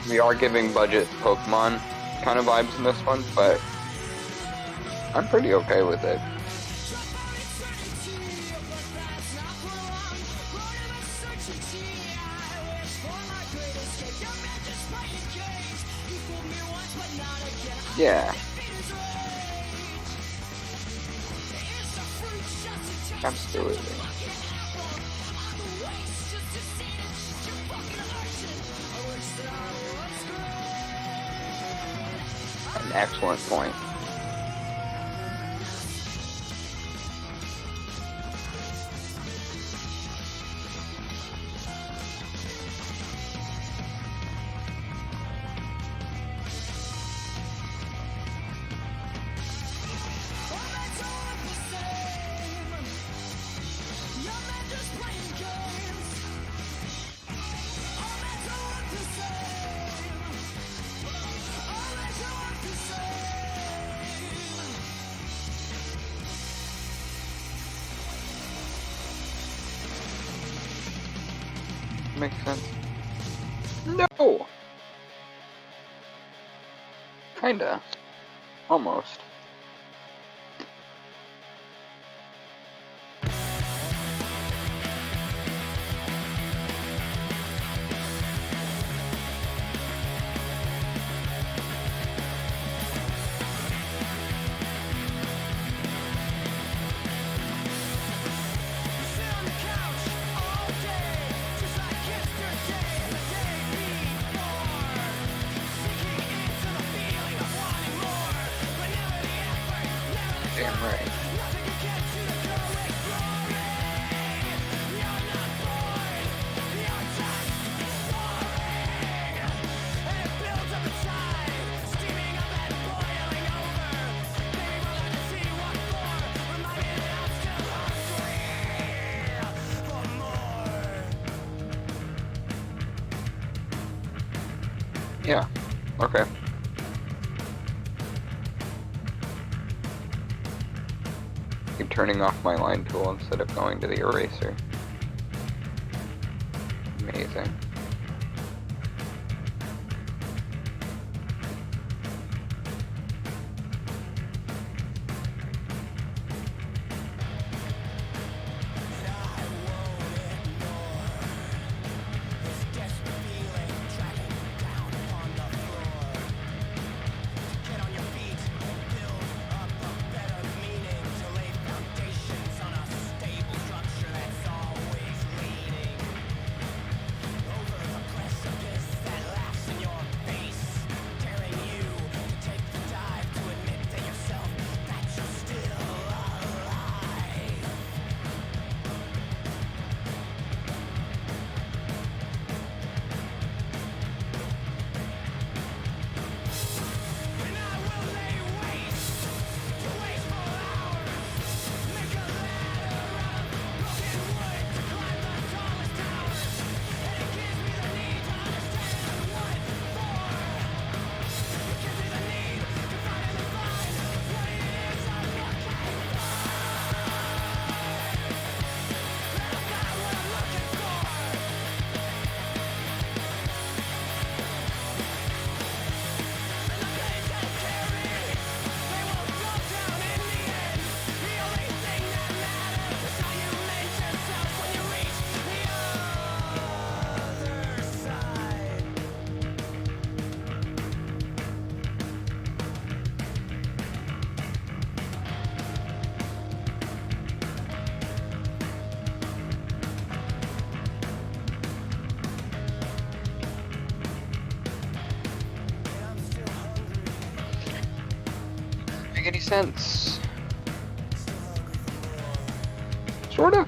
We are giving budget Pokemon kind of vibes in this one, but I'm pretty okay with it. Yeah. Absolutely. An excellent point. Makes sense. No! Kinda. Almost. Damn right. Yeah. Okay. Keep turning off my line tool instead of going to the eraser. Amazing. Make any sense? Sort of.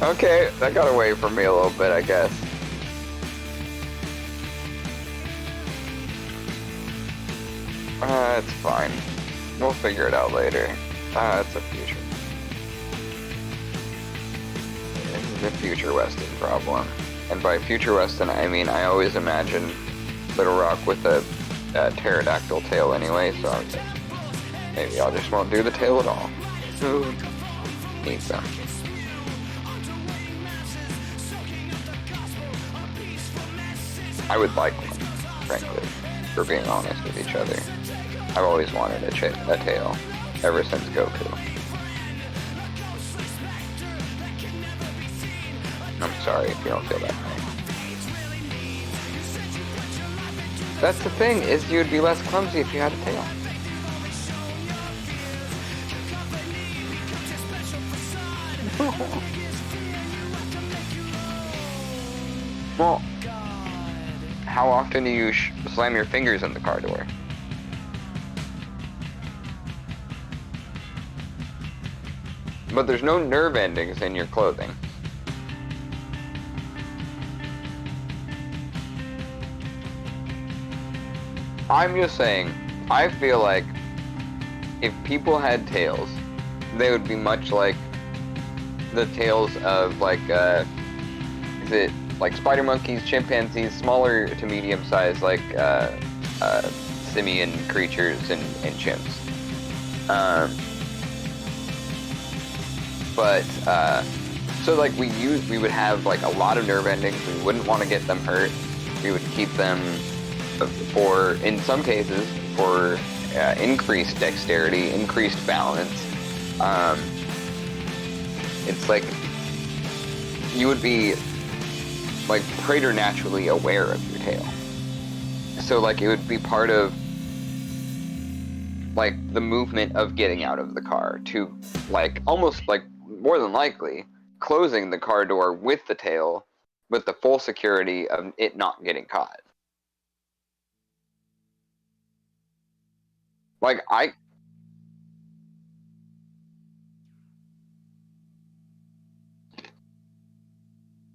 Okay, that got away from me a little bit, I guess. It's fine. We'll figure it out later. It's a future. It's a future Weston problem. And by future Weston, I mean I always imagine Little Rock with a pterodactyl tail anyway, so I was like, maybe I just won't do the tail at all. Need them. I would like one, frankly, for being honest with each other. I've always wanted a tail, ever since Goku. I'm sorry if you don't feel that way. That's the thing, is you would be less clumsy if you had a tail. Well, how often do you slam your fingers in the car door? But there's no nerve endings in your clothing. I'm just saying, I feel like if people had tails, they would be much like the tails of like, is it like spider monkeys, chimpanzees, smaller to medium size, like simian creatures and chimps. So like we would have like a lot of nerve endings. We wouldn't want to get them hurt. We would keep them for, in some cases, for increased dexterity, increased balance. It's like you would be like preternaturally aware of your tail. So like it would be part of like the movement of getting out of the car to like almost like more than likely closing the car door with the tail with the full security of it not getting caught. Like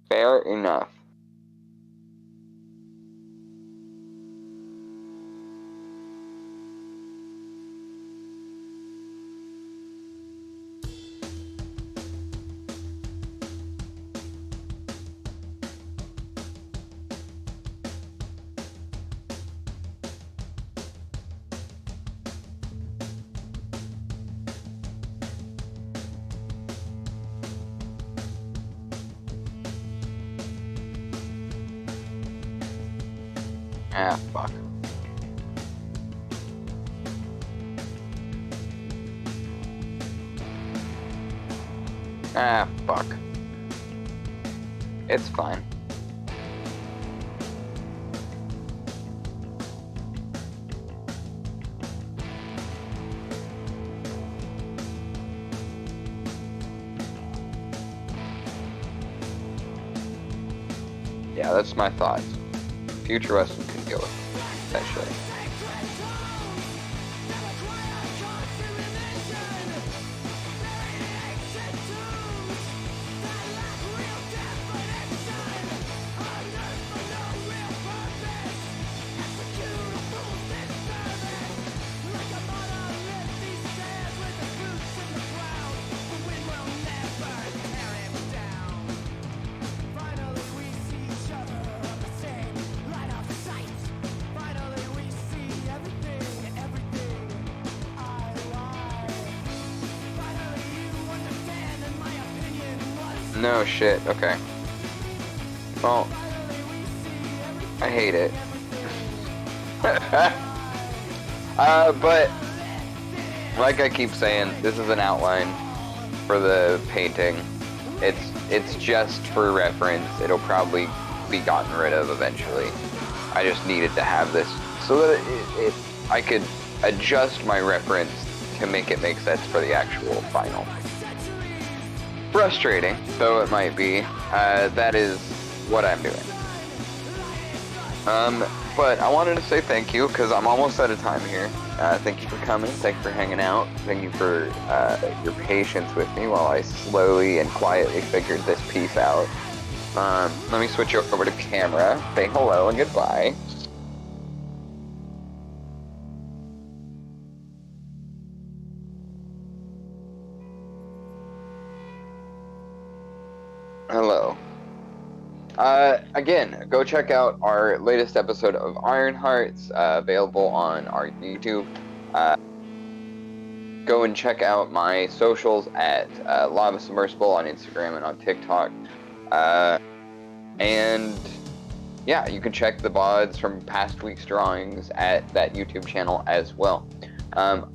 fair enough. Ah, fuck. Ah, fuck. It's fine. Yeah, that's my thoughts. Future Weston can deal with it, essentially. No shit, okay. Well, I hate it. But, like I keep saying, this is an outline for the painting. It's just for reference. It'll probably be gotten rid of eventually. I just needed to have this so that I could adjust my reference to make it make sense for the actual final. Frustrating, though it might be, that is what I'm doing. But I wanted to say thank you, because I'm almost out of time here. Thank you for coming. Thank you for hanging out. Thank you for your patience with me while I slowly and quietly figured this piece out. Let me switch over to camera, say hello and goodbye. Hello. Again, go check out our latest episode of Iron Hearts, available on our YouTube. Go and check out my socials at Lava Submersible on Instagram and on TikTok. And yeah, you can check the VODs from past week's drawings at that YouTube channel as well. Other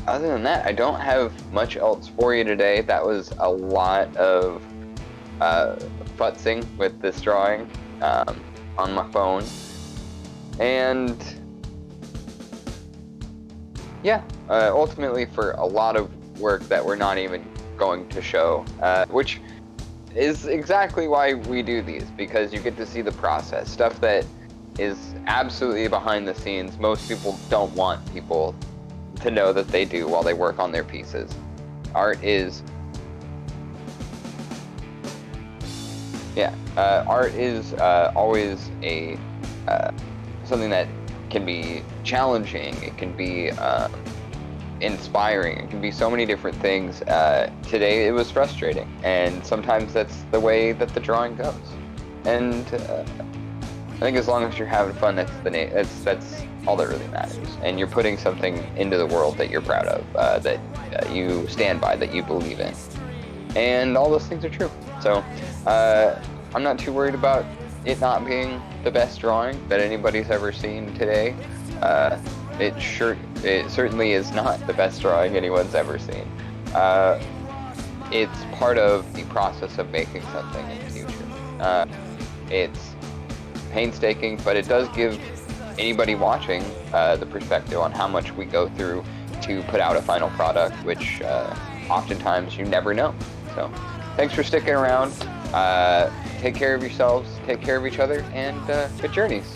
than that, I don't have much else for you today. That was a lot of futzing with this drawing on my phone. And yeah, ultimately for a lot of work that we're not even going to show, which is exactly why we do these, because you get to see the process. Stuff that is absolutely behind the scenes, most people don't want people to know that they do while they work on their pieces. Art is always a something that can be challenging. It can be inspiring. It can be so many different things. Today it was frustrating, and sometimes that's the way that the drawing goes. And I think as long as you're having fun, that's all that really matters. And you're putting something into the world that you're proud of, that you stand by, that you believe in. And all those things are true. So I'm not too worried about it not being the best drawing that anybody's ever seen today. It certainly is not the best drawing anyone's ever seen. It's part of the process of making something in the future. It's painstaking, but it does give anybody watching the perspective on how much we go through to put out a final product, which oftentimes you never know. So thanks for sticking around. Take care of yourselves, take care of each other, and good journeys.